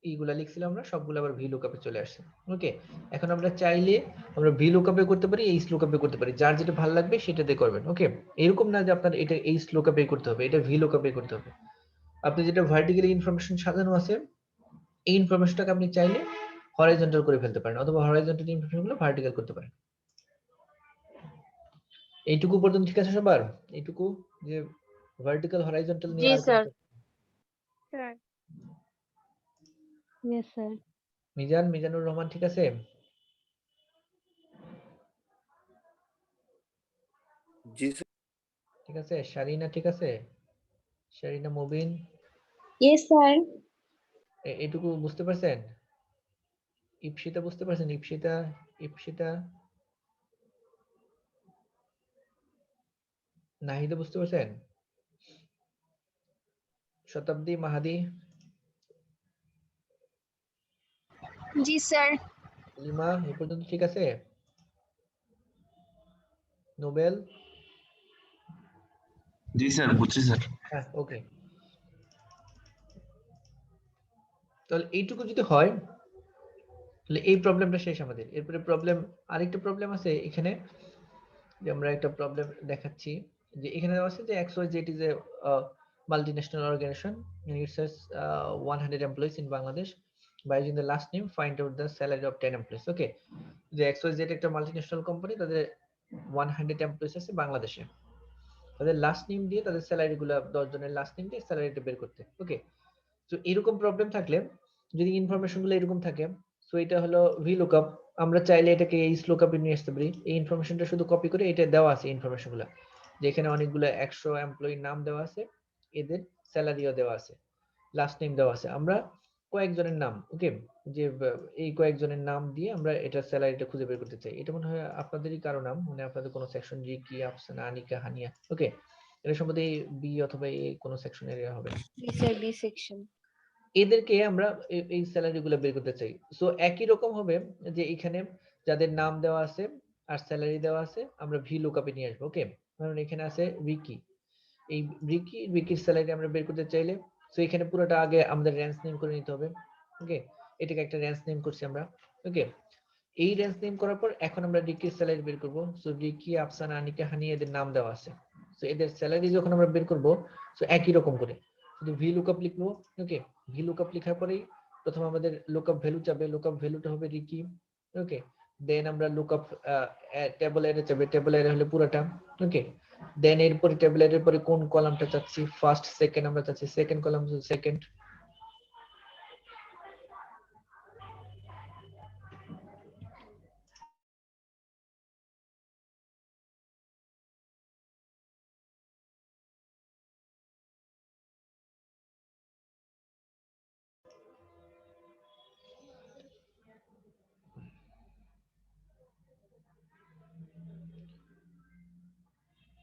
এইগুলা লিখছিলাম আমরা সবগুলো আবার ভি লুকআপে চলে আসছে, ওকে। এখন আমরা চাইলে আমরা ভি লুকআপে করতে পারি, এইচ লুকআপে করতে পারি, যার যেটা ভালো লাগবে সেটাতে করবেন, ওকে। এরকম না যে আপনার এটা এইচ লুকআপে করতে হবে, এটা ভি লুকআপে করতে হবে। আপনি যেটা ভার্টিক্যালি ইনফরমেশন সাজানো আছে এই ইনফরমেশনটাকে আপনি চাইলে হরাইজন্টাল করে ফেলতে পারেন, অথবা হরাইজন্টাল ইনফরমেশনগুলো ভার্টিক্যাল করতে পারেন। এইটুকু পর্যন্ত ঠিক আছে সবার? এইটুকু যে ভার্টিক্যাল হরাইজন্টাল নিয়ে জি আর sir. Sir yes sir. Mizanur Rahman ঠিক আছে? জি স্যার। ঠিক আছে, শারিনা ঠিক আছে? শারিনা মুবিন ইয়েস স্যার। এইটুকু বুঝতে পারছেন? ইপসিতা বুঝতে পারছেন? ইপসিতা, ইপসিতা, নাহিদা বুঝতে পারছেন? শতাব্দী, মাহাদি, জি স্যার। লিমা এই পর্যন্ত ঠিক আছে? নোবেল? জি স্যার, বুঝছি স্যার। হ্যাঁ, ওকে। তাহলে এইটুকু যদি হয় তাহলে এই প্রবলেমটা শেষ আমাদের। এরপরে প্রবলেম, আরেকটা প্রবলেম আছে এখানে, যে আমরা একটা প্রবলেম দেখাচ্ছি, যে এখানে দেওয়া আছে যে XYZ is a multinational organization and it says 100 employees in Bangladesh. By using the last name find out the salary of 10 employees, okay. যে XYZ একটা মাল্টিন্যাশনাল কোম্পানি, তাদের 100 এমপ্লয়িজ আছে বাংলাদেশে, তাদের লাস্ট নেম দিয়ে তাদের স্যালারি গুলা 10 জনের লাস্ট নেম দিয়ে স্যালারিটা বের করতে, ওকে। তো এরকম প্রবলেম থাকলে, যদি ইনফরমেশন গুলো এরকম থাকে, সো এটা হলো ভি লুকআপ, আমরা চাইলে এটাকে এইচ লুকআপে নিয়ে আসতে পারি। এই ইনফরমেশনটা শুধু কপি করে, এটা দেওয়া আছে ইনফরমেশন গুলা, যেখানে অনেকগুলো 100 এমপ্লয়ির নাম দেওয়া আছে, এদের স্যালারিও দেওয়া আছে, লাস্ট নেম দেওয়া আছে, আমরা কয়েকজনের নাম, ওকে, যে এই কয়েকজনের নাম দিয়ে আমরা এটা স্যালারিটা খুঁজে বের করতে চাই। এটা মনে হয় আপনাদেরই কারো নাম, মানে আপনাদের কোনো সেকশন, জি কি, আফসানা, আনিকা, হানিয়া, ওকে। এটা সম্ভবত বি অথবা এ কোনো সেকশন এরিয়া হবে। জি স্যার, বি সেকশন। এদেরকে আমরা এই স্যালারি গুলো বের করতে চাই, সো একই রকম হবে যে এখানে যাদের নাম দেওয়া আছে আর স্যালারি দেওয়া আছে আমরা ভি লুকআপে নিয়ে আসবো, ওকে। কারণ এখানে আছে রিকি, এই রিকির স্যালারি আমরা বের করতে চাইলে, সো এখানে পুরোটা আগে আমাদের রেঞ্জ নেম করে নিতে হবে, ওকে। এটাকে একটা রেঞ্জ নেম করছি আমরা, ওকে। এই রেঞ্জ নেম করার পর এখন আমরা রিকির স্যালারি বের করব, সো রিকি, আফসানা, আনিকা, হানি এদের নাম দেওয়া আছে, সো এদের স্যালারি যখন আমরা বের করব, সো একই রকম করে শুধু ভি লুকআপ লিখবো, ওকে। ভি লুকআপ লেখার পরেই প্রথম আমাদের লুকআপ ভ্যালু চাবে, লুকআপ ভ্যালুটা হবে রিকি, ওকে। দেন আমরা লুকআপ টেবল এর চাবে, টেবল এর হলে পুরোটা, ওকে। দেন এরপরে টেবল এর পরে কোন কলামটা চাচ্ছি, ফার্স্ট সেকেন্ড আমরা চাচ্ছি সেকেন্ড কলাম, সেকেন্ড,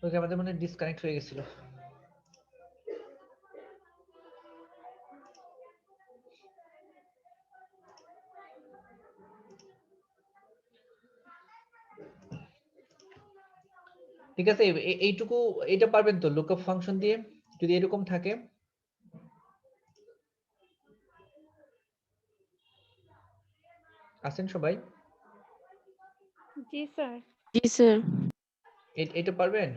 ওকে। আমাদের মনে ডিসকানেক্ট হয়ে গেছিল। ঠিক আছে, এইটুকু এটা পারবেন তো লুকআপ ফাংশন দিয়ে, যদি এরকম থাকে। আছেন সবাই? জি স্যার। জি স্যার। এটা পারবেন?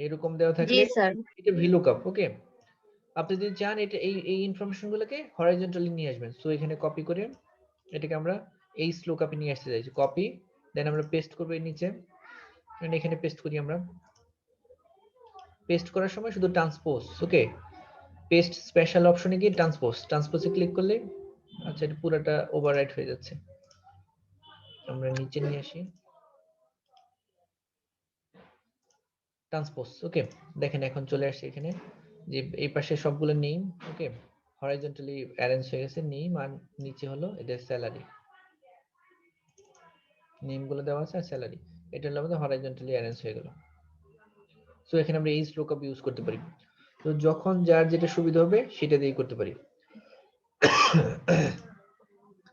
এরকম দেওয়া থাকলে এটা VLOOKUP, ওকে? আপনি যদি চান এটা এই ইনফরমেশন গুলোকে হরাইজন্টালি নিয়ে আসবেন। সো এখানে কপি করে এটাকে আমরা এই লুকআপে নিয়ে আসতে চাইছি। কপি, দেন আমরা পেস্ট করব এর নিচে, এন্ড এখানে পেস্ট করি আমরা। পেস্ট করার সময় শুধু ট্রান্সপোজ, ওকে? পেস্ট স্পেশাল অপশনে গিয়ে ট্রান্সপোজে ক্লিক করলে আচ্ছা এটা পুরোটা ওভাররাইট হয়ে যাচ্ছে। আমরা নিচে নিয়ে আসি, ট্রান্সপোজ, ওকে? দেখেন এখন চলে আসছে এখানে যে এই পাশে সবগুলো নেম, ওকে? হরাইজন্টালি অ্যারেঞ্জ হয়ে গেছে নেম, আর নিচে হলো এদের স্যালারি। নেম গুলো দেওয়া আছে আর স্যালারি, এটা হলো আমাদের হরাইজন্টালি অ্যারেঞ্জ হয়ে গেল। সো এখানে আমরা এই লুকআপ ইউজ করতে পারি। তো যখন যার যেটা সুবিধা হবে সেটা দিয়ে করতে পারি।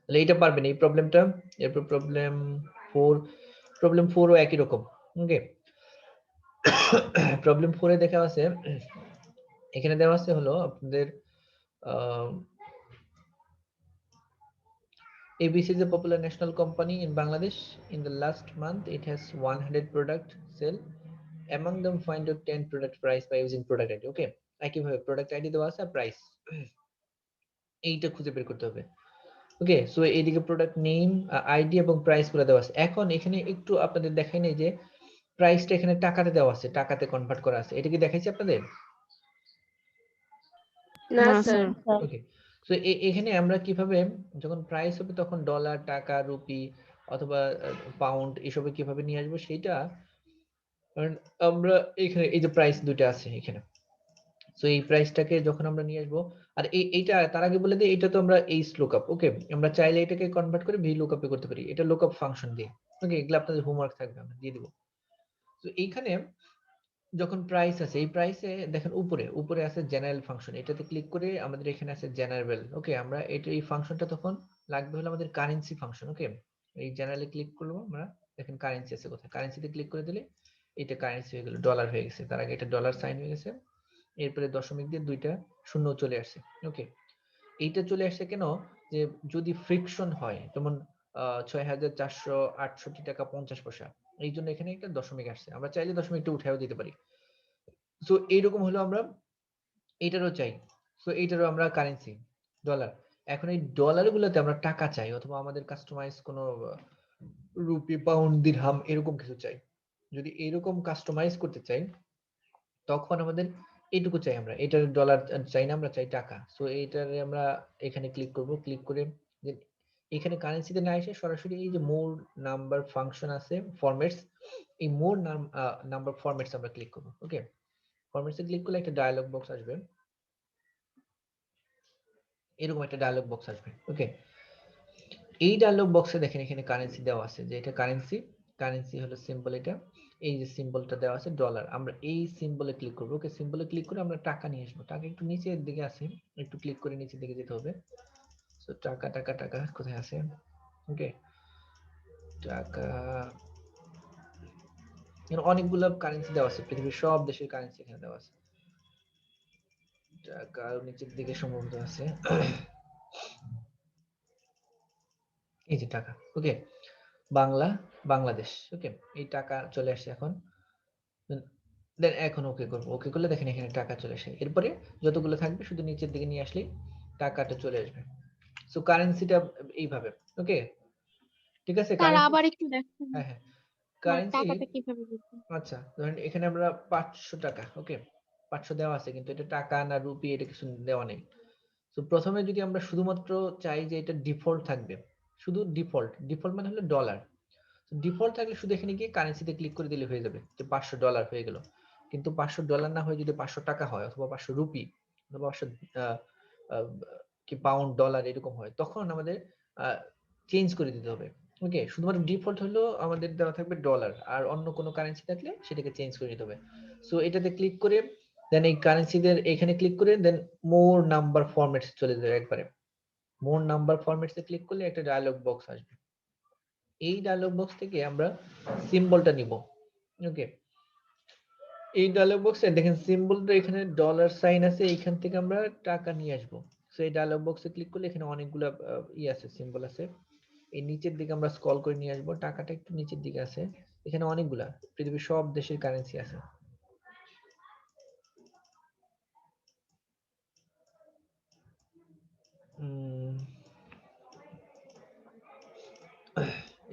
তাহলে এটা পারবেন এই প্রবলেমটা। এরপর প্রবলেম 4 ও একই রকম, ওকে? প্রবলেম 4 এ দেখা আছে, এখানে দেওয়া আছে হলো আপনাদের ABC is a popular national company in Bangladesh. In the last month, it has 100 product sell. Among them, find out 10 product price by using product ID. Okay, একইভাবে product ID দেওয়া আছে, প্রাইস এইটা খুঁজে বের করতে হবে। ওকে, সো এইদিকে product name, ID এবং প্রাইস গুলো দেওয়া আছে। এখন এখানে একটু আপনাদের দেখাই নেই যে প্রাইসটা এখানে টাকাতে দেওয়া আছে, টাকাতে কনভার্ট করা আছে। এটা কি দেখাইছি আপনাদের? না না স্যার। স্যার। ওকে, সো এখানে আমরা কিভাবে যখন প্রাইস হবে তখন ডলার, টাকা, রুপি অথবা পাউন্ড এসবে কিভাবে নিয়ে আসবো সেটা, কারণ আমরা এখানে এই যে প্রাইস দুটো আছে এখানে, সো এই প্রাইসটাকে যখন আমরা নিয়ে আসবো, আর এইটা তার আগে বলে দিই, এটা তো আমরা এই লুকআপ, ওকে? আমরা চাইলে এটাকে কনভার্ট করে VLOOKUP এ করতে পারি, এটা লুকআপ ফাংশন দিয়ে, ওকে? এগুলো আপনাদের হোমওয়ার্ক থাকবে, আমরা দিয়ে দিব। তো এইখানে যখন প্রাইস আছে, এই প্রাইসে দেখেন উপরে উপরে আছে জেনারেল ফাংশন, এটাতে ক্লিক করে আমাদের এখানে আছে জেনারেল, ওকে? আমরা এটা এই ফাংশনটা তখন লাগবে হলো আমাদের কারেন্সি ফাংশন, ওকে? এই জেনারেলে ক্লিক করবো আমরা, দেখেন কারেন্সি আছে কোথায়, কারেন্সিতে ক্লিক করে দিলে এটা কারেন্সি হয়ে গেল, ডলার হয়ে গেছে। তার আগে এটা ডলার সাইন হয়ে গেছে, এরপরে দশমিক দিয়ে দুইটা শূন্য চলে আসছে, ওকে? এইটা চলে আসছে কেন, যে যদি ফ্রিকশন হয়, যেমন ৬,৪৬৮ টাকা 50 পয়সা, এই জন্য এখানে একটা দশমিক আসছে। আমরা চাইলে দশমিকটা উঠায়ও দিতে পারি। সো এইরকম হলো আমরা এইটারও চাই, সো এইটারও আমরা কারেন্সি ডলার। এখন এই ডলার গুলোতে আমরা টাকা চাই, অথবা আমাদের কাস্টমাইজ কোনো রুপি, পাউন্ড, দিরহাম এরকম কিছু চাই। যদি এরকম কাস্টমাইজ করতে চাই তখন আমাদের এইটুকু চাই, আমরা এটার ডলার চাই না, আমরা চাই টাকা। সো এইটারে আমরা এখানে ক্লিক করব, ক্লিক করে এখানে কারেন্সিতে না এসে সরাসরি এই যে মোর নাম্বার ফাংশন আছে ফরম্যাটস, এই মোর নাম্বার ফরম্যাটস আমরা ক্লিক করব, ওকে? ফরম্যাটসে ক্লিক করলে একটা ডায়লগ বক্স আসবে, এরকম একটা ডায়লগ বক্স আসবে, ওকে? এই ডায়লগ বক্সে দেখেন এখানে কারেন্সি দেওয়া আছে, যে এটা কারেন্সি, কারেন্সি হলো সিম্বল, এটা এই যে সিম্বলটা দেওয়া আছে ডলার, আমরা এই সিম্বলে ক্লিক করব, ওকে? সিম্বলে ক্লিক করে আমরা টাকা নিয়ে আসবো। টাকা একটু নিচের দিকে আছে, একটু ক্লিক করে নিচের দিকে যেতে হবে। সো টাকা টাকা টাকা কোথায় আছে, ওকে? টাকা, এখানে অনেকগুলো কারেন্সি দেওয়া আছে, পৃথিবীর সব দেশের কারেন্সি এখানে দেওয়া আছে। টাকা নিচের দিকে সম্ভবত আছে, এই যে টাকা, ওকে? বাংলা, বাংলাদেশ, ওকে? এই টাকা চলে আসছে এখন। দেন এখন ওকে করবো, ওকে করলে দেখেন এখানে টাকা চলে আসে। এরপরে যতগুলো থাকবে শুধু নিচের দিকে নিয়ে আসলেই টাকাটা চলে আসবে। সো কারেন্সিটা এইভাবে, ওকে? ঠিক আছে, স্যার কারেন্সি, আবার একটু দেখেন হ্যাঁ হ্যাঁ, কারেন্সি, টাকাটা কিভাবে বুঝবো? আচ্ছা ধরেন এখানে আমরা 500 টাকা, ওকে? 500 দেওয়া আছে, কিন্তু এটা টাকা না রুপি এটা কিছু দেওয়া নেই। তো প্রথমে যদি আমরা শুধুমাত্র চাই যে এটা ডিফল্ট থাকবে, শুধু ডিফল্ট, ডিফল্ট মানে হলো ডলার, ডিফল্ট থাকলে শুধু এখানে গিয়ে কারেন্সিতে ক্লিক করে দিলে হয়ে যাবে, যে 500 ডলার হয়ে গেল। কিন্তু 500 ডলার না হয়ে যদি 500 টাকা হয়, অথবা 500 রুপি, অথবা 500 কি পাউন্ড, ডলার এরকম হয়, তখন আমাদের চেঞ্জ করে দিতে হবে, ওকে? শুধুমাত্র ডিফল্ট হলো আমাদের দেওয়া থাকবে ডলার, আর অন্য কোনো কারেন্সি থাকলে সেটাকে চেঞ্জ করে দিতে হবে। সো এটাতে ক্লিক করে দেন এই কারেন্সিদের এখানে ক্লিক করে দেন মোর নাম্বার ফরম্যাটস চলে যাবে একবারে। মোর নাম্বার ফরম্যাটসে ক্লিক করলে একটা ডায়লগ বক্স আসবে, এই ডায়লগ বক্স থেকে আমরা সিম্বলটা নিব, ওকে? এই ডায়লগ বক্সে দেখেন সিম্বলটা এখানে ডলার সাইন আছে, এইখান থেকে আমরা টাকা নিয়ে আসবো। সো এই ডায়লগ বক্সে ক্লিক করলে এখানে অনেকগুলো আছে, সিম্বল আছে। এই নিচের দিকে আমরা স্ক্রল করে নিয়ে আসবো, টাকাটা একটু নিচের দিকে আছে, এখানে অনেকগুলা পৃথিবীর সব দেশের কারেন্সি আছে।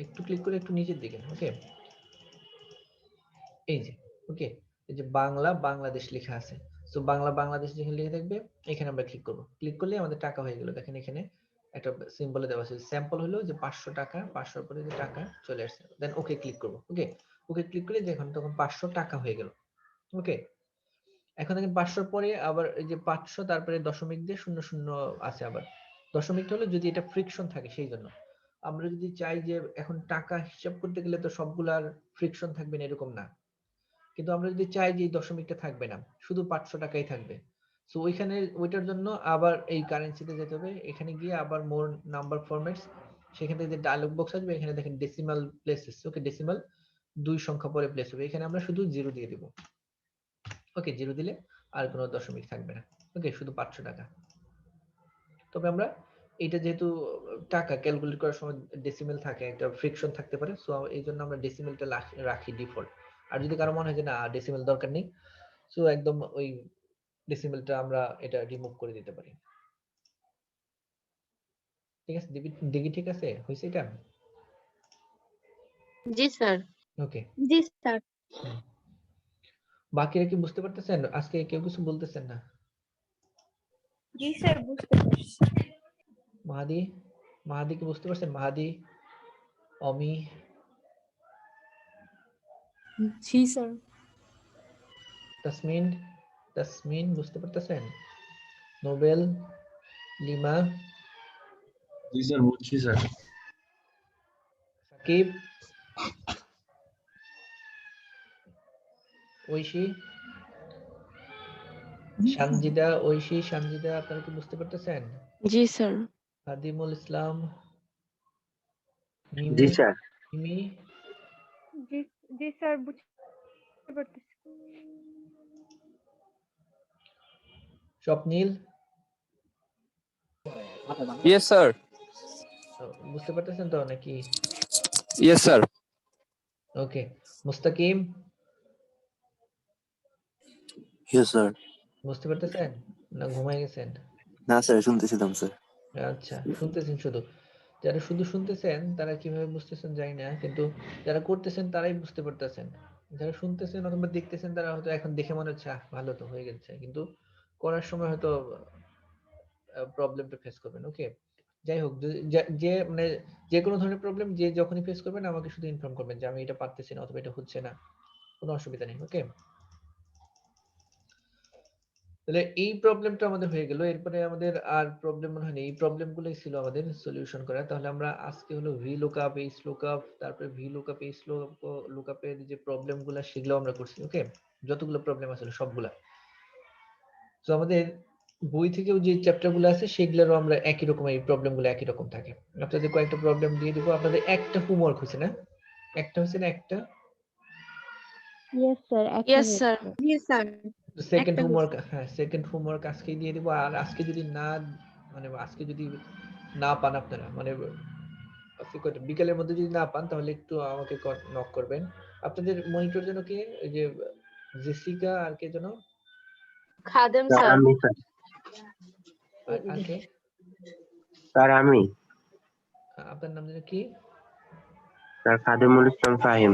একটু ক্লিক করে একটু নিচের দিকে, ওকে, এই যে, ওকে, এই যে বাংলা বাংলাদেশ লেখা আছে, তো বাংলা বাংলাদেশ যেখানে লেখা থাকবে এখানে আমরা ক্লিক করব। ক্লিক করলে আমাদের টাকা হয়ে গেল। দেখেন এখানে একটা সিম্বলে দেওয়া আছে, স্যাম্পল হলো যে 500 টাকা, 500 পরে যে টাকা চলে আসছে, দেন ওকে ক্লিক করব। ওকে, ওকে ক্লিক করলে দেখুন তখন 500 টাকা হয়ে গেল। ওকে, এখন দেখেন 500 পরে আবার এই যে 500 তারপরে দশমিক দিয়ে শূন্য শূন্য আছে, আবার দশমিকটা হলো যদি এটা ফ্রিকশন থাকে সেই জন্য। আমরা যদি চাই যে এখন টাকা হিসাব করতে গেলে তো সবগুলার ফ্রিকশন থাকবে না এরকম না, কিন্তু আমরা যদি চাই যে এই দশমিকটা থাকবে না, শুধু 500 টাকাই থাকবে, সো ওইখানে ওইটার জন্য আবার এই কারেন্সিতে যেতে হবে, এখানে গিয়ে আবার মোর নাম্বার ফরম্যাটস, সেখান থেকে যে ডায়লগ বক্স আসবে এখানে দেখেন ডেসিমাল প্লেসেস, ওকে, ডেসিমাল 2 সংখ্যা পরে প্লেস হবে, এখানে আমরা শুধু 0 দিয়ে দিব। ওকে, 0 দিলে আর কোনো দশমিক থাকবে না। ওকে, শুধু 500 টাকা। তবে আমরা এটা যেহেতু টাকা ক্যালকুলেট করার সময় ডেসিমেল থাকে, একটা ফ্রিকশন থাকতে পারে, সো এই জন্য আমরা ডেসিমেলটা রাখি ডিফল্ট। আর যদি কারো মনে হয় যে না ডেসিমেল দরকার নেই, সো একদম ওই ডেসিমেলটা আমরা এটা রিমুভ করে দিতে পারি। ঠিক আছে দিঘি, ঠিক আছে, হয়েছে এটা? জি স্যার। ওকে, জি স্যার। বাকিরা কি বুঝতে পারতেছেন? আজকে কেউ কিছু বলতেছেন না? জি স্যার, বুঝতে পারছি। মাহাদি, মাহাদি কি বুঝতে পারছেন? মাহাদি, অমি, জি স্যার। তাসমিন, তাসমিন বুঝতে পারতেছেন? নোবেল, লিমা, জি স্যার, বুঝছি স্যার। সাকিব, ঐশী, সানজিদা, ঐশী, সানজিদা, আপনারা কি বুঝতে পারতেছেন? জি স্যার। হাদিমুল ইসলাম, জি মিমি, স্যার। মিমি, জি জি স্যার, বুঝতে পারতেছি। স্বপ্নীল, Yes, sir. বুঝতে পারতেছেন তো নাকি? Yes, sir. ওকে, মুস্তাকিম, Yes, sir. বুঝতে পারতেছেন না ঘুমাই গেছেন? না স্যার, শুনতেছিলাম স্যার। আচ্ছা, শুনতেছেন শুধু। যারা শুধু শুনতেছেন তারা কিভাবে বুঝতেছেন জানি না, কিন্তু যারা করতেছেন তারাই বুঝতে পারতেছেন। যারা শুনতেছেন অথবা দেখতেছেন তারা হয়তো এখন দেখে মনে হচ্ছে ভালো তো হয়ে গেছে, কিন্তু করার সময় হয়তো প্রবলেমটা ফেস করবেন। ওকে, যাই হোক, যে মানে যে কোনো ধরনের প্রবলেম যে যখনই ফেস করবেন আমাকে শুধু ইনফর্ম করবেন যে আমি এটা পারতেছি না অথবা এটা হচ্ছে না, কোনো অসুবিধা নেই। ওকে, তাহলে এই প্রবলেমটা আমাদের হয়ে গেল। এরপরে আমাদের আর প্রবলেম মনে হয় না, এই প্রবলেমগুলোই ছিল আমাদের সলিউশন করা। তাহলে আমরা আজকে হলো ভি লুকআপ, এইচ লুকআপ, তারপরে ভি লুকআপ, এইচ লুকআপের যে প্রবলেমগুলো সেগুলো আমরা করছি। ওকে, যতগুলো প্রবলেম আছে সবগুলা। তো আমাদের বই থেকেও যে চ্যাপ্টারগুলো আছে সেগুলোরও আমরা একই রকম, এই প্রবলেমগুলো একই রকম থাকে। আপনাদের কয়েকটা প্রবলেম দিয়ে দিব। আপনাদের একটা হোমওয়ার্ক হয়েছে না? একটা হয়েছে না? একটা ইয়েস স্যার, একটা Yes, sir. হয়েছে। জি স্যার। সেকেন্ড একটা হোমওয়ার্ক, হ্যাঁ সেকেন্ড হোমওয়ার্ক আজকেই দিয়ে দিব। আর আজকে যদি না মানে আজকে যদি না পান আপনারা, মানে আজকে কয়টা বিকালের মধ্যে যদি না পান তাহলে একটু আমাকে নক করবেন। আপনাদের মনিটর যেন কে, ওই যে জেসিকা আর কে যেন, খাদেম স্যার স্যার। আমি স্যার। আর কে? স্যার আমি। আপনার নাম যেন কি? স্যার খাদিমুল ইসলাম ফাহিম।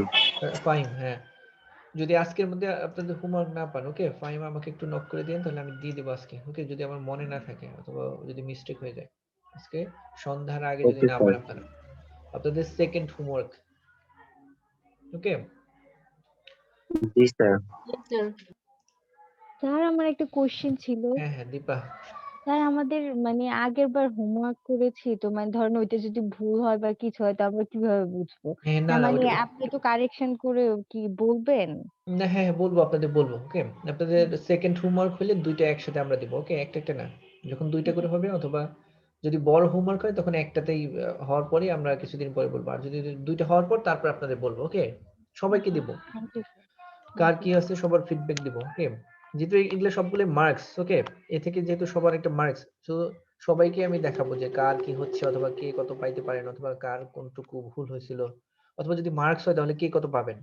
ফাহিম, হ্যাঁ। যদি আজকের মধ্যে আপনাদের হোমওয়ার্ক না পান, ওকে, ফাহিম আমাকে একটু নক করে দিন, তাহলে আমি দিয়ে দেবো আজকে। ওকে, যদি আমার মনে না থাকে অথবা যদি মিস্টেক হয়ে যায়, আজকে সন্ধ্যার আগে যদি ওকে না স্যার। পান আপনারা, আপনাদের সেকেন্ড হোমওয়ার্ক। ওকে, জি স্যার। Yes, sir. স্যার, আমার একটা কোশ্চেন ছিল। হ্যাঁ হ্যাঁ দীপা, স্যার, আমাদের মানে আগের বার হোমওয়ার্ক করেছি তো, মানে ধরেন ওইটা যদি ভুল হয় বা কিছু হয় তো আমরা কিভাবে বুঝবো? হ্যাঁ না না না মানে ওটা, আপনি তো কারেকশন করে কি বলবেন? না হ্যাঁ হ্যাঁ বলবো, আপনাদের বলবো। ওকে, আপনাদের সেকেন্ড হোমওয়ার্ক হলে দুইটা একসাথে আমরা দেবো। ওকে, একটা একটা না, যখন দুইটা করে হবে অথবা যদি বড় হোমওয়ার্ক হয় তখন একটাতেই হওয়ার পরে আমরা কিছুদিন পরে বলবো, আর যদি দুইটা হওয়ার পর তারপর আপনাদের বলবো। ওকে, সবাইকে দিব, থ্যাংক ইউ। কার কি আছে সবার ফিডব্যাক দিব। ওকে, যেহেতু এগুলো সবগুলো মার্কস, ওকে, এ থেকে যেহেতু সবার একটা মার্কস, তো সবাইকে আমি দেখাবো যে কার কি হচ্ছে, অথবা কে কত পাইতে পারেন, অথবা কার কোনটুকু ভুল হয়েছিল, অথবা যদি মার্কস হয় তাহলে কে কত পাবেন।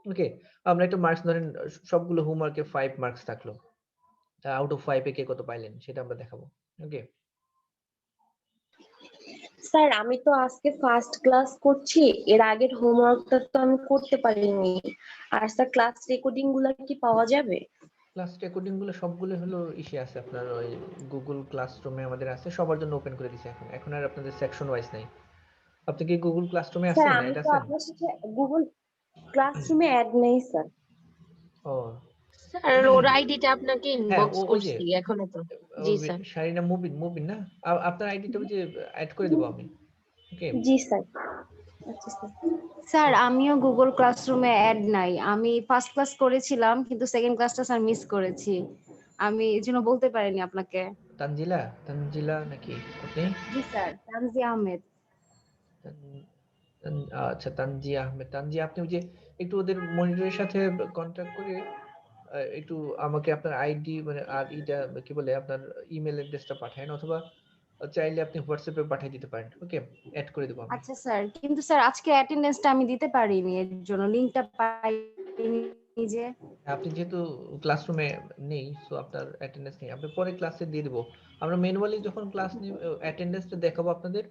ওকে, আমরা একটা মার্কস ধরেন সবগুলো হোমওয়ার্কে 5 মার্কস থাকলো, আউট অফ 5 এ কে কত পাইলেন সেটা আমরা দেখাবো। ওকে, স্যার আমি তো আজকে ফার্স্ট ক্লাস করছি, এর আগের হোমওয়ার্কটা তো আমি করতে পারিনি। আর স্যার ক্লাস রেকর্ডিং গুলা কি পাওয়া যাবে? ক্লাস রেকর্ডিং গুলো সবগুলো হলো ইসে আছে আপনার ওই গুগল ক্লাসরুমে আমাদের আছে, সবার জন্য ওপেন করে দিয়েছে এখন। এখন আর আপনাদের সেকশন ওয়াইজ নাই। আপনি কি গুগল ক্লাসরুমে স্যার আছেন, আমি এটা তো আছেন? আপনার সাথে গুগল ক্লাসরুমে অ্যাড নেই স্যার। ও স্যার ওর আইডিটা আপনাকে হ্যাঁ, ইনবক্স ওই যে করছি এখনো তো। জি স্যার। শারিনা মুবিন, মুবিন না? আপনার আইডিটা ওই যে অ্যাড করে দেবো আমি। ওকে, জি স্যার। আচ্ছা স্যার। স্যার আমিও গুগল ক্লাসরুমে অ্যাড নাই। আমি ফার্স্ট ক্লাস করেছিলাম কিন্তু সেকেন্ড ক্লাসটা স্যার মিস করেছি। আমি এই জন্য বলতে পারিনি আপনাকে। তানজিলা, তানজিলা নাকি আপনি? জি স্যার, তানজিয়া আহমেদ। আচ্ছা, তানজিয়া আহমেদ। তানজিয়া, আপনি ওই যে একটু ওদের মনিটরের সাথে কন্ট্যাক্ট করে একটু আমাকে আপনার আইডি মানে আর এটা কি বলে আপনার ইমেল অ্যাড্রেসটা পাঠান, অথবা চাইলে আপনি হোয়াটসঅ্যাপে পাঠিয়ে দিতে পারেন। ওকে, অ্যাড করে দেবো আমি। আচ্ছা স্যার, কিন্তু স্যার আজকে অ্যাটেন্ডেন্সটা আমি দিতে পারিনি, এর জন্য লিংকটা পাইনি যে। আপনি যেহেতু ক্লাসরুমে নেই, সো আপনার অ্যাটেন্ডেন্স নেই, আপনি পরে ক্লাসে দিয়ে দেবো। আমরা ম্যানুয়ালি যখন ক্লাস নিয়ে অ্যাটেন্ডেন্সটা দেখাবো আপনাদের,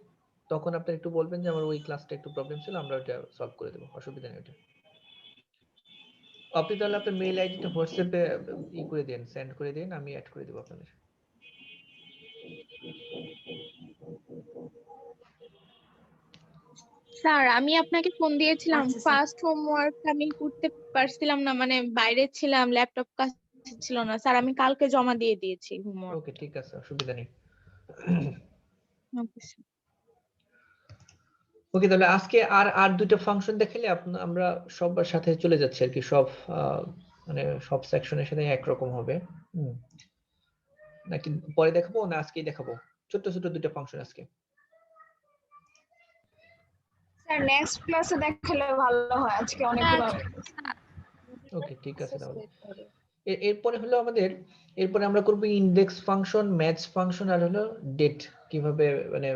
তখন আপনি একটু বলবেন যে আমার ওই ক্লাসটা একটু প্রবলেম ছিল, আমরা ওটা সলভ করে দেবো, অসুবিধা নেই ওটা। আপনি তাহলে আপনার মেইল আইডিটা হোয়াটসঅ্যাপে ই করে দিন, সেন্ড করে দিন, আমি অ্যাড করে দেবো আপনাদের। স্যার আমি আপনাকে ফোন দিয়েছিলাম, আচ্ছা স্যার। ফার্স্ট হোমওয়ার্ক আমি করতে পারছিলাম না, মানে বাইরে ছিলাম, ল্যাপটপ কাছে ছিল না। স্যার আমি কালকে জমা দিয়ে দিয়েছি হোমওয়ার্ক। ওকে, ঠিক আছে, অসুবিধা নেই। ওকে, তাহলে আজকে আর দুটো ফাংশন দেখালে আমরা সবার সাথে চলে যাচ্ছি আর কি, সব মানে সব সেকশনের সাথে একরকম হবে। নাকি পরে দেখাবো, না আজকেই দেখাবো? ছোট ছোট দুটো ফাংশন আজকে। স্যার নেক্সট ক্লাসে দেখালে ভালো হয়, আজকে অনেকগুলো। ওকে, ঠিক আছে তাহলে। এরপরে হলো আমাদের, এরপরে আমরা করব ইনডেক্স ফাংশন, ম্যাচ ফাংশন, আর হলো ডেট কিভাবে মানে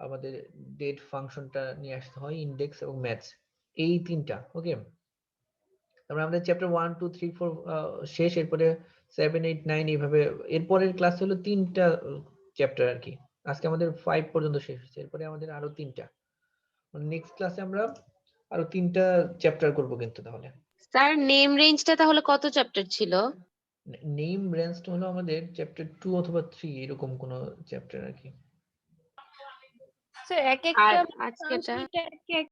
আমাদের ডেট ফাংশনটা নিয়ে আসতে হয়, ইনডেক্স এবং ম্যাচ, এই তিনটা। ওকে, তারপরে আমাদের চ্যাপ্টার 1 2 3 4 শেষ, এরপরে 7 8 9 এইভাবে এরপরের ক্লাস হলো তিনটা চ্যাপ্টার আর কি। আজকে আমাদের 5 পর্যন্ত শেষ হচ্ছে, এরপরে আমাদের আরো তিনটা, মানে নেক্সট ক্লাসে আমরা আরো তিনটা চ্যাপ্টার করব কিন্তু। তাহলে স্যার নেম রেঞ্জটা তাহলে কত চ্যাপ্টার ছিল? নেম রেঞ্জটা হলো আমাদের চ্যাপ্টার 2 অথবা 3 এরকম কোন চ্যাপ্টার আর কি। স্যার এক আর একটা আজকেটা ট্রান্সমিটারকে